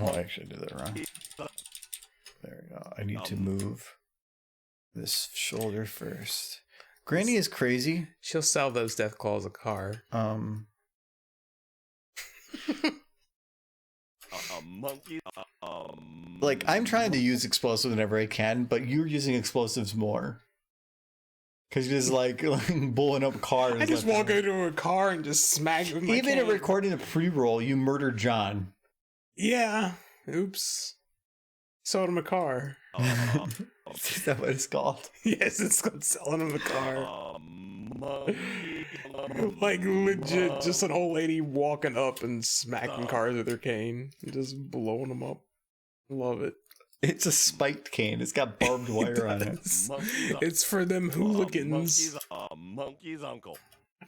I actually did that wrong. There we go. I need to move this shoulder first. Granny is crazy. She'll sell those Deathclaws a car. Like, I'm trying to use explosives whenever I can, but you're using explosives more. Because you're just like blowing up cars. I just walk into a car and just smack with my Even cane. in recording a pre-roll, you murdered John. Yeah. Oops. Sold him a car. Is that what it's called? Yes, it's called selling him a car. Like legit, just an old lady walking up and smacking cars with her cane, just blowing them up. Love it. It's a spiked cane. It's got barbed wire on it. It's for them hooligans. Monkey's uncle.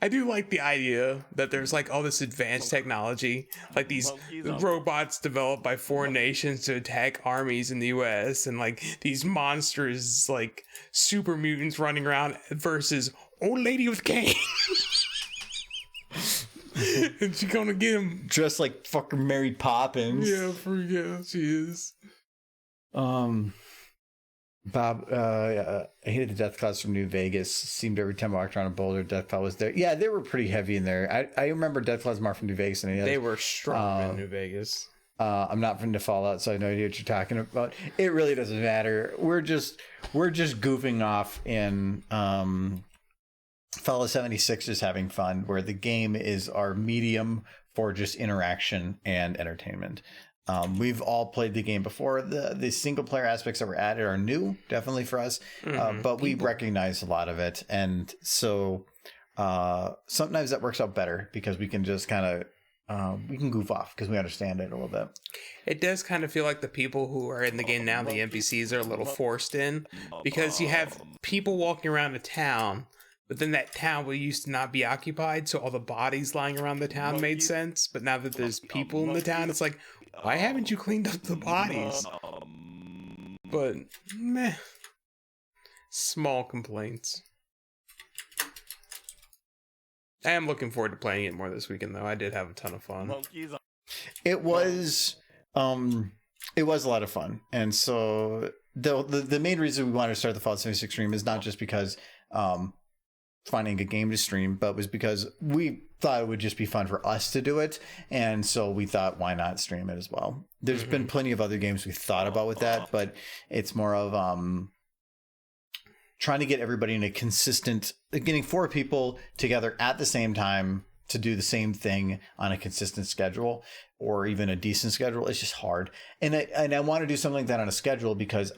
I do like the idea that there's like all this advanced technology, like these robots developed by foreign nations to attack armies in the US, and like these monsters like super mutants running around versus old lady with cane. And she gonna get him dressed like fucking Mary Poppins. Yeah, she is. Bob, I hated the Deathclaws from New Vegas. Seemed every time I walked around a Boulder, Deathclaw was there. Yeah, they were pretty heavy in there. I remember Deathclaws more from New Vegas than any others. They were strong in New Vegas. I'm not from the Fallout, so I have no idea what you're talking about. It really doesn't matter. We're just goofing off in Fallout 76, just having fun, where the game is our medium for just interaction and entertainment. We've all played the game before. The single player aspects that were added are new, definitely for us, but we recognize a lot of it. And so sometimes that works out better because we can just kind of, we can goof off because we understand it a little bit. It does kind of feel like the people who are in the game now, the NPCs, are a little forced in because you have people walking around a town, but then that town used to not be occupied, so all the bodies lying around the town made sense. But now that there's people in the town, it's like, why haven't you cleaned up the bodies? But, meh. Small complaints. I am looking forward to playing it more this weekend, though. I did have a ton of fun. It was a lot of fun. And so the main reason we wanted to start the Fallout 76 stream is not just because finding a game to stream, but was because we thought it would just be fun for us to do it, and so we thought, why not stream it as well? There's been plenty of other games we thought about with that, but it's more of trying to get everybody in a consistent, getting 4 people together at the same time to do the same thing on a consistent schedule or even a decent schedule. It's just hard, and I want to do something like that on a schedule because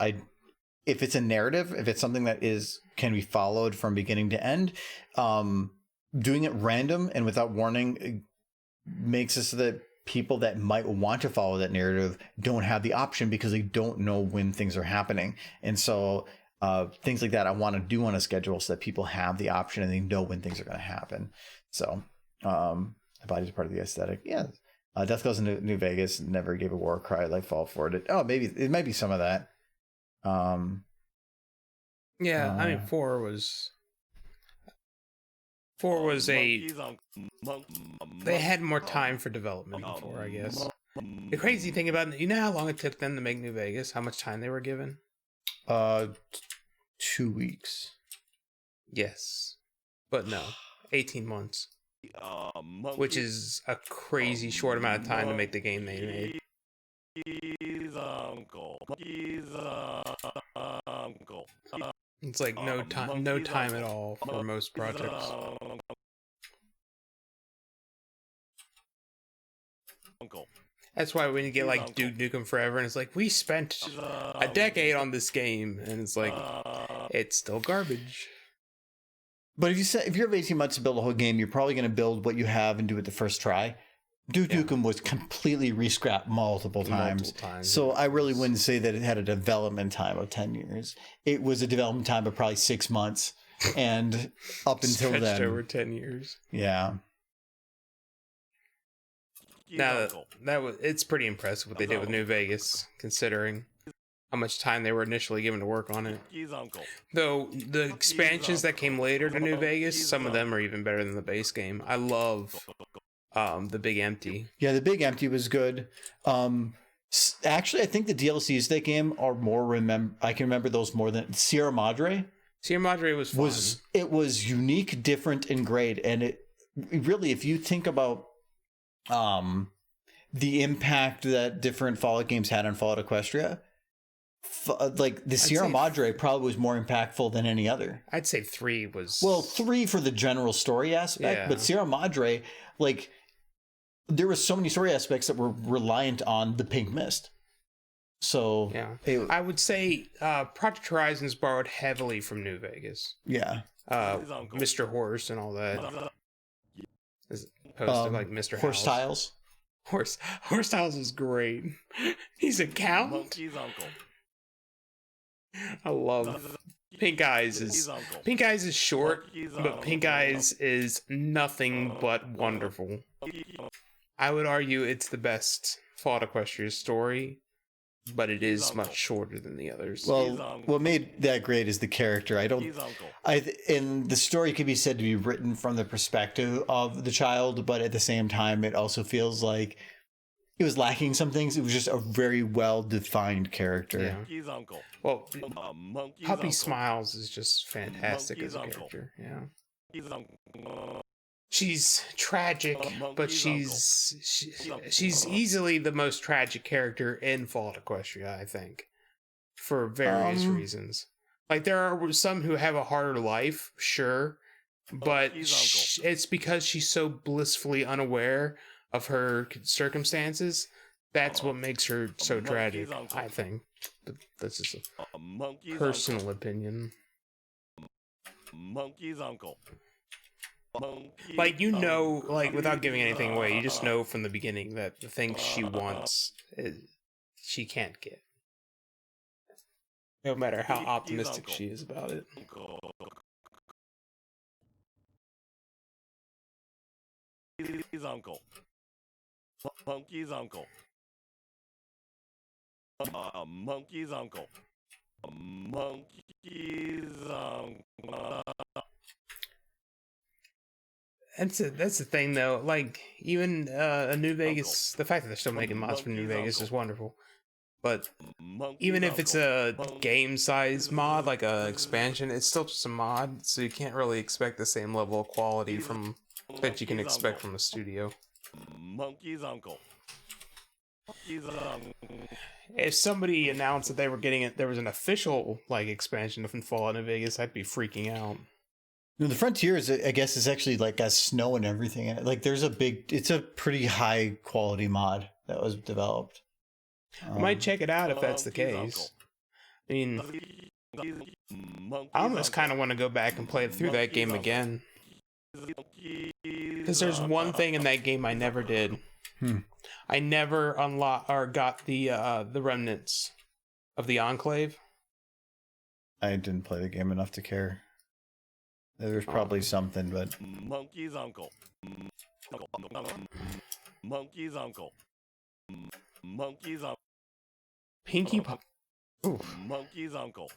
if it's a narrative, if it's something that can be followed from beginning to end, doing it random and without warning makes it so that people that might want to follow that narrative don't have the option because they don't know when things are happening. And so things like that I want to do on a schedule so that people have the option and they know when things are going to happen. So the body's part of the aesthetic. Yeah. Death Goes in New Vegas never gave a war cry like Fallout 4 did. Oh, maybe it might be some of that. Yeah, I mean 4 was 4 was they had more time for development in 4, I guess. The crazy thing about it, you know how long it took them to make New Vegas? How much time they were given? 2 weeks. Yes. But no. 18 months. Which is a crazy short amount of time to make the game they made. It's like no time at all for most projects. That's why when you get like Duke Nukem Forever and it's like, we spent a decade on this game, and it's like, it's still garbage. But if you have 18 months to build a whole game, you're probably going to build what you have and do it the first try. Duke Nukem was completely rescrapped multiple times. So I really wouldn't say that it had a development time of 10 years. It was a development time of probably 6 months. And up until then, over 10 years. Yeah. Now, it's pretty impressive what they did with New Vegas, considering how much time they were initially given to work on it. Though the expansions that came later to New Vegas, some of them are even better than the base game. I love the Big Empty. Yeah, the Big Empty was good. Actually, I think the DLCs to that game are more I can remember those more than Sierra Madre. Sierra Madre was fun. It was unique, different, and great. And it really, if you think about the impact that different Fallout games had on Fallout Equestria, like the Sierra Madre probably was more impactful than any other. I'd say 3 was... Well, 3 for the general story aspect, but Sierra Madre, like, there were so many story aspects that were reliant on the pink mist. So yeah, I would say Project Horizons borrowed heavily from New Vegas. Yeah, Mr. Horse and all that. As opposed to like Mr. Horse Tiles. Horse Tiles is great. He's a count. Monkey's uncle. I love Pink Eyes is short, but Pink Eyes is nothing but wonderful. I would argue it's the best Fallout Equestria story, but it is much shorter than the others. Well, what made that great is the character. And the story could be said to be written from the perspective of the child, but at the same time, it also feels like it was lacking some things. It was just a very well-defined character. Yeah. Well, Puppy Smiles is just fantastic as a character. Yeah. She's tragic, but she's easily the most tragic character in Fallout Equestria, I think, for various reasons. Like, there are some who have a harder life, sure, but it's because she's so blissfully unaware of her circumstances. That's what makes her so tragic, I think. But that's just a personal opinion. Monkey's uncle. Like, you know, like, without giving anything away, you just know from the beginning that the things she wants, she can't get. No matter how optimistic she is about it. Monkey's uncle. Monkey's uncle. Monkey's uncle. Monkey's uncle. That's the thing, though. Like, even a New Vegas, the fact that they're still making mods for New Vegas is wonderful. But even if it's a game size mod, like a expansion, it's still just a mod, so you can't really expect the same level of quality from that you can expect from a studio. Monkey's uncle. If somebody announced that they were getting it, there was an official like expansion from Fallout New Vegas, I'd be freaking out. The Frontier is, I guess, is actually like got snow and everything in it. Like, it's a pretty high quality mod that was developed. I might check it out if that's the case. I mean, I almost kind of want to go back and play through that game again. Because there's one thing in that game I never did. I never got the remnants of the Enclave. I didn't play the game enough to care. There's probably something, but... Monkey's uncle. Monkey's uncle. Monkey's uncle. Pinkie Pie. Monkey's uncle.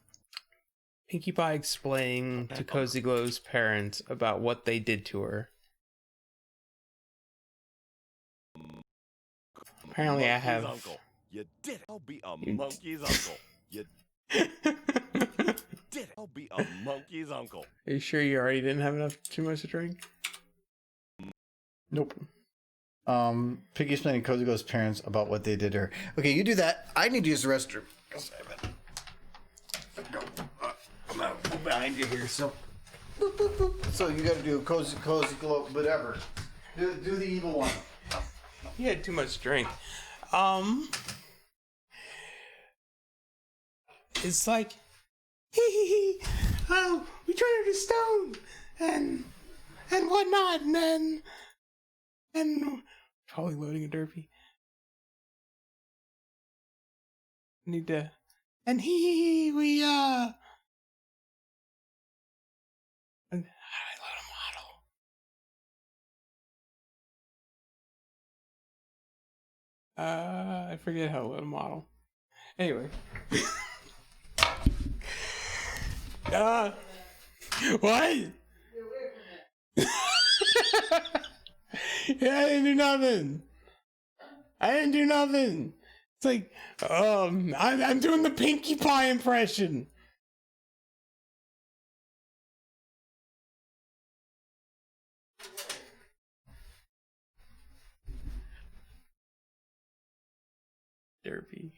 Pinkie Pie explaining to Cozy Glow's parents about what they did to her. Apparently I have... Uncle. You did it. I'll be a monkey's uncle. You did it. I'll be a monkey's uncle. Are you sure you already didn't have too much to drink? Nope. Piggy explaining Cozy Glow's parents about what they did to her. Okay, you do that. I need to use the restroom. I'm behind you here, so. Boop, boop, boop. So you got to do Cozy Glow, whatever. Do the evil one. You had too much drink. It's like, oh, we turned her to stone and whatnot, and probably loading a derpy. Need to, and we how do I load a model? I forget how to load a model. Anyway. What? Yeah, I didn't do nothing. It's like, I'm doing the Pinkie Pie impression. Derpy.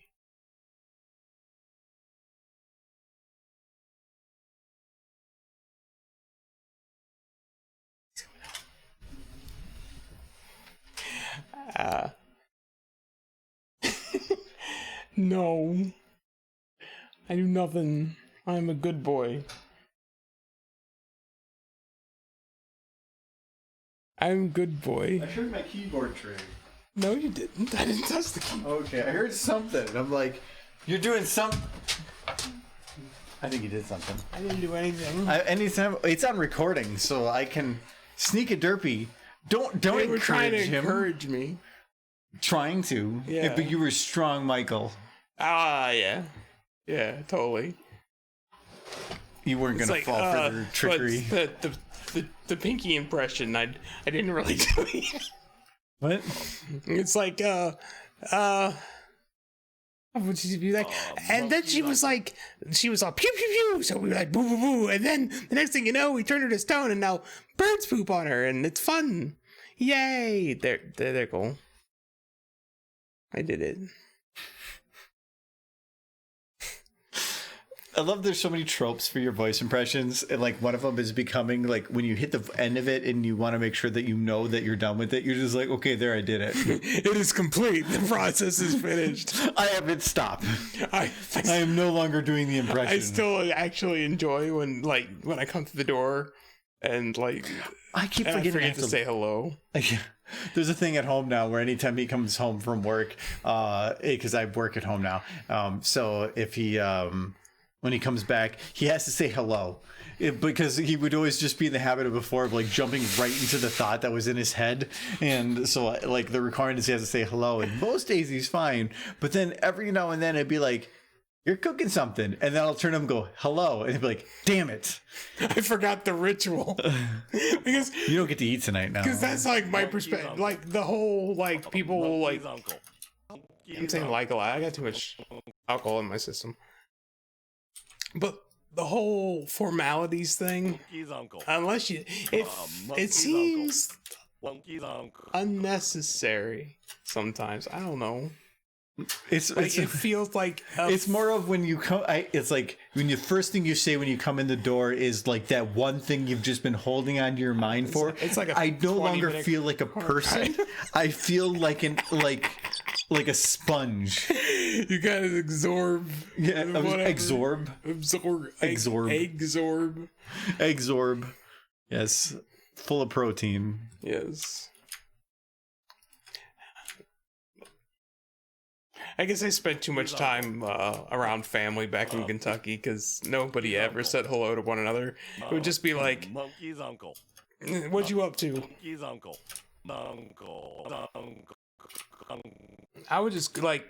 No. I do nothing. I'm a good boy. I'm a good boy. I heard my keyboard tray. No, you didn't. I didn't touch the keyboard. Okay, I heard something. I'm like, you're doing something. I think you did something. I didn't do anything. Anytime it's on recording, so I can sneak a derpy. Don't they were encourage trying to him. encourage me. Trying to. Yeah. But you were strong, Michael. Yeah. Yeah, totally. You weren't going to fall for the trickery. But the Pinky impression, I didn't really do it. What? It's like, would she be like? And then she was all pew pew pew. So we were like boo boo boo. And then the next thing you know, we turned her to stone, and now birds poop on her, and it's fun. Yay! They're cool. I did it. I love there's so many tropes for your voice impressions, and like one of them is becoming like when you hit the end of it and you want to make sure that you know that you're done with it, you're just like, okay, there, I did it. It is complete. The process is finished. I haven't stopped. I am no longer doing the impression. I still actually enjoy when I come to the door and I keep forgetting to say hello. There's a thing at home now where anytime he comes home from work, because I work at home now, so if he when he comes back, he has to say hello, because he would always just be in the habit of before of like jumping right into the thought that was in his head, and so like the requirement is he has to say hello, and most days he's fine, but then every now and then it'd be like, you're cooking something, and then I'll turn to him and go hello, and he'd be like, damn it, I forgot the ritual. Because you don't get to eat tonight now, because that's like my perspective, like the whole like people like I'm saying like a lot. I got too much alcohol in my system. But the whole formalities thing, unless it seems unnecessary sometimes. I don't know. It feels like it's more of when you come. It's like when the first thing you say when you come in the door is like that one thing you've just been holding on to your mind for. It's like I no longer feel like a person. I feel like like a sponge. You gotta absorb. Yeah, absorb. Yes, full of protein. Yes. I guess I spent too much time around family back in Kentucky because nobody ever said hello to one another. It would just be like, Monkey's uncle. What you up to? Monkey's uncle. I would just like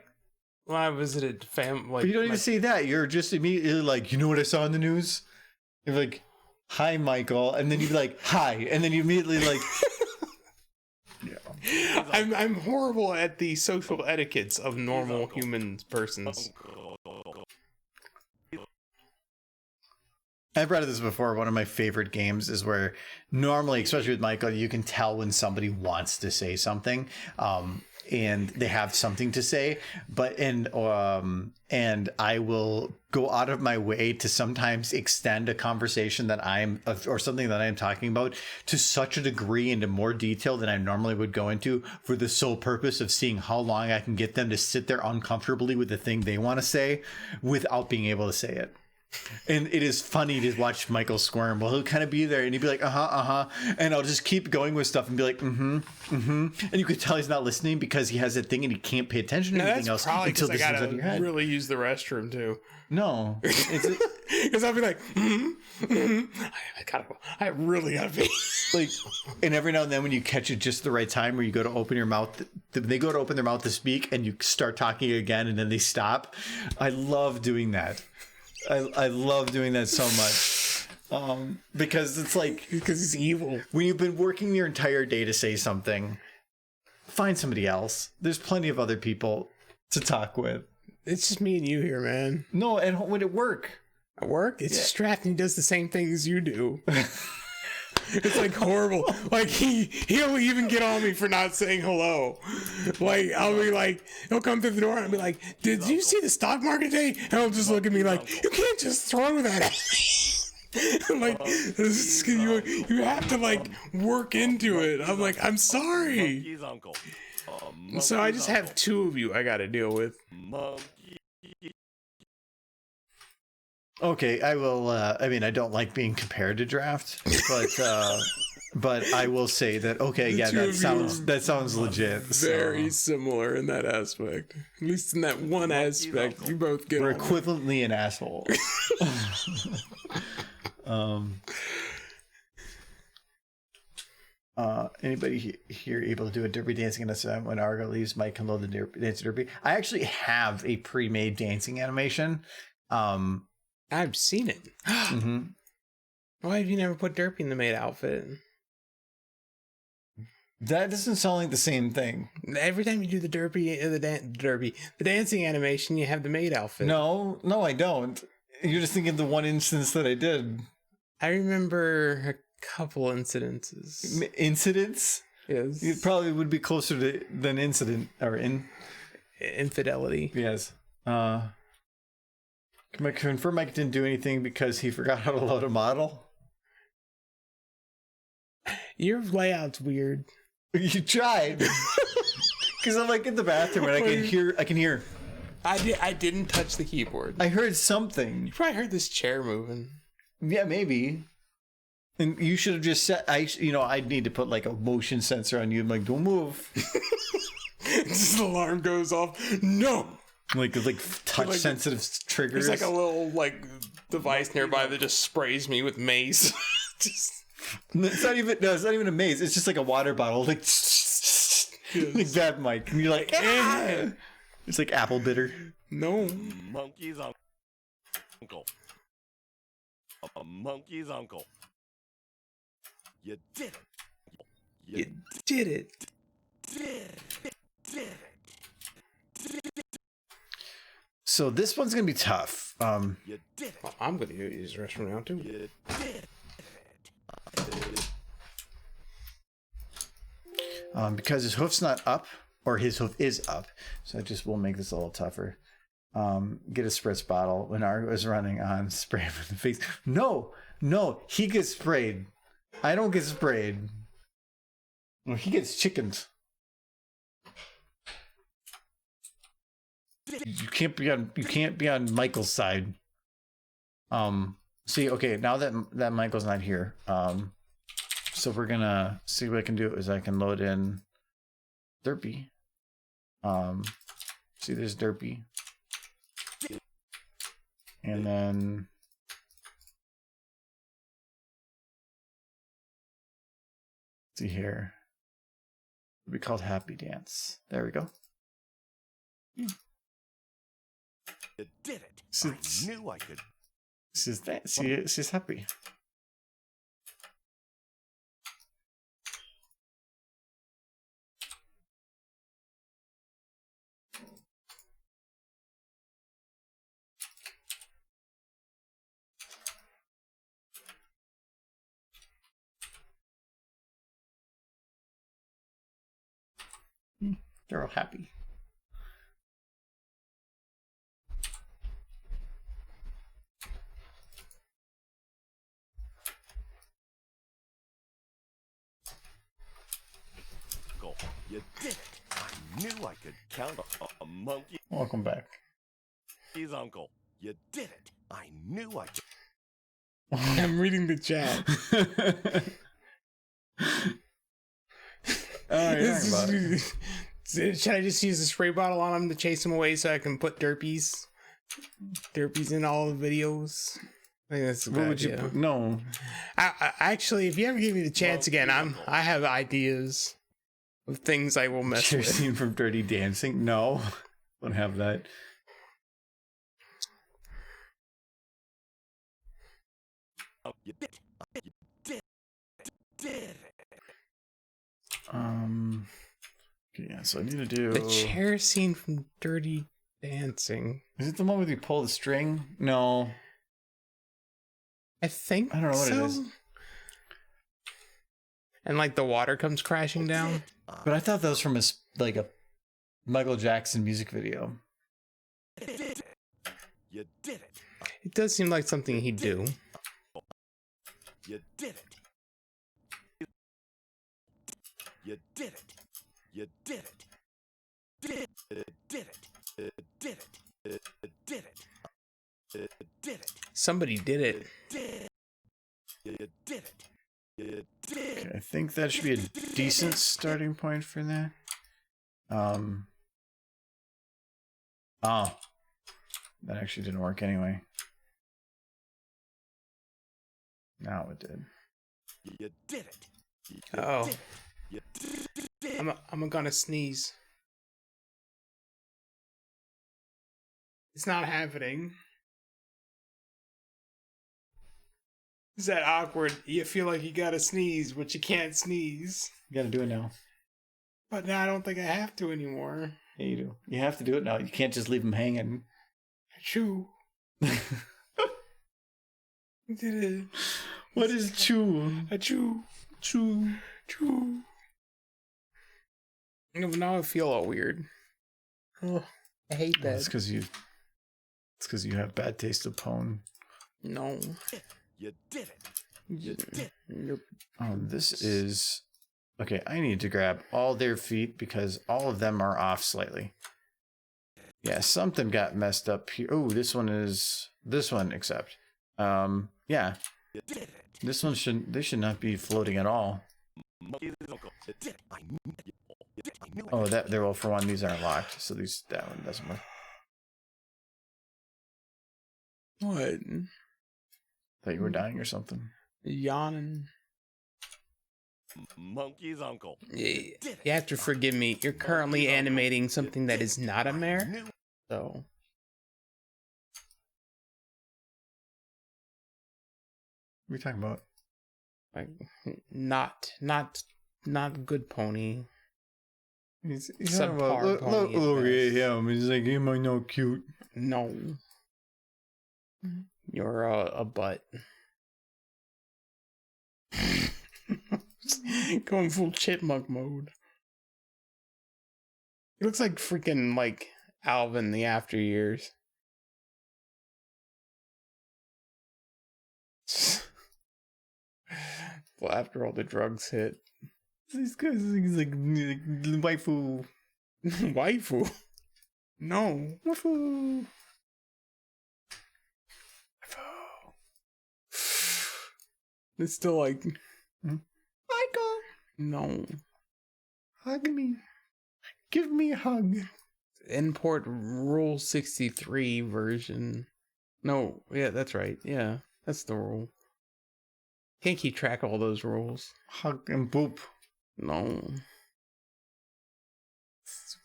when I visited family. But you don't even see that. You're just immediately like, you know what I saw in the news? You're like, hi, Michael. And then you'd be like, hi. And then you immediately like... I'm horrible at the social etiquettes of normal human persons. I've read this before. One of my favorite games is where normally, especially with Michael, you can tell when somebody wants to say something, and they have something to say. And I will go out of my way to sometimes extend a conversation that or something that I am talking about to such a degree into more detail than I normally would go into, for the sole purpose of seeing how long I can get them to sit there uncomfortably with the thing they want to say without being able to say it. And it is funny to watch Michael squirm. Well, he'll kind of be there and he'd be like, and I'll just keep going with stuff and be like, and you could tell he's not listening because he has that thing and he can't pay attention to anything else until this is out of your head. Really use the restroom too. No, because I'll be like, I really gotta be like, and every now and then when you catch it just the right time, where you go to open your mouth, they go to open their mouth to speak, and you start talking again, and then they stop. I love doing that. I love doing that so much, because it's like, because he's evil. When you've been working your entire day to say something, find somebody else. There's plenty of other people to talk with. It's just me and you here, man. No, and when at work. At work? It's distracting. He does the same things you do. It's like horrible. Like he'll even get on me for not saying hello. Like I'll be like, he'll come through the door and I'll be like, "Did you see the stock market today?" And he'll just look at me like, "You can't just throw that at me." I'm like, you have to like work into it. I'm like, I'm sorry. So I just have two of you I got to deal with. Okay, I will. I mean, I don't like being compared to Draft, but I will say that. Okay, yeah, that sounds legit. Very similar in that aspect. At least in that one aspect, you both get. We're equivalently an asshole. Anybody here able to do a derby dancing in SFM when Argo leaves? Mike can load the dance derby. I actually have a pre-made dancing animation. I've seen it. Mm-hmm. Why have you never put Derpy in the maid outfit? That doesn't sound like the same thing. Every time you do the the dancing animation, you have the maid outfit. No, I don't. You're just thinking of the one instance that I did. I remember a couple incidences. Incidents? Yes. It probably would be closer to than incident or infidelity. Yes. Can I confirm Mike didn't do anything because he forgot how to load a model? Your layout's weird. You tried. Because I'm like in the bathroom and I can hear. I didn't touch the keyboard. I heard something. You probably heard this chair moving. Yeah, maybe. And you should have just said, I'd need to put like a motion sensor on you. I'm like, don't move. Just the alarm goes off. No. Like touch sensitive triggers. There's like a little device nearby that just sprays me with mace. It's not even a maze. It's just like a water bottle, like like that, Mike. And you're like, ah! It's like apple bitter. No, monkey's uncle. A monkey's uncle. You did it. You did it. Did it. So this one's gonna be tough. You did it. Well, I'm gonna use the restroom now too. You did it. Because his hoof's not up, or his hoof is up, so it just will make this a little tougher. Get a spritz bottle. When Argo is running on, spray him in the face. No, he gets sprayed. I don't get sprayed. No, he gets chickened. You can't be on Michael's side. See, okay, now that Michael's not here, so we're gonna see what I can do is I can load in Derpy. See, there's Derpy, and then see here, it'll be called Happy Dance. There we go. You did it. I knew I could. She's happy. They're all happy. You did it! I knew I could count a monkey. Welcome back. His uncle. You did it! I knew I could. I'm reading the chat. Should I just use the spray bottle on him to chase him away so I can put derpies in all the videos? I think that's a good idea. Put? No. I actually, if you ever give me the chance again, I have ideas of things I will mess with. Scene from Dirty Dancing? No, don't have that. Oh, you did it! You did it! Okay, yeah, so I need to do the chair scene from Dirty Dancing. Is it the one where you pull the string? No. I think I don't know what it is. And like the water comes crashing down. But I thought that was from a Michael Jackson music video. You did it! It does seem like something he'd do. You did it! You did it! You did it! Did it! Did it! Did it! Did it! Did it! Somebody did it. You did it! You did it! Okay, I think that should be a decent starting point for that. Oh, that actually didn't work anyway. Now it did. You did it! Oh, I'm gonna sneeze. It's not happening. Is that awkward? You feel like you gotta sneeze, but you can't sneeze. You gotta do it now. But now I don't think I have to anymore. Yeah, you do. You have to do it now. You can't just leave them hanging. Achoo. I did it. What is chew? Achoo. Choo. Choo. Now I feel all weird. Oh, I hate that. It's because you have bad taste of pone. No. You did it! You did it. Oh, this is... Okay, I need to grab all their feet because all of them are off slightly. Yeah, something got messed up here. Oh, this one except. Yeah. This one they should not be floating at all. Oh, well, for one, these aren't locked, so that one doesn't work. What? Thought you were dying or something. Yawning. Monkey's uncle. You have to forgive me. You're currently animating something that is not a mare. So. What are you talking about? Like, not good pony. He's talking about, look at him. He's like, am I not cute? No. You're a butt. Going full chipmunk mode. He looks like freaking like Alvin the After Years. Well, after all the drugs hit. He's like waifu. Waifu? No. Waifu. It's still like... Michael. No. Hug me. Give me a hug. Import Rule 63 version. No, yeah, that's right. Yeah, that's the rule. Can't keep track of all those rules. Hug and boop. No.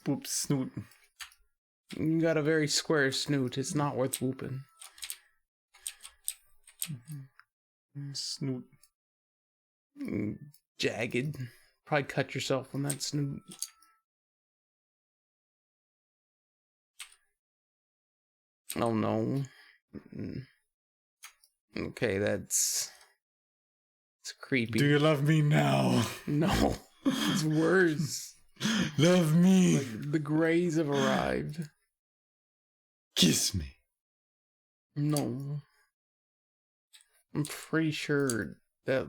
Boop snoot. You got a very square snoot. It's not worth whooping. Snoot. Jagged. Probably cut yourself on that snoot. Oh no. Okay, it's creepy. Do you love me now? No. It's worse. Love me. Like, the Greys have arrived. Kiss me. No. I'm pretty sure that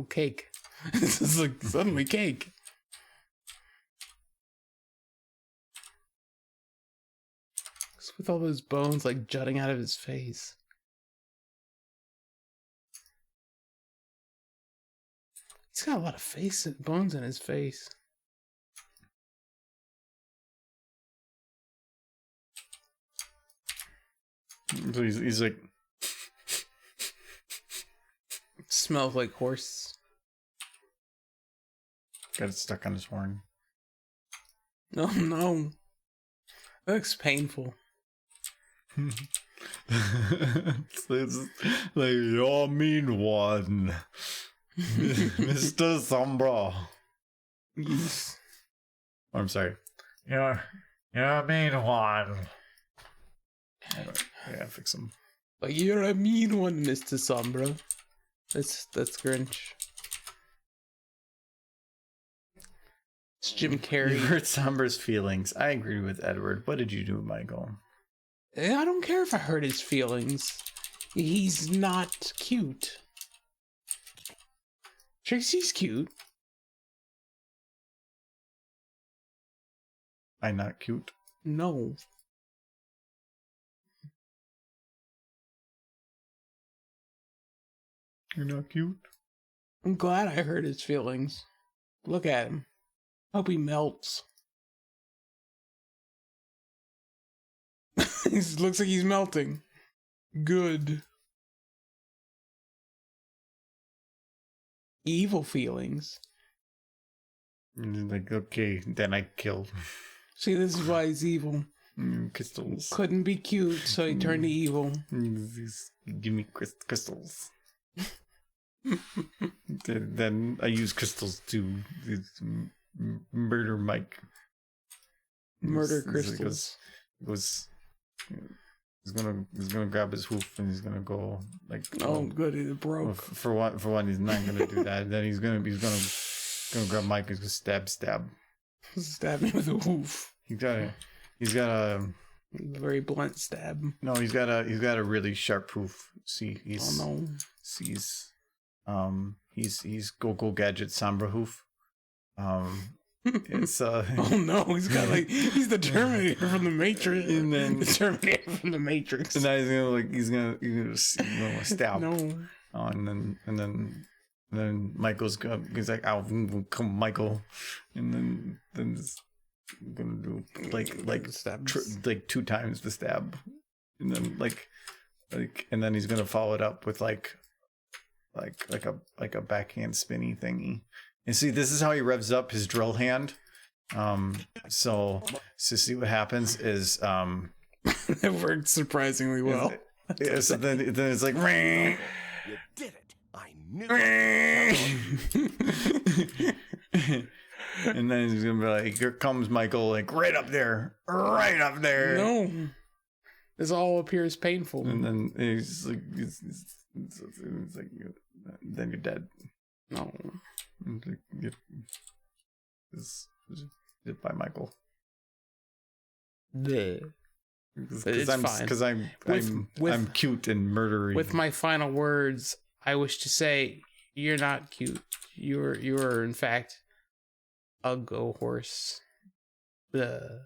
cake. This is like suddenly cake. With all those bones like jutting out of his face. He's got a lot of bones in his face. So he's like... Smells like horse. Got it stuck on his horn. Oh no. That looks painful. It's like, you're mean one. Mr. Sombra. Yes. Oh, I'm sorry. You're a mean one. Yeah, fix him. But you're a mean one, Mr. Sombra. That's Grinch. It's Jim Carrey. You hurt Sombra's feelings. I agree with Edward. What did you do, Michael? I don't care if I hurt his feelings. He's not cute. Trixie's cute. I'm not cute. No. You're not cute? I'm glad I hurt his feelings. Look at him. Hope he melts. He looks like he's melting. Good. Evil feelings. Like, okay, then I kill. See, this is why he's evil. Crystals. Couldn't be cute, so he turned to evil. Give me crystals. Then I use crystals to murder Mike. Murder crystals. He's gonna grab his hoof and he's gonna go like. Oh, good, it broke. For one, he's not gonna do that. Then he's gonna grab Mike and just stab. Stab him with a hoof. He's got a very blunt stab. No, he's got a really sharp hoof. See, he's he's Go Gadget Sombra hoof. It's oh no, he's the Terminator from the Matrix. And then the Terminator from the Matrix. And now he's gonna stab. No. Oh, and then Michael's he's like, "Ow, come Michael," and then it's gonna do like 2 times the stab, and then and then he's gonna follow it up with like a backhand spinny thingy. And see, this is how he revs up his drill hand. So see what happens is it worked surprisingly well. Yeah, so then it's like, you did it. I knew it. And then he's gonna be like, here comes Michael, like right up there. No, this all appears painful. And then he's like, it's like, then you're dead. No. It's by Michael. It's fine. Because I'm cute and murdery. With my final words, I wish to say you're not cute. You're in fact a go horse. Then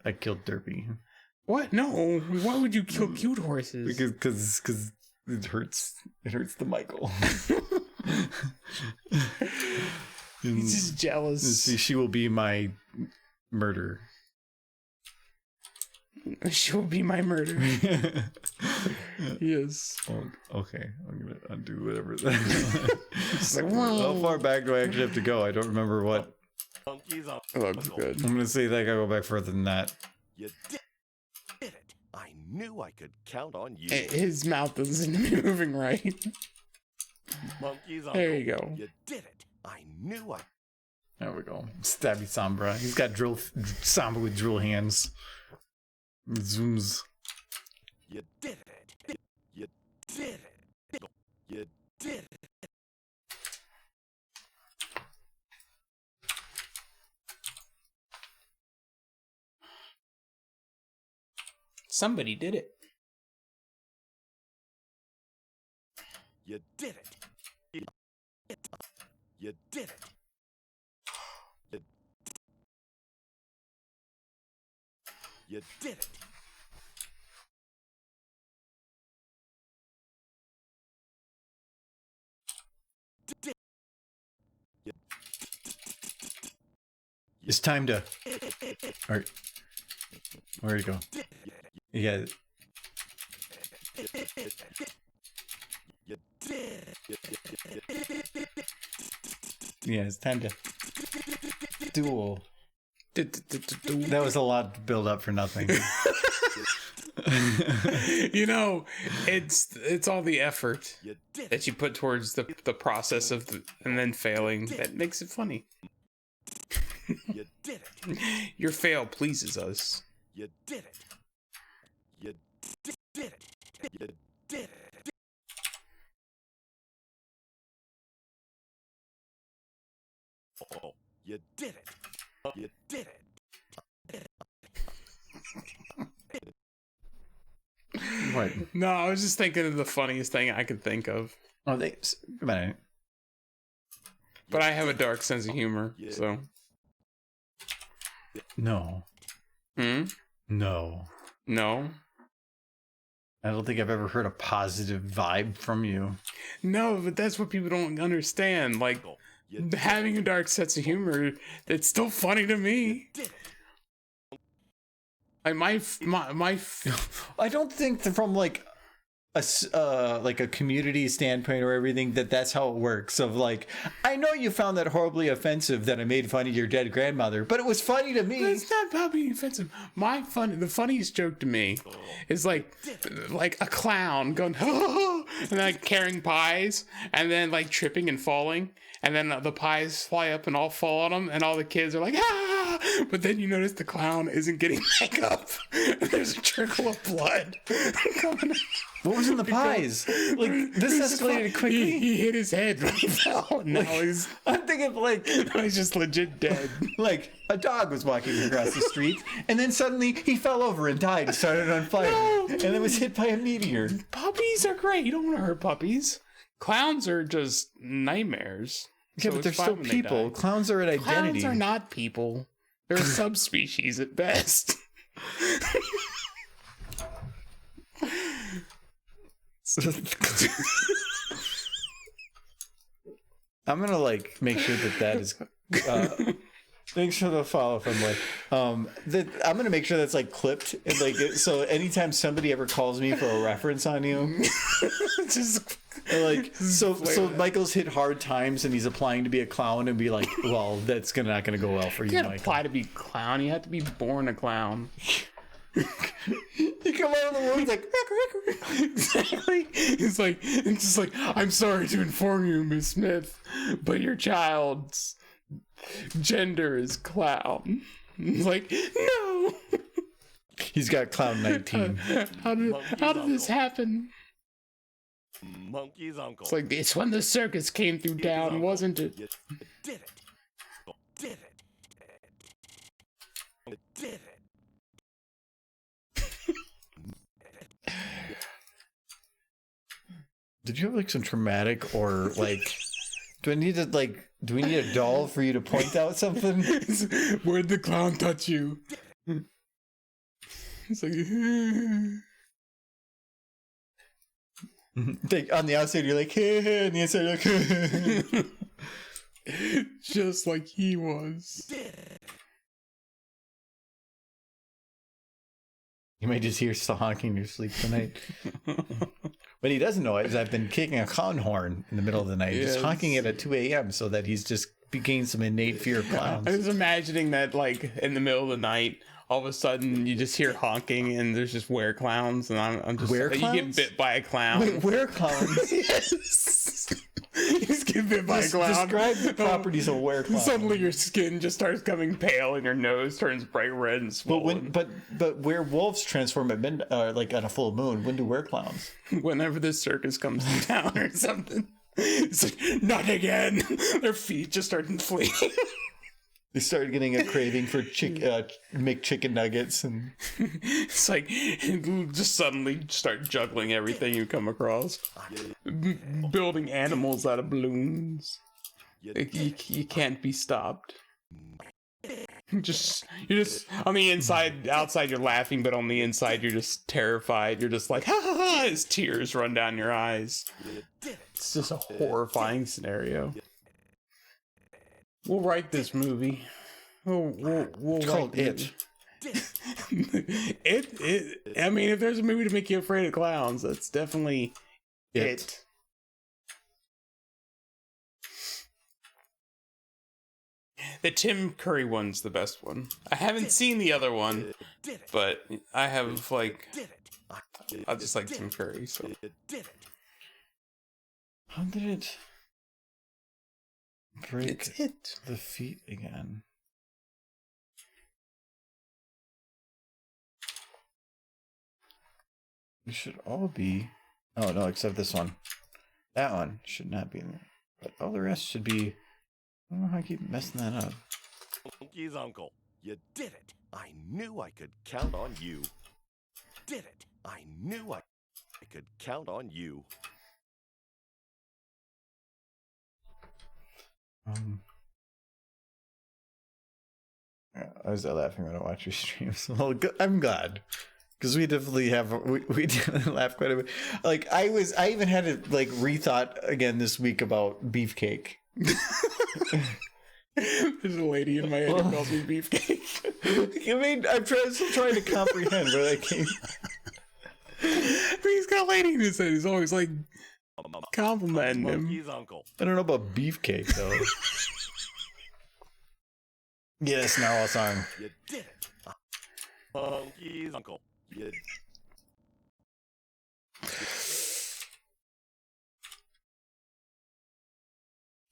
I killed Derpy. What? No. Why would you kill cute horses? Because it hurts. It hurts the Michael. He's just jealous. She will be my murder. She will be my murder. Yes. Oh, okay, I'm gonna undo whatever. How far back do I actually have to go? I don't remember what. Oh, that's good. I'm gonna say that I gotta go back further than that. You did it. I knew I could count on you. His mouth isn't moving right. Monkey's uncle. There you go. You did it. I knew I... There we go. Stabby Sombra. He's got Sombra with drill hands. Zooms. You did it. You did it. You did it. Somebody did it. You did it. You did it. You did it. It's time to... All right. Where'd it go? Yeah. Yeah, it's time to duel. That was a lot to build up for nothing. You know, it's all the effort that you put towards the process of and then failing that makes it funny. You did it. Your fail pleases us. You did it. You did it. You did it. Oh, you did it. You did it. What? No, I was just thinking of the funniest thing I could think of. Oh, come on. But I have a dark sense of humor, so. No. No. No. I don't think I've ever heard a positive vibe from you. No, but that's what people don't understand. Like, having a dark sense of humor, it's still funny to me. Like my I don't think that from like a community standpoint or everything that's how it works. Of like, I know you found that horribly offensive that I made fun of your dead grandmother, but it was funny to me. It's not about being offensive. The funniest joke to me is like a clown going and then like carrying pies and then like tripping and falling, and then the pies fly up and all fall on him, and all the kids are like ah! But then you notice the clown isn't getting back up, and there's a trickle of blood coming out. What was in the pies? Like, this escalated quickly. He hit his head when he fell. Now he's... I'm thinking like... he's just legit dead. Like, a dog was walking across the street, and then suddenly he fell over and died and started on fire. No. And then was hit by a meteor. Puppies are great. You don't want to hurt puppies. Clowns are just nightmares. Yeah, but they're still people. Clowns are an identity. Clowns are not people. They're a subspecies at best. I'm gonna like make sure that is thanks for the follow from like that I'm gonna make sure that's like clipped and like so anytime somebody ever calls me for a reference on you just like so Michael's hit hard times and he's applying to be a clown and be like, well, that's not gonna go well for you, can't Michael. Apply to be a clown. You have to be born a clown. You come out of the world like exactly. It's just like I'm sorry to inform you, Miss Smith, but your child's gender is clown. It's like no. He's got clown 19. How did this happen? Monkey's uncle. It's like it's when the circus came through town, wasn't it? You did it. Did it. You did it. Did you have like some traumatic or like do we need a doll for you to point out something? Where'd the clown touch you? It's like on the outside you're like hey, and the inside you're like just like he was. You might just hear still honking in your sleep tonight. What he doesn't know is I've been kicking a clown horn in the middle of the night, just honking it at 2 a.m. so that he's just gained some innate fear of clowns. I was imagining that, like, in the middle of the night, all of a sudden you just hear honking and there's just were-clowns, and I'm just were-clowns? You get bit by a clown. Wait, were-clowns? Yes. You just get bit by a clown. Describe the properties of were-clowns. Suddenly your skin just starts coming pale and your nose turns bright red and swollen. But werewolves transform at midnight, like on a full moon. When do were-clowns? Whenever the circus comes to town or something. It's like, not again. Their feet just start fleeing. They started getting a craving for McChicken nuggets, and it's like just suddenly start juggling everything you come across, building animals out of balloons. You can't be stopped. You're just on the outside you're laughing, but on the inside you're just terrified. You're just like, ha ha ha, as tears run down your eyes. It's just a horrifying scenario. We'll write this movie. We'll called It. It. I mean, if there's a movie to make you afraid of clowns, that's definitely It. The Tim Curry one's the best one. I haven't seen the other one, but I have, like, I just like Tim Curry, so. How did it break It. the feet again? It should all be... Oh, no, except this one. That one should not be in there. But all the rest should be... I don't know how I keep messing that up. Monkey's uncle, you did it. I knew I could count on you. Did it. I knew I could count on you. I was laughing when I watch your streams. Well, I'm glad. Because we definitely have, we definitely laugh quite a bit. Like, I even had a, like, rethought again this week about beefcake. There's a lady in my head who calls me beefcake. I mean, I'm still trying to comprehend where that came from. He's got a lady in his head. He's always like complimenting him. Monkey's uncle. I don't know about beefcake, though. Yes, now a song. You did it. Monkey's uncle. You...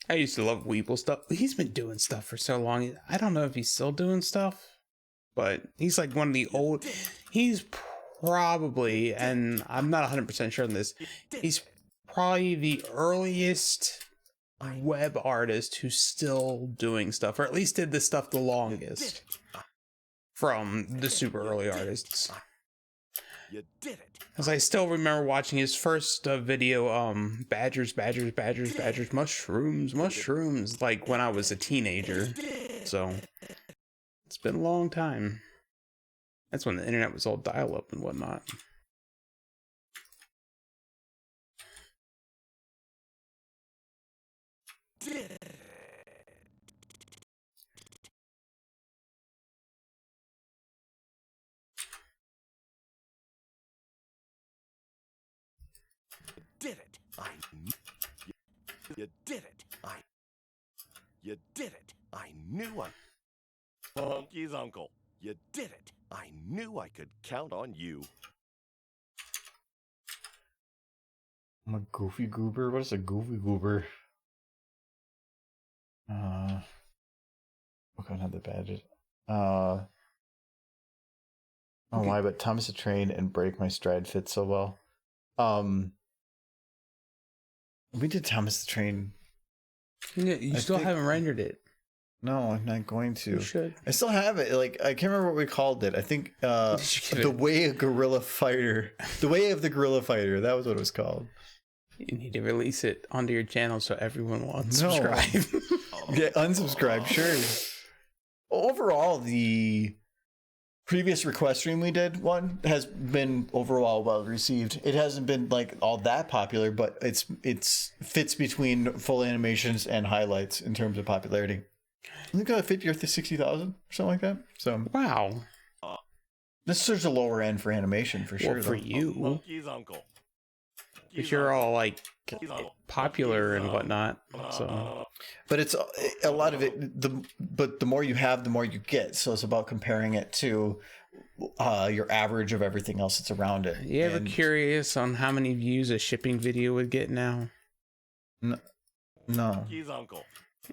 I used to love Weeble stuff. He's been doing stuff for so long. I don't know if he's still doing stuff, but he's like one of the old... He's probably, and I'm not 100% sure on this, he's probably the earliest web artist who's still doing stuff, or at least did this stuff the longest from the super early artists. You did it. Because I still remember watching his first video, badgers, mushrooms, like when I was a teenager. So, it's been a long time. That's when the internet was all dial-up and whatnot. Did it. You did it. You did it. I knew I... Monkey's uncle. You did it. I knew I could count on you. I'm a goofy goober? What is a goofy goober? What kind of the badges? Oh my, but Thomas the Train and Break My Stride fit so well. We did Thomas the Train. You still haven't rendered it. No, I'm not going to. You should. I still have it. Like, I can't remember what we called it. I think The Way of Guerrilla Fighter. The Way of the Guerrilla Fighter. That was what it was called. You need to release it onto your channel so everyone will unsubscribe. Yeah, unsubscribe, sure. Overall, the previous request stream we did one has been overall well received. It hasn't been like all that popular, but it's fits between full animations and highlights in terms of popularity. I think it fit your 60,000 or something like that. So wow, this is a lower end for animation for sure. Well, for you, Monkey's uncle. but you're all like popular and whatnot. So, but it's a lot of it. But the more you have, the more you get. So it's about comparing it to your average of everything else that's around it. You ever curious on how many views a shipping video would get now? No.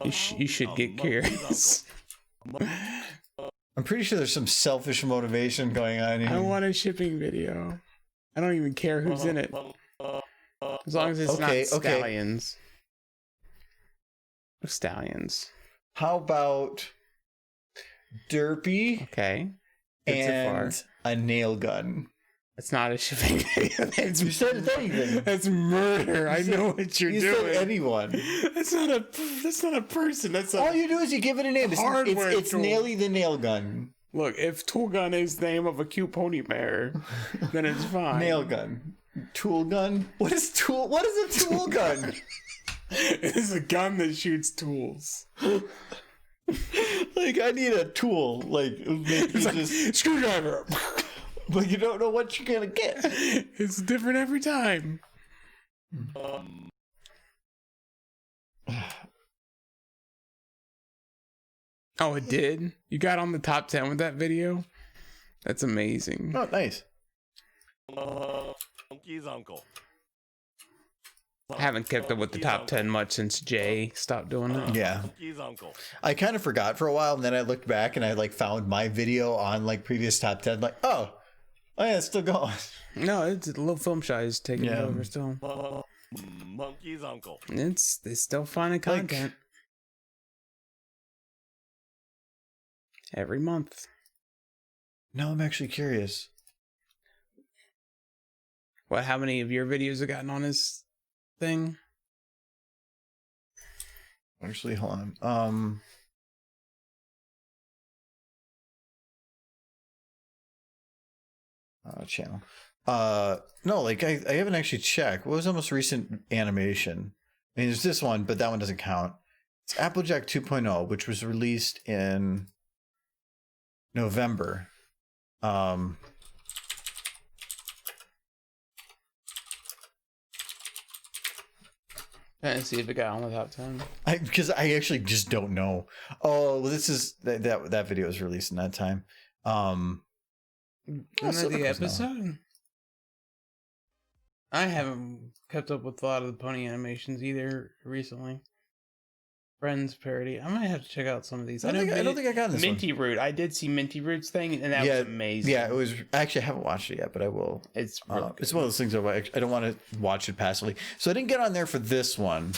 You should get curious. I'm pretty sure there's some selfish motivation going on here. I want a shipping video. I don't even care who's in it. As long as it's not stallions. Okay. Stallions. How about Derpy? Okay. And a nail gun. It's not a shipping video. You said anything. That's murder. I know what you're doing. You said anyone. That's not a person. That's all you do is you give it a name. It's Naily the nail gun. Look, if Tool Gun is the name of a cute pony bear, then it's fine. Nail gun. Tool gun? What is a tool gun? It's a gun that shoots tools. Like, I need a tool. Like, it's like just screwdriver. But you don't know what you're gonna get. It's different every time. Oh, it did? You got on the top 10 with that video? That's amazing. Oh, nice. Monkey's uncle. I haven't kept up with the top 10 much since Jay stopped doing it. Yeah. I kind of forgot for a while, and then I looked back and I like found my video on like previous top 10. Like, oh yeah, it's still going. No, it's a little film shy is taking it over still. Monkey's uncle. It's still finding content. Every month. Now I'm actually curious. What? How many of your videos have gotten on his thing? Actually, hold on. Channel. No, like I haven't actually checked. What was the most recent animation? I mean, there's this one, but that one doesn't count. It's Applejack 2.0, which was released in November. I didn't see if it got on the top 10. Because I actually just don't know. Oh, well, this is that video was released in that time. The episode. I haven't kept up with a lot of the pony animations either recently. Friends parody. I might have to check out some of these. I don't think I got this Minty Root. I did see Minty Root's thing, and that was amazing. Yeah, it was. Actually, I haven't watched it yet, but I will. It's really good. It's one of those things I don't want to watch it passively, so I didn't get on there for this one.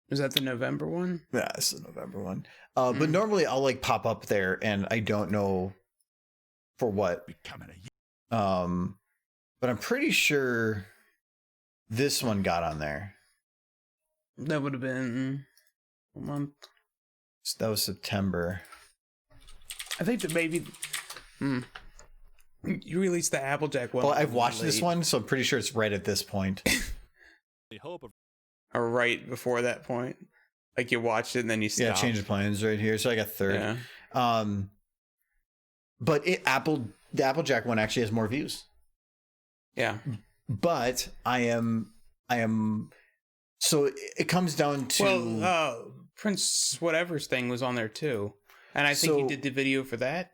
Is that the November one? Yeah, it's the November one. But normally I'll like pop up there, and I don't know for what. But I'm pretty sure this one got on there. That would have been a month. So that was September. I think that maybe you released the Applejack one. Well, I've watched this one, so I'm pretty sure it's right at this point. Or right before that point. Like you watched it and then you stopped. Yeah, change of plans right here. So I got third. Yeah. But the Applejack one actually has more views. Yeah. But I am so it comes down to Prince whatever's thing was on there too. And I think he did the video for that.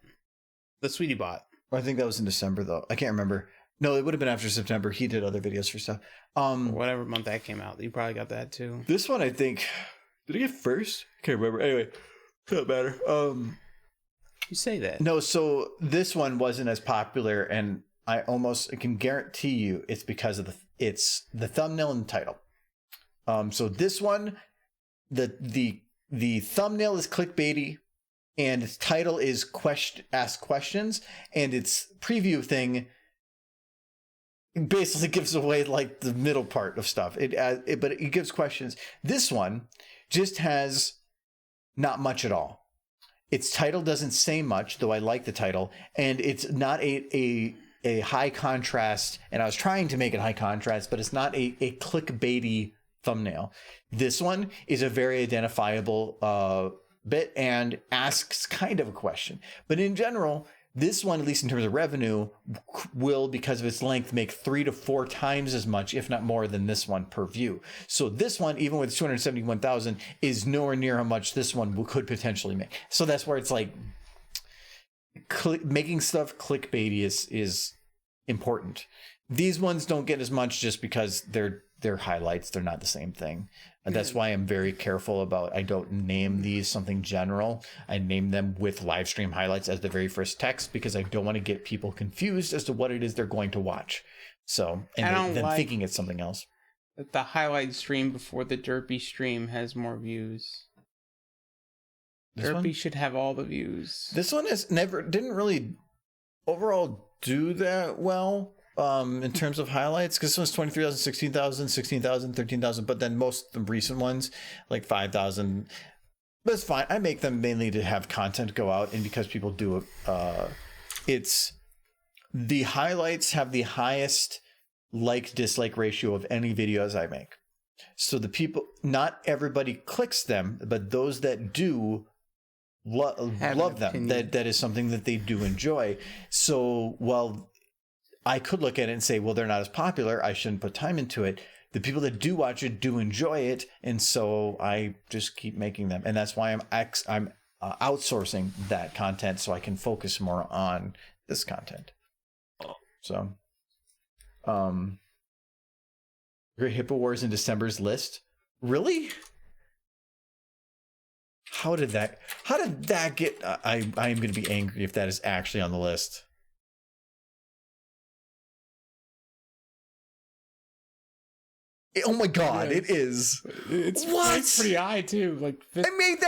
The Sweetie Bot. I think that was in December though. I can't remember. No, it would have been after September. He did other videos for stuff. Whatever month that came out. You probably got that too. This one I think did I get first? I can't remember. Anyway, doesn't matter. You say that. No, so this one wasn't as popular, and I can guarantee you it's because of the thumbnail and the title. So this one, the thumbnail is clickbaity, and its title is ask questions, and its preview thing basically gives away like the middle part of stuff. But it gives questions. This one just has not much at all. Its title doesn't say much, though I like the title, and it's not a high contrast. And I was trying to make it high contrast, but it's not a clickbaity thumbnail. This one is a very identifiable bit and asks kind of a question. But in general, This one, at least in terms of revenue, will, because of its length, make 3 to 4 times as much, if not more, than this one per view. So this one, even with 271,000, is nowhere near how much this one could potentially make. So that's where it's like making stuff clickbaity is important. These ones don't get as much just because they're highlights. They're not the same thing. And that's why I'm very careful about, I don't name these something general. I name them with live stream highlights as the very first text, because I don't want to get people confused as to what it is they're going to watch. So, and then thinking it's something else. That the highlight stream before the derpy stream has more views. Derpy should have all the views. This one didn't really overall do that well. In terms of highlights, because this one's 23,000, 16,000, 16,000, 13,000, but then most of the recent ones, like 5,000, but it's fine. I make them mainly to have content go out, and because people do it, it's the highlights have the highest like-dislike ratio of any videos I make. So the people, not everybody clicks them, but those that do love them. That is something that they do enjoy. So while I could look at it and say, well, they're not as popular, I shouldn't put time into it, the people that do watch it do enjoy it, and so I just keep making them. And that's why I'm outsourcing that content, so I can focus more on this content. So Great Hippo Wars in December's list. Really? How did that get? I am going to be angry if that is actually on the list. Oh my god, it is. It's pretty high too. Like I made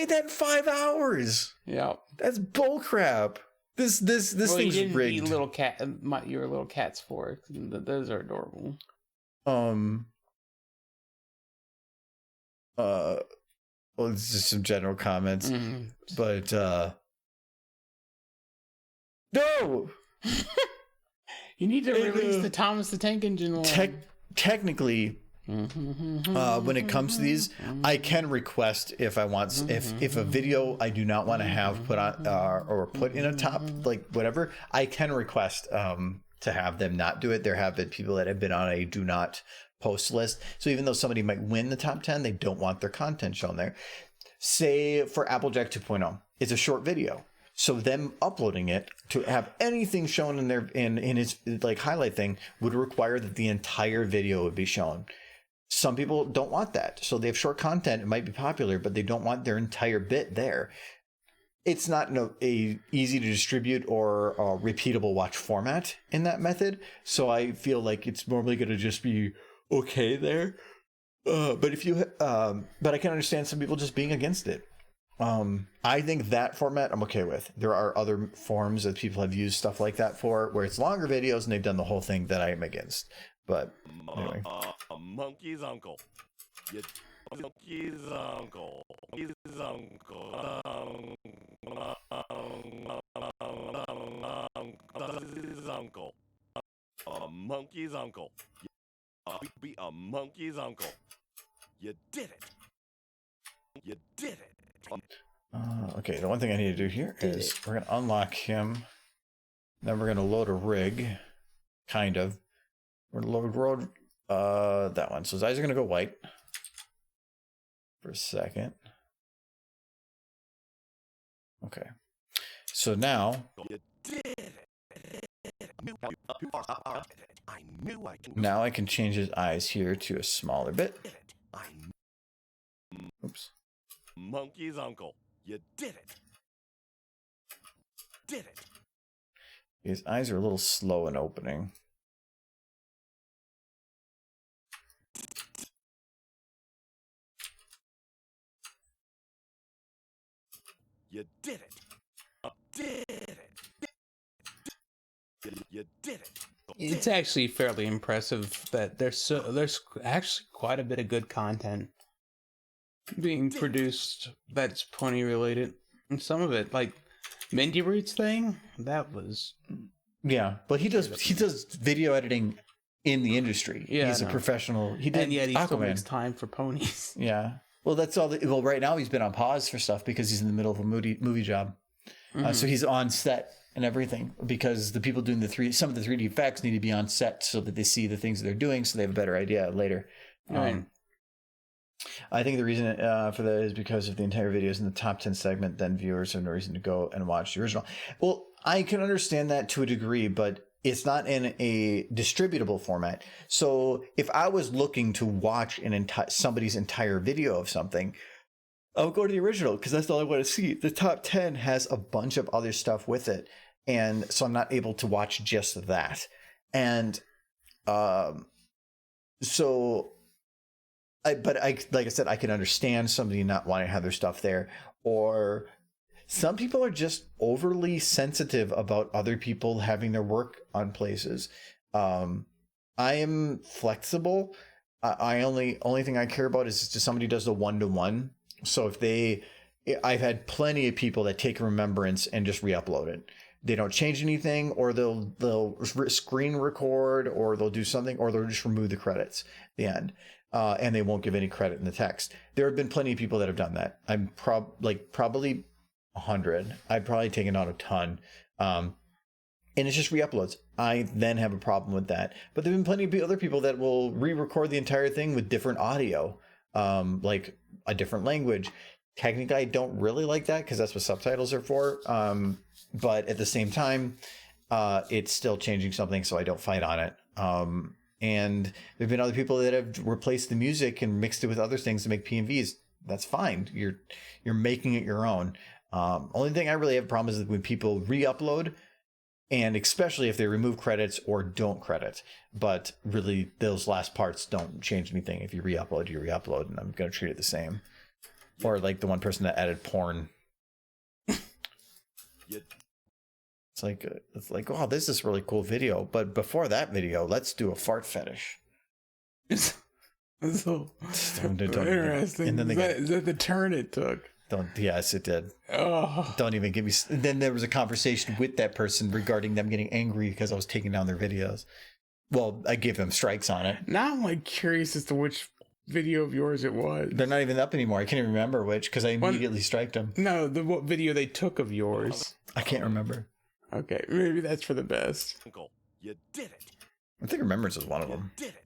that in 5 hours. Yeah, that's bullcrap. This thing's you didn't rigged. eat your little cat's fork. Those are adorable. Well, it's just some general comments, but no. You need to release the Thomas the Tank Engine one. Technically, when it comes to these, I can request if I want, if a video I do not want to have put on or put in a top, like whatever, I can request to have them not do it. There have been people that have been on a do not post list. So even though somebody might win the top 10, they don't want their content shown there. Say for Applejack 2.0, it's a short video. So them uploading it to have anything shown in their in its like highlight thing would require that the entire video would be shown. Some people don't want that. So they have short content. It might be popular, but they don't want their entire bit there. It's not a easy to distribute or a repeatable watch format in that method. So I feel like it's normally going to just be okay there. But I can understand some people just being against it. I think that format I'm okay with. There are other forms that people have used stuff like that for, where it's longer videos and they've done the whole thing that I am against. But anyway. Monkey's uncle. Monkey's uncle. Monkey's uncle. Monkey's uncle. Monkey's uncle. Be a monkey's uncle. You did it. You did it. Okay, the one thing I need to do here is we're going to unlock him. Then we're going to load a rig. Kind of. We're going to load that one. So his eyes are going to go white for a second. Okay. So now I can change his eyes here to a smaller bit. Oops. Monkey's uncle. You did it. Did it. His eyes are a little slow in opening. You did it. Did it. You did it. It's actually fairly impressive that there's actually quite a bit of good content being produced that's pony related, and some of it, like Mindy Roots thing, that was but he does video editing in the industry. He's a professional. He still makes time for ponies. Well, that's all. Well, right now he's been on pause for stuff because he's in the middle of a movie job. So he's on set and everything, because the people doing some of the 3D effects need to be on set so that they see the things that they're doing, so they have a better idea later. Right. I think the reason for that is because if the entire video is in the top 10 segment, then viewers have no reason to go and watch the original. Well, I can understand that to a degree, but it's not in a distributable format. So if I was looking to watch somebody's entire video of something, I'll go to the original because that's all I want to see. The top 10 has a bunch of other stuff with it. And so I'm not able to watch just that. And like I said, I can understand somebody not wanting to have their stuff there, or some people are just overly sensitive about other people having their work on places. I am flexible. Only thing I care about is just somebody does the 1-to-1. So I've had plenty of people that take a remembrance and just re-upload it. They don't change anything, or they'll screen record, or they'll do something, or they'll just remove the credits at the end. And they won't give any credit in the text. There have been plenty of people that have done that. I'm probably 100. I've probably taken out a ton. And it's just re-uploads. I then have a problem with that. But there have been plenty of other people that will re-record the entire thing with different audio, like a different language. Technically, I don't really like that because that's what subtitles are for. But at the same time, it's still changing something, so I don't fight on it. And there have been other people that have replaced the music and mixed it with other things to make PMVs. That's fine. You're making it your own. Only thing I really have a problem is when people re-upload, and especially if they remove credits or don't credit. But really, those last parts don't change anything. If you re-upload, you re-upload, and I'm going to treat it the same. Or like the one person that added porn. It's like, oh, this is a really cool video. But before that video, let's do a fart fetish. So don't interesting. And then is that the turn it took? Yes, it did. Oh. Don't even give me. And then there was a conversation with that person regarding them getting angry because I was taking down their videos. Well, I gave them strikes on it. Now I'm like curious as to which video of yours it was. They're not even up anymore. I can't even remember which because I immediately striked them. No, what video they took of yours. I can't remember. Okay, maybe that's for the best. Uncle, you did it. I think Remembrance was one of them. You did it.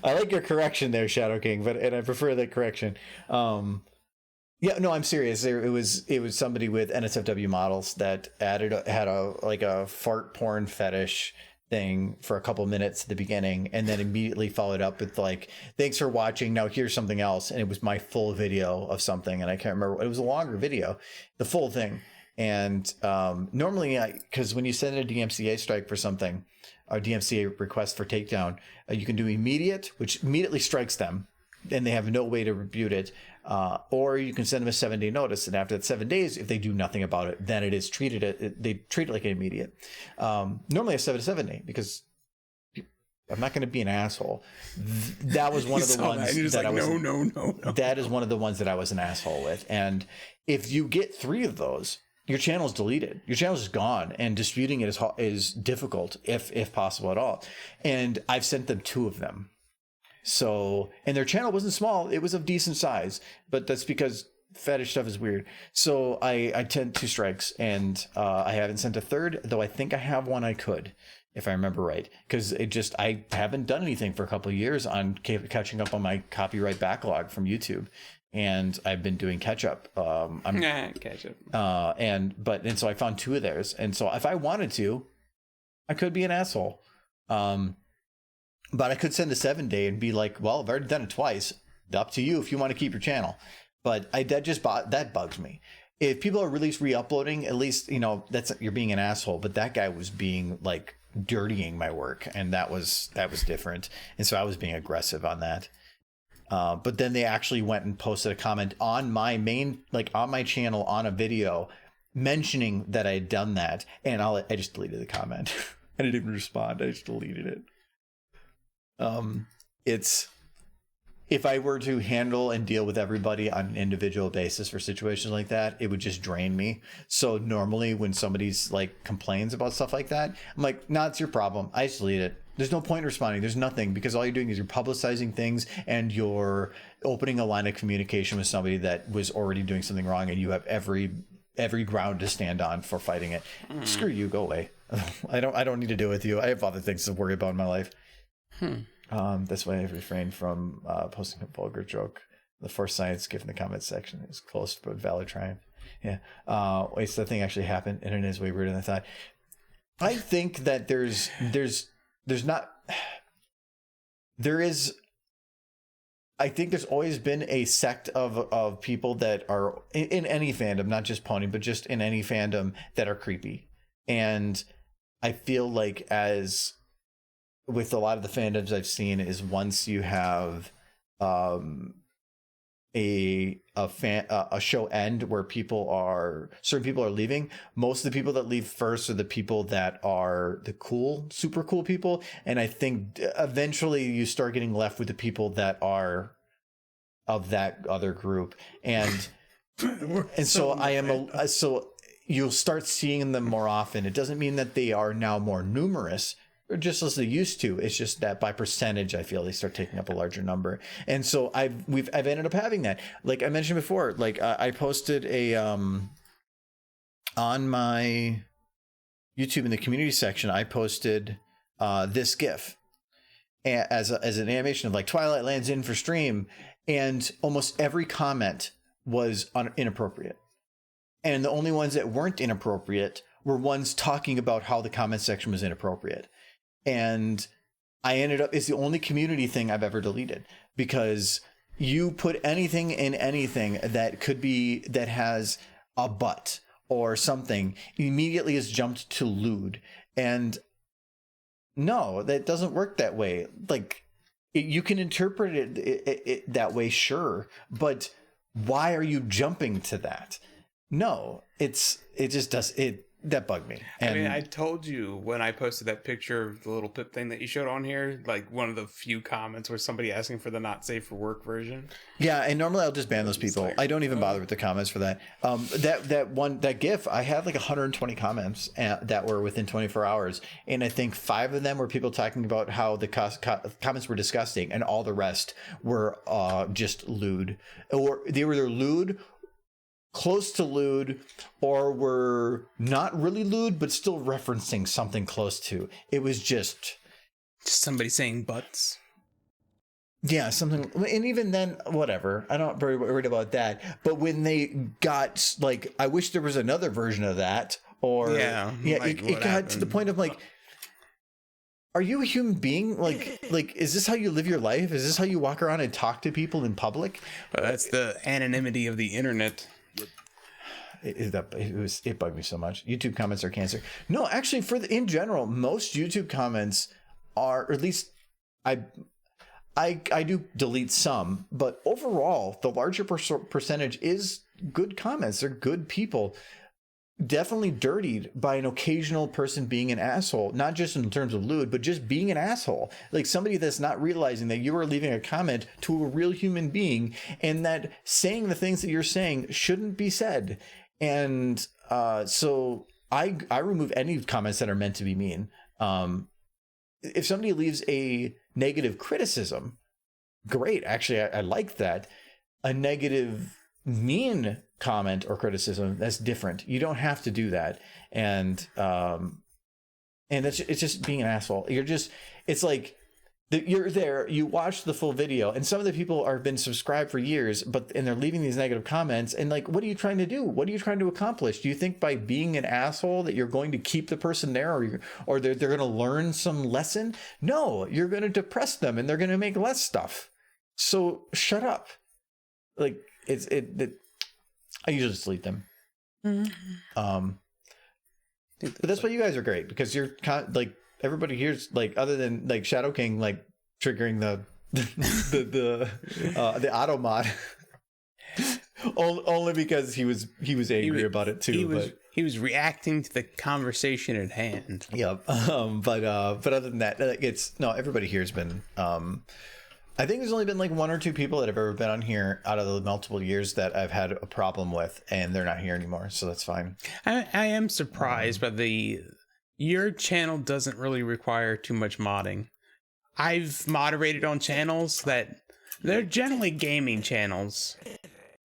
I like your correction there, Shadow King, and I prefer that correction. Yeah, no, I'm serious. It was somebody with NSFW models that had a fart porn fetish thing for a couple minutes at the beginning, and then immediately followed up with like, thanks for watching, now here's something else. And it was my full video of something, and I can't remember, it was a longer video, the full thing. And normally, because when you send a DMCA strike for something, or DMCA request for takedown, you can do immediate, which immediately strikes them, and they have no way to rebut it. Or you can send them a 7-day notice, and after that 7 days, if they do nothing about it, then it is they treat it like an immediate. Normally a 7 day, because I'm not going to be an asshole. That was one of the ones that I was. No. That is one of the ones that I was an asshole with. And if you get 3 of those, your channel is deleted. Your channel is gone, and disputing it is difficult, if possible at all. And I've sent them 2 of them. So, and their channel wasn't small; it was of decent size. But that's because fetish stuff is weird. So I sent 2 strikes, and I haven't sent a third, though I think I have one I could, if I remember right, because I haven't done anything for a couple of years on catching up on my copyright backlog from YouTube. And I've been doing catch up. Catch up. And so I found 2 of theirs. And so if I wanted to, I could be an asshole. But I could send a 7-day and be like, well, I've already done it twice. Up to you if you want to keep your channel. But that bugs me. If people are really re-uploading, at least, you're being an asshole. But that guy was being like dirtying my work, and that was different. And so I was being aggressive on that. But then they actually went and posted a comment on my on my channel on a video mentioning that I had done that. And I just deleted the comment. I didn't even respond. I just deleted it. If I were to handle and deal with everybody on an individual basis for situations like that, it would just drain me. So normally when somebody's like complains about stuff like that, I'm like, nah, it's your problem. I just delete it. There's no point in responding. There's nothing, because all you're doing is you're publicizing things and you're opening a line of communication with somebody that was already doing something wrong, and you have every ground to stand on for fighting it. Screw you, go away. I don't need to deal with you. I have other things to worry about in my life. That's why I refrain from posting a vulgar joke. The Force Science GIF in the comments section is close but valid triumph. Yeah. Wait, so that thing actually happened, and it is way weirder than I thought. I think that there is. I think there's always been a sect of people that are in any fandom, not just Pony, but just in any fandom, that are creepy. And I feel like, as with a lot of the fandoms I've seen, is once you have a show end where certain people are leaving, most of the people that leave first are the people that are the super cool people. And I think eventually you start getting left with the people that are of that other group. And so you'll start seeing them more often. It doesn't mean that they are now more numerous, or just as they used to. It's just that by percentage, I feel they start taking up a larger number. And so I've ended up having that. Like I mentioned before, like I posted on my YouTube in the community section, I posted this GIF as an animation of like Twilight lands in for stream, and almost every comment was inappropriate. And the only ones that weren't inappropriate were ones talking about how the comment section was inappropriate. And I ended up, it's the only community thing I've ever deleted, because you put anything in anything that has a butt or something, immediately is jumped to lewd. And no, that doesn't work that way. Like, you can interpret it that way, sure, but why are you jumping to that? No, that bugged me. And I mean, I told you when I posted that picture of the little Pip thing that you showed on here, like one of the few comments was somebody asking for the not safe for work version. Yeah, and normally I'll just ban those people. Like, I don't even bother with the comments for that. That GIF, I had like 120 comments that were within 24 hours, and I think 5 of them were people talking about how the comments were disgusting, and all the rest were just lewd, or they were either lewd, close to lewd, or were not really lewd but still referencing something close to. It was just somebody saying butts. Yeah, something. And even then, whatever, I'm not very worried about that. But when they got like, I wish there was another version of that, or it got to the point of like, are you a human being? Like is this how you live your life? Is this how you walk around and talk to people in public? That's the anonymity of the internet. It bugged me so much. YouTube comments are cancer. No, actually, in general, most YouTube comments are, or at least I do delete some, but overall, the larger percentage is good comments. They're good people. Definitely dirtied by an occasional person being an asshole, not just in terms of lewd, but just being an asshole. Like somebody that's not realizing that you are leaving a comment to a real human being, and that saying the things that you're saying shouldn't be said. And so I remove any comments that are meant to be mean. If somebody leaves a negative criticism, great. Actually, I like that. A negative mean comment or criticism, that's different. You don't have to do that. And it's just being an asshole. It's like you're there, you watch the full video, and some of the people have been subscribed for years, and they're leaving these negative comments, and like, what are you trying to do? What are you trying to accomplish? Do you think by being an asshole that you're going to keep the person there, or they're going to learn some lesson? No, you're going to depress them, and they're going to make less stuff. So shut up. Like I usually just delete them. Mm-hmm. But that's why you guys are great, because you're like, everybody here's like, other than like Shadow King, like triggering the auto mod, only because he was angry about it too. He was reacting to the conversation at hand. Yeah. But other than that, everybody here's been. I think there's only been like 1 or 2 people that have ever been on here out of the multiple years that I've had a problem with, and they're not here anymore, so that's fine. I am surprised by the your channel doesn't really require too much modding. I've moderated on channels that they're generally gaming channels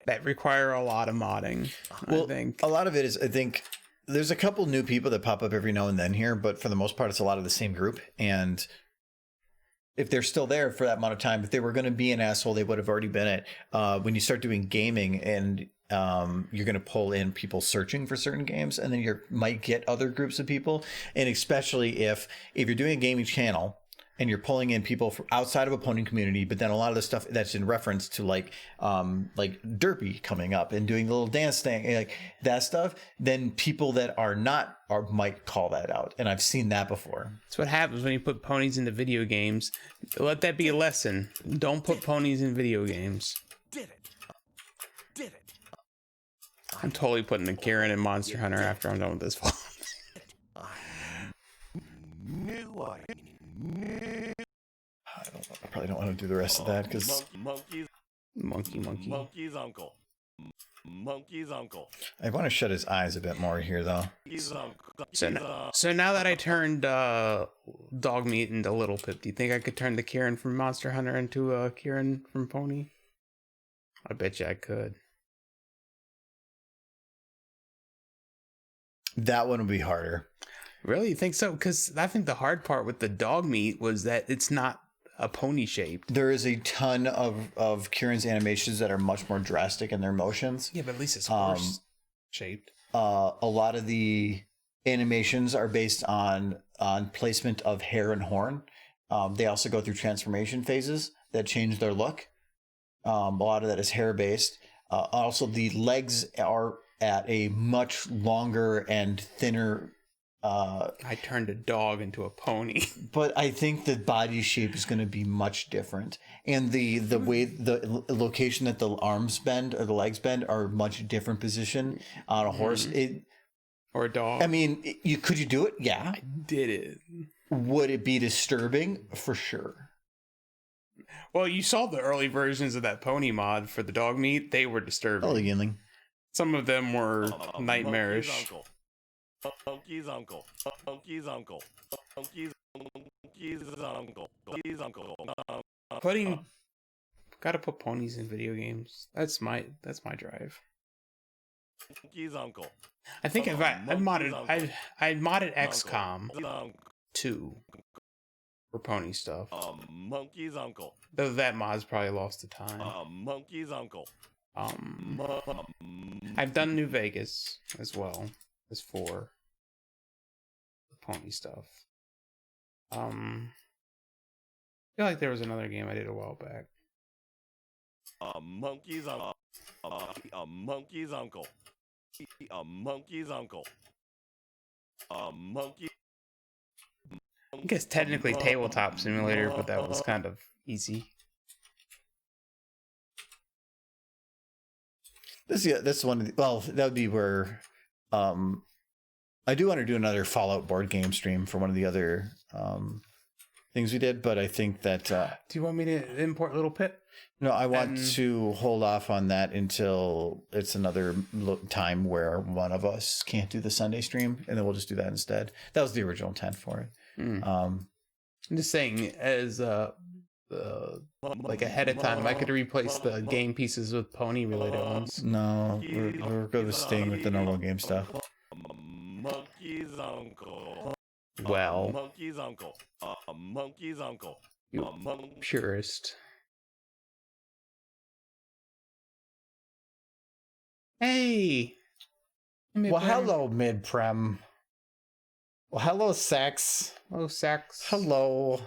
that require a lot of modding. Well, I think a lot of it is, I think there's a couple new people that pop up every now and then here, but for the most part, it's a lot of the same group. And if they're still there for that amount of time, if they were going to be an asshole, they would have already been it. When you start doing gaming and you're going to pull in people searching for certain games, and then you might get other groups of people. And especially if you're doing a gaming channel and you're pulling in people from outside of a pony community, but then a lot of the stuff that's in reference to like Derpy coming up and doing the little dance thing, like that stuff, then people that are not might call that out. And I've seen that before. That's what happens when you put ponies into video games. Let that be a lesson. Don't put ponies in video games. Did it. Did it. I'm totally putting the Karen in Monster Hunter after I'm done with this vlog. I probably don't want to do the rest of that because Monkey's uncle. Monkey's uncle. I want to shut his eyes a bit more here, though. So now that I turned dog meat into Little Pip, do you think I could turn the Kieran from Monster Hunter into Kieran from Pony? I bet you I could. That one would be harder. Really? You think so? Because I think the hard part with the dog meat was that it's not a pony shaped. There is a ton of Kieran's animations that are much more drastic in their motions. Yeah, but at least it's horse shaped. A lot of the animations are based on placement of hair and horn. They also go through transformation phases that change their look. A lot of that is hair based. Also, the legs are at a much longer and thinner. I turned a dog into a pony. But I think the body shape is going to be much different. And the way the location that the arms bend or the legs bend are much different position on a horse. Or a dog. I mean, could you do it? Yeah. I did it. Would it be disturbing? For sure. Well, you saw the early versions of that pony mod for the dog meat. They were disturbing. Oh, Yingling. Some of them were nightmarish. Monkey's uncle. Monkey's uncle. Monkey's uncle. Monkey's uncle. Gotta put ponies in video games. That's my drive. Monkey's uncle. I think I modded XCOM 2 for pony stuff. Monkey's uncle. Though that mod's probably lost to time. Monkey's uncle. I've done New Vegas as well as for the pony stuff. I feel like there was another game I did a while back. Monkey's uncle. Monkey's uncle. Monkey's uncle. Monkey. I guess technically Tabletop Simulator, but that was kind of easy. This one. Well, that would be where. I do want to do another Fallout board game stream for one of the other things we did, but I think that. Do you want me to import Little Pip? No, I want to hold off on that until it's another time where one of us can't do the Sunday stream, and then we'll just do that instead. That was the original intent for it. I'm just saying, as like ahead of time, I could replace the game pieces with pony related ones. No, we're going to staying with the normal game stuff. Monkey's uncle. Well, Monkey's uncle. Monkey's uncle. You purist. Hey. Well, hello, mid-prem. Well, hello, Sex. Hello, Sex. Hello.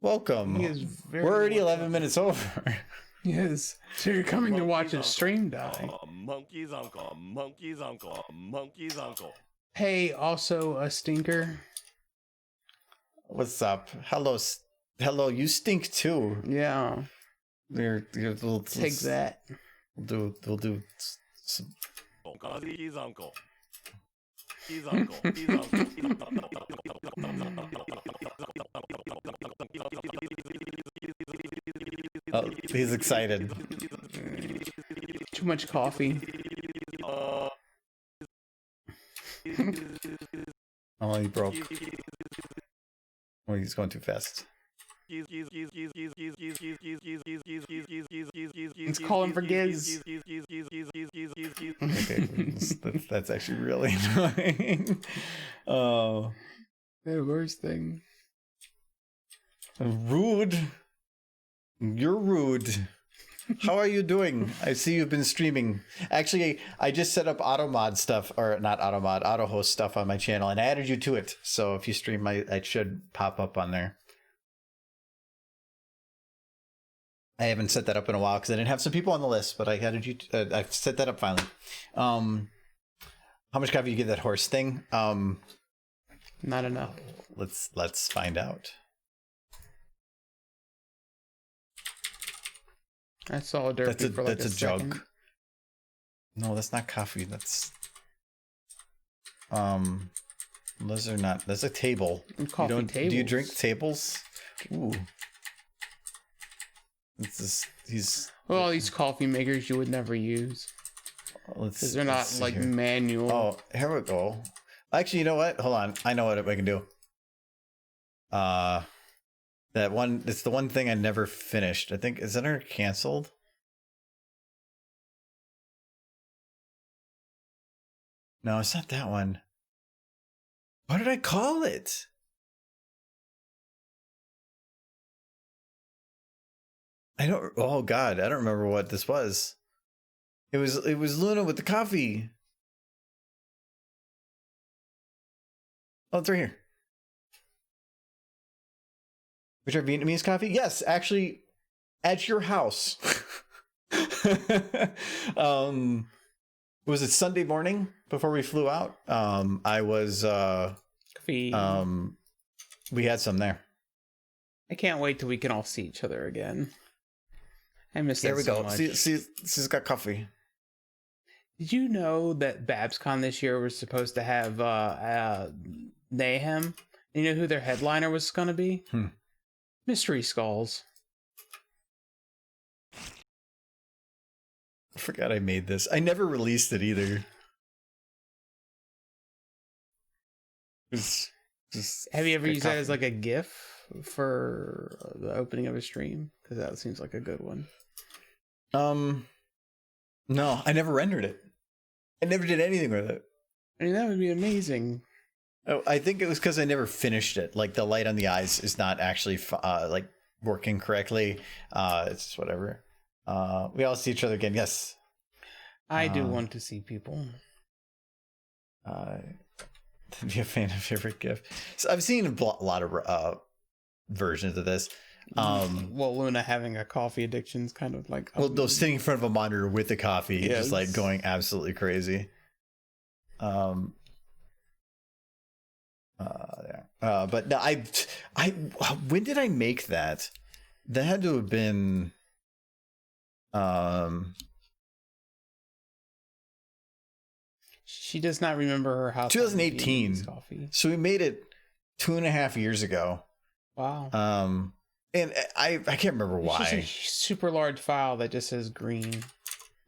Welcome. We're already 11 minutes over. Yes. So you're coming to watch a stream die. Monkey's uncle. Monkey's uncle. Monkey's uncle. Hey, also a stinker. What's up? Hello. Hello, you stink too. Yeah. We'll take that. We'll do some... He's uncle. He's uncle. He's uncle. Oh, he's excited. Too much coffee. Oh, he broke. Oh, he's going too fast. Let's call him for Giz. Okay, that's actually really annoying. Oh, the worst thing. Rude. You're rude. How are you doing? I see you've been streaming. Actually, I just set up auto mod stuff, or not auto mod, auto host stuff on my channel, and I added you to it. So if you stream, I should pop up on there. I haven't set that up in a while because I didn't have some people on the list, but I added you. I set that up finally. How much coffee you give that horse thing? Not enough. Let's find out. I saw a derpy for like that's a second. jug. No, that's not coffee. That's those are not. That's a table. Coffee tables. Do you drink tables? Ooh. Well, these coffee makers you would never use. Because they're not like here. Manual. Oh, here we go. Actually, you know what? Hold on. I know what I can do. That one, it's the one thing I never finished. I think, is it canceled? No, it's not that one. What did I call it? Oh God, I don't remember what this was. It was Luna with the coffee. Oh, it's right here. Which are Vietnamese coffee? Yes, actually, at your house. Was it Sunday morning before we flew out? I was coffee. We had some there. I can't wait till we can all see each other again. I miss that so much. There we go. See, she's got coffee. Did you know that BabsCon this year was supposed to have Mayhem? You know who their headliner was going to be? Mystery Skulls. I forgot I made this. I never released it either. Have you ever used that as like a GIF for the opening of a stream? Because that seems like a good one. No, I never rendered it. I never did anything with it. I mean, that would be amazing. Oh, I think it was because I never finished it. Like the light on the eyes is not actually like working correctly. It's just whatever. We all see each other again. Yes, I do want to see people. Be a fan of favorite gift. So I've seen a lot of versions of this. Well, Luna having a coffee addiction is kind of like those sitting in front of a monitor with the coffee, yes. Just like going absolutely crazy. But no, I when did I make that? That had to have been she does not remember her house 2018 coffee. So we made it 2.5 years ago. Wow. And I can't remember why. It's just a super large file that just says green.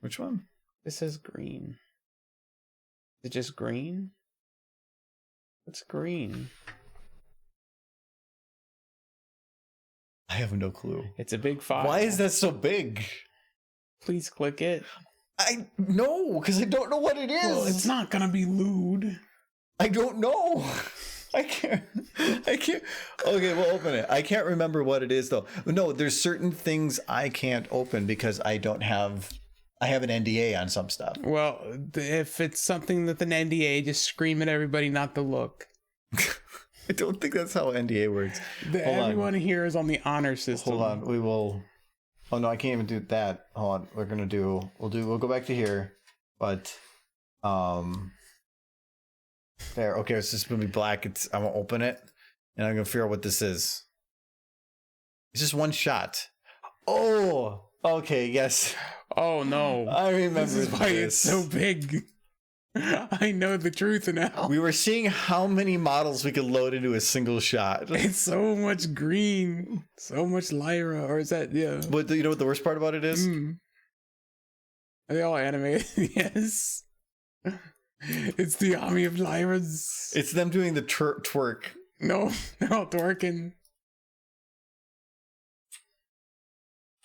Which one? It says green. Is it just green? What's green? I have no clue. It's a big file. Why is that so big? Please click it. I know, because I don't know what it is. Well, it's not gonna be lewd. I don't know. I can't. Okay, we'll open it. I can't remember what it is though. No, there's certain things I can't open because I have an NDA on some stuff. Well, if it's something with an NDA, just scream at everybody not to look. I don't think that's how NDA works. Everyone here is on the honor system. Hold on, we will. Oh no, I can't even do that. Hold on, we'll go back to here, but there. Okay, it's just gonna be black. I'm gonna open it, and I'm gonna figure out what this is. It's just one shot. Oh, okay, yes. Oh no, I remember. This is why it's so big. I know the truth now. We were seeing how many models we could load into a single shot. It's so much green, so much Lyra, or is that But you know what the worst part about it is? Are they all animated? Yes. It's the army of Lyras. It's them doing the twerk. No, they're all twerking.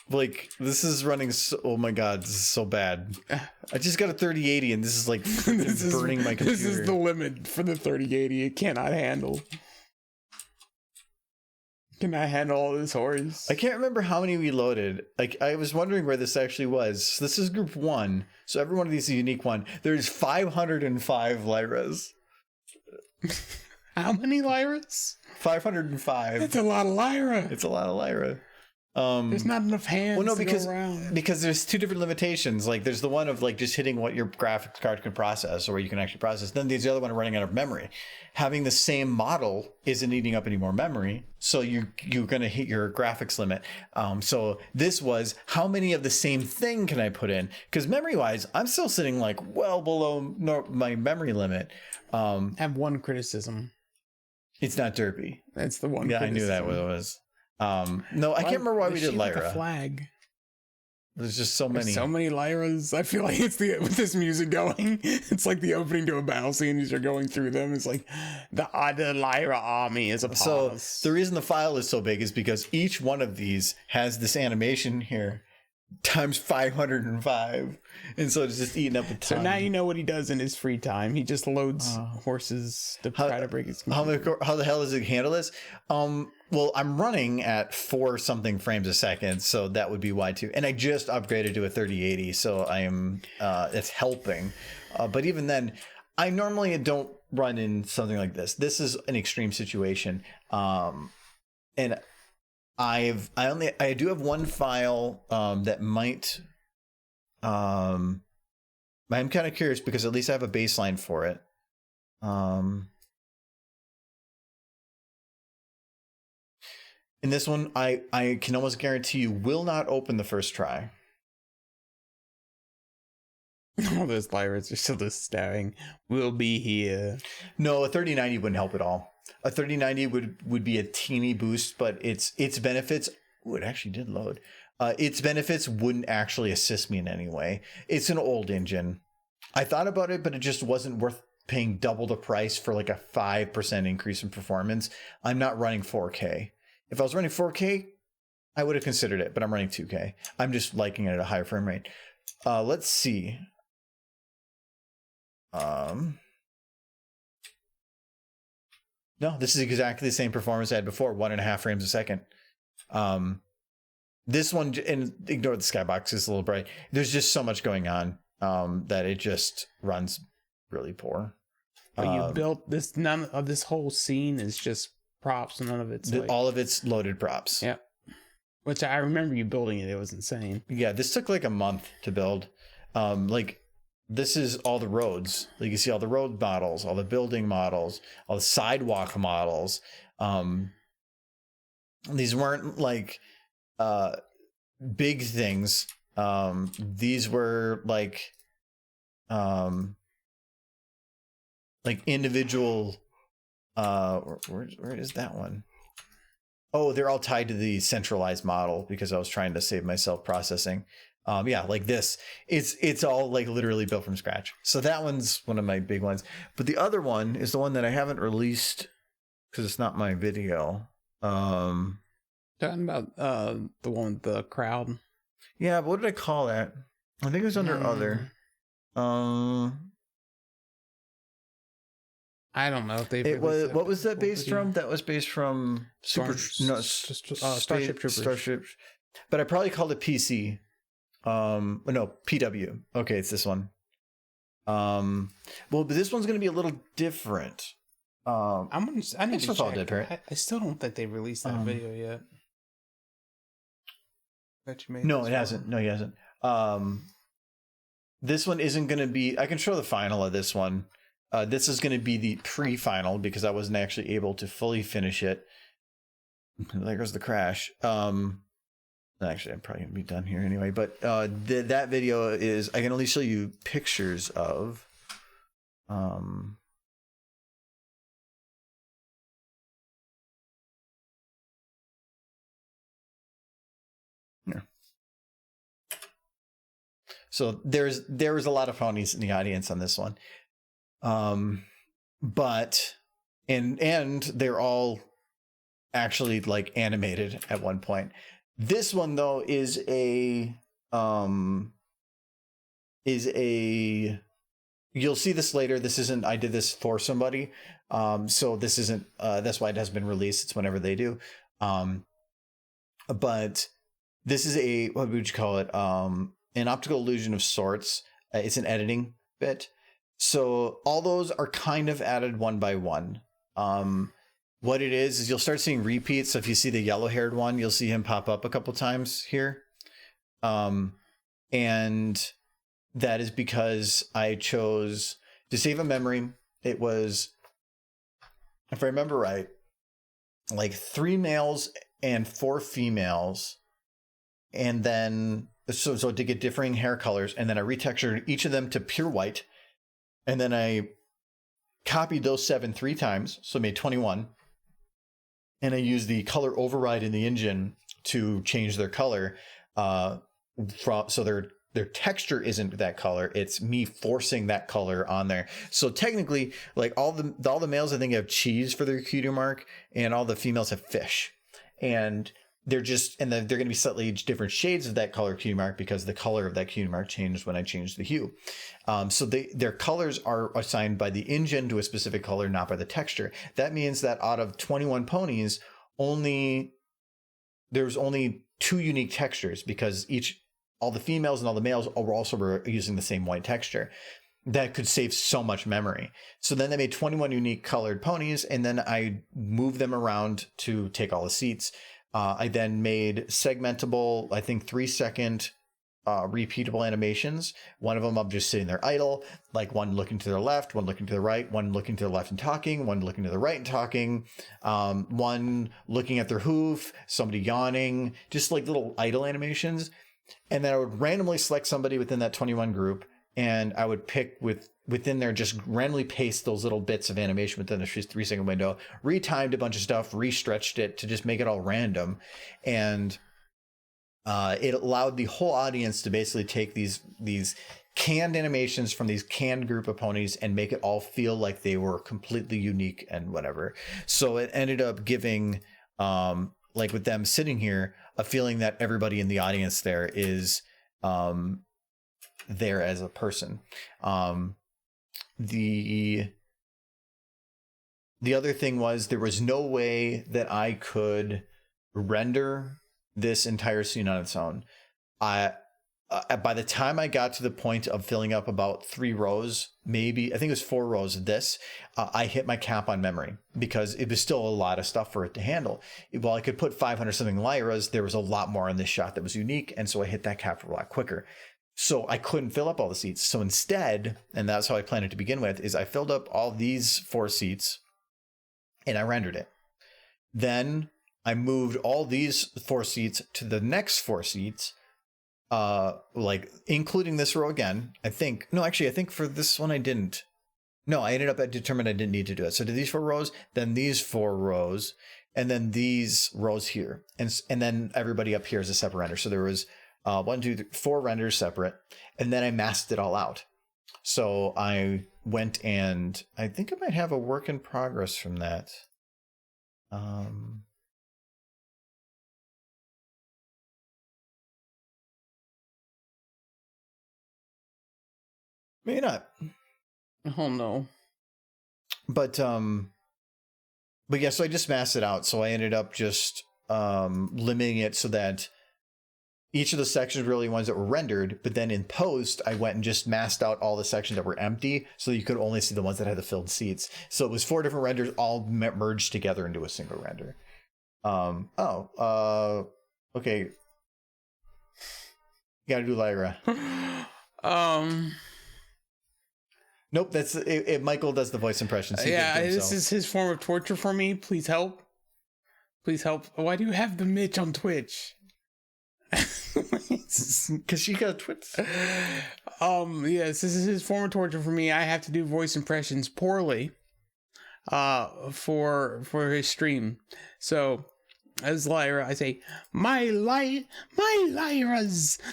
Like, this is running so... Oh my god, this is so bad. I just got a 3080 and this is like burning my computer. This is the limit for the 3080. It cannot handle. Can I handle all this horse? I can't remember how many we loaded. Like, I was wondering where this actually was. This is group 1. So every one of these is a unique one. There's 505 Lyras. How many Lyras? 505. That's a lot of Lyra. It's a lot of Lyra. There's not enough hands to go around. Because there's two different limitations. Like, there's the one of like just hitting what your graphics card can process or what you can actually process. Then there's the other one running out of memory. Having the same model isn't eating up any more memory, so you're going to hit your graphics limit. So this was, how many of the same thing can I put in? Because memory-wise, I'm still sitting like well below my memory limit. I have one criticism. It's not derpy. That's the one. Yeah, criticism. I knew that what it was. No, I can't remember why we did Lyra. Like a flag. There's just so many. There's so many Lyras. I feel like it's with this music going. It's like the opening to a battle scene as you're going through them. It's like the Lyra army is upon us. So the reason the file is so big is because each one of these has this animation here times 505, and so it's just eating up a ton. So now you know what he does in his free time. He just loads horses to try to break his computer. How the hell does it handle this? Well, I'm running at 4 something frames a second, so that would be why too. And I just upgraded to a 3080, so I am it's helping. But even then, I normally don't run in something like this. This is an extreme situation, and I do have one file that might. I'm kind of curious because at least I have a baseline for it. In this one, I can almost guarantee you will not open the first try. All those pirates are still just staring. We'll be here. No, a 3090 wouldn't help at all. A 3090 would be a teeny boost, but its benefits... Ooh, it actually did load. Its benefits wouldn't actually assist me in any way. It's an old engine. I thought about it, but it just wasn't worth paying double the price for like a 5% increase in performance. I'm not running 4K. If I was running 4K, I would have considered it, but I'm running 2K. I'm just liking it at a higher frame rate. Let's see. No, this is exactly the same performance I had before, 1.5 frames a second. This one, and ignore the skybox, it's a little bright. There's just so much going on that it just runs really poor. But you built this, none of this whole scene is just props, none of it's all of it's loaded props. Yeah. Which I remember you building it. It was insane. Yeah, this took like a month to build. Like, this is all the roads. Like, you see all the road models, all the building models, all the sidewalk models. These weren't like big things. These were like individual. Where is that one? Oh, they're all tied to the centralized model because I was trying to save myself processing. Yeah, like this. It's all like literally built from scratch. So that one's one of my big ones. But the other one is the one that I haven't released because it's not my video. Talking about the one with the crowd. Yeah, but what did I call that? I think it was under other. I don't know if they. What was that based from? That was based from Starship Troopers. Starship. But I probably called it PC. No, PW. Okay, it's this one. Well, but this one's going to be a little different. I need to check. I still don't think they released that video yet. No, it hasn't. No, he hasn't. This one isn't going to be... I can show the final of this one. This is going to be the pre-final because I wasn't actually able to fully finish it. There goes the crash. Actually, I'm probably going to be done here anyway. But that video is... I can only show you pictures of... Here. So there was a lot of ponies in the audience on this one. But and they're all actually like animated at one point. This one though is a you'll see this later. This isn't, I did this for somebody. So this isn't, that's why it has been released. It's whenever they do. But this is a, what would you call it? An optical illusion of sorts. It's an editing bit. So all those are kind of added one by one. What it is you'll start seeing repeats. So if you see the yellow haired one, you'll see him pop up a couple times here. And that is because I chose to save a memory. It was, if I remember right, like 3 males and 4 females. And then, so to get differing hair colors. And then I retextured each of them to pure white. And then I copied those 7 3 times. So I made 21. And I used the color override in the engine to change their color. So their texture isn't that color. It's me forcing that color on there. So technically, like all the males, I think, have cheese for their cutie mark, and all the females have fish. And they're going to be slightly different shades of that color cutie mark because the color of that cutie mark changed when I changed the hue. So their colors are assigned by the engine to a specific color, not by the texture. That means that out of 21 ponies, there's only 2 unique textures because all the females and all the males were using the same white texture. That could save so much memory. So then they made 21 unique colored ponies, and then I moved them around to take all the seats. I then made segmentable, I think 3-second repeatable animations. One of them I'm just sitting there idle, like one looking to the left, one looking to the right, one looking to the left and talking, one looking to the right and talking, one looking at their hoof, somebody yawning, just like little idle animations. And then I would randomly select somebody within that 21 group, and I would pick within there, just randomly paste those little bits of animation within a 3-second window, retimed a bunch of stuff, restretched it to just make it all random. And it allowed the whole audience to basically take these canned animations from these canned group of ponies and make it all feel like they were completely unique and whatever. So it ended up giving, like with them sitting here, a feeling that everybody in the audience there is there as a person. The other thing was there was no way that I could render this entire scene on its own. By the time I got to the point of filling up about 3 rows, maybe, I think it was 4 rows of this, I hit my cap on memory because it was still a lot of stuff for it to handle. While I could put 500 something lyras, there was a lot more in this shot that was unique. And so I hit that cap a lot quicker. So I couldn't fill up all the seats. So instead, and that's how I planned it to begin with, is I filled up all these 4 seats and I rendered it. Then I moved all these 4 seats to the next 4 seats, like including this row again. I think for this one I didn't. No, I determined I didn't need to do it. So did these 4 rows, then these 4 rows, and then these rows here. And then everybody up here is a separate render. So there was 1, 2, 3, 4 renders separate, and then I masked it all out. So I went, and I think I might have a work in progress from that. Maybe not. Oh no. But yeah, so I just masked it out. So I ended up just limiting it so that each of the sections were really ones that were rendered, but then in post, I went and just masked out all the sections that were empty so you could only see the ones that had the filled seats. So it was 4 different renders all merged together into a single render. Okay. You gotta do Lyra. Nope, that's it. Michael does the voice impression. Yeah, this is his form of torture for me. Please help. Please help. Why do you have the Mitch on Twitch? Because she got Twitch. Yes, this is his form of torture for me. I have to do voice impressions poorly for his stream. So As Lyra, I say, my Lyras,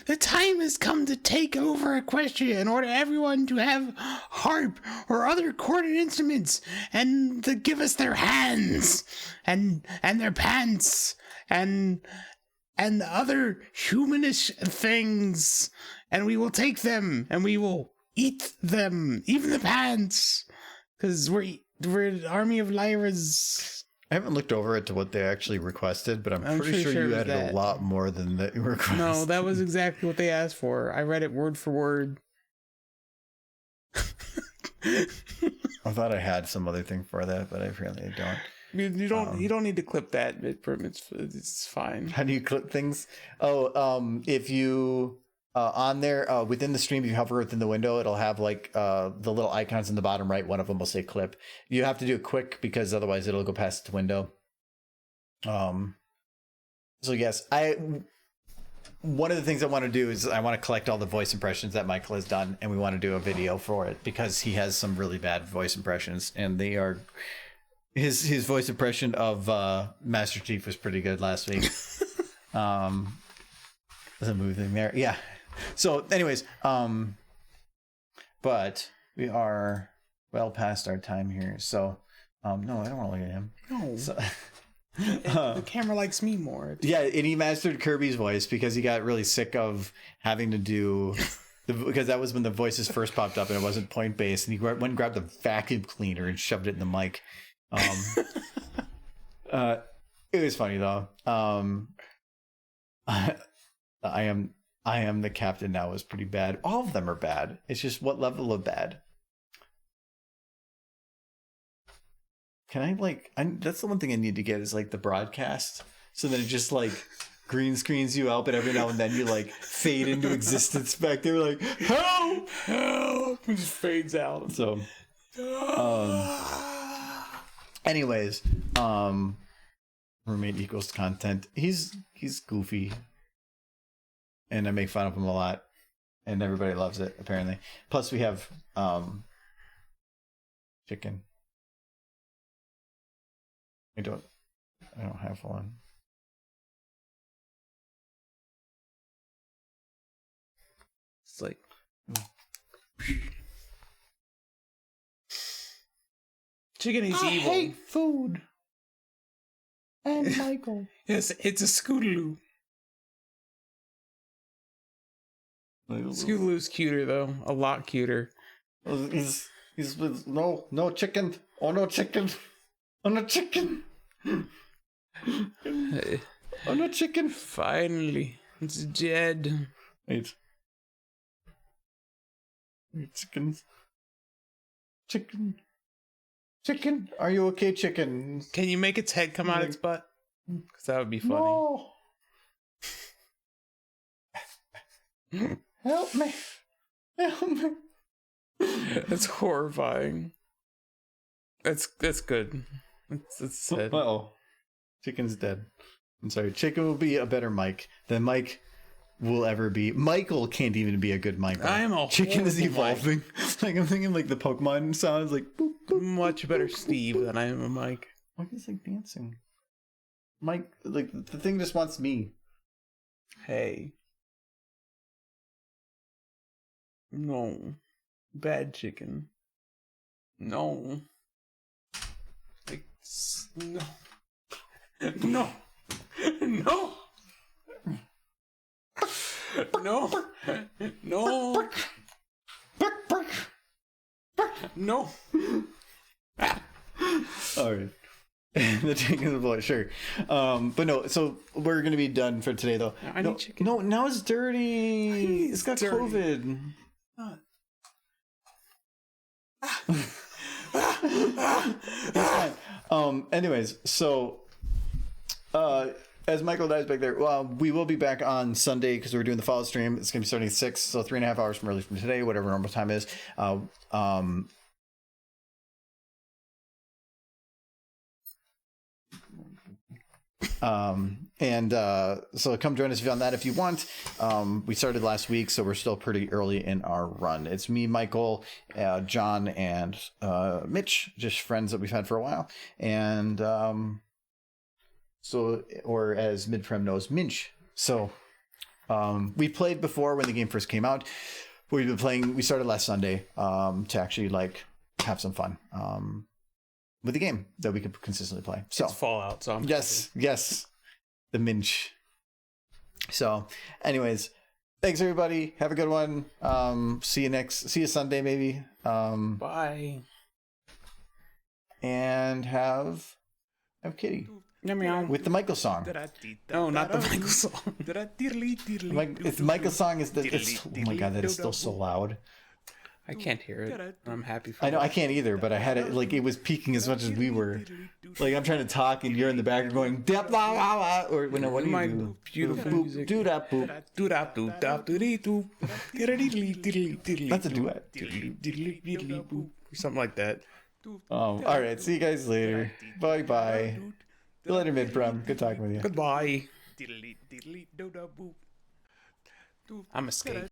the time has come to take over Equestria in order everyone to have harp or other corded instruments and to give us their hands and their pants and other humanish things, and we will take them and we will eat them, even the pants, because we're an army of Lyras. I haven't looked over it to what they actually requested, but I'm pretty sure you added a lot more than that you requested. No, that was exactly what they asked for. I read it word for word. I thought I had some other thing for that, but apparently I don't. You don't need to clip that. It's fine. How do you clip things? Oh, if you on there within the stream, if you hover within the window, it'll have like the little icons in the bottom right. One of them will say clip. You have to do it quick because otherwise it'll go past the window. So yes, one of the things I want to do is I want to collect all the voice impressions that Michael has done, and we want to do a video for it because he has some really bad voice impressions, and they are his voice impression of Master Chief was pretty good last week. There's a movie thing there, yeah. So, anyways, but we are well past our time here. So, no, I don't want to look at him. No. So, the camera likes me more. Yeah, and he mastered Kirby's voice because he got really sick of having to do because that was when the voices first popped up and it wasn't point based. And he went and grabbed a vacuum cleaner and shoved it in the mic. It was funny though. I am the captain now is pretty bad. All of them are bad. It's just what level of bad. Can I that's the one thing I need to get is like the broadcast. So then it just like green screens you out, but every now and then you like fade into existence back there like help! It just fades out. So anyways, roommate equals content. He's goofy. And I make fun of him a lot. And everybody loves it, apparently. Plus we have chicken. I don't have one. It's like chicken is evil. I hate food. And Michael. Yes, it's a scootaloo. Scootaloo's cuter though, a lot cuter. He's with no chicken. Oh no chicken. Oh no chicken. Oh no chicken. Finally, it's dead. Wait. Chicken. Are you okay, chicken? Can you make its head come out its butt? Because that would be funny. No. Help me. Help me. That's horrifying. That's good. It's sad. Uh-oh. Chicken's dead. I'm sorry. Chicken will be a better Mike than Mike will ever be. Michael can't even be a good Michael. I am a Chicken is evolving. Like I'm thinking like the Pokemon sounds like boop, boop. Much better Steve than I am a Mike. Mike is like dancing. Mike, like the thing just wants me. Hey. No. Bad chicken. No. Like, no. No. No. No. No. No. All right. The chicken is a bullet, sure. But no, so we're gonna be done for today though. I need chicken. No, now it's dirty. It's got dirty. COVID. It's fine. Anyways, so as Michael dies back there, we will be back on Sunday because we're doing the follow stream. It's gonna be starting at 6, so 3.5 hours from early from today, whatever normal time is. So come join us on that if you want. We started last week, so we're still pretty early in our run. It's me, Michael, John, and Mitch, just friends that we've had for a while. And So, or as Midprem knows, Minch. So, we played before when the game first came out. We've been playing. We started last Sunday to actually like have some fun with the game that we could consistently play. So it's Fallout. So I'm yes, the Minch. So, anyways, thanks everybody. Have a good one. See you Sunday maybe. Bye. And have Kitty. With the Michael song. No, not the Michael song. It's Michael song is oh my god, that is still so loud. I can't hear it. I'm happy for I know I can't either, but I had it like it was peaking as much as we were. Like I'm trying to talk and you're in the background going dap la la la or what do you do? Beautiful music. Do that boop. Do that boop dap do dee doo. That's a duet. Something like that. All right. See you guys later. Bye bye. See you later, Midprem. Good talking with you. Goodbye. I'm a skate.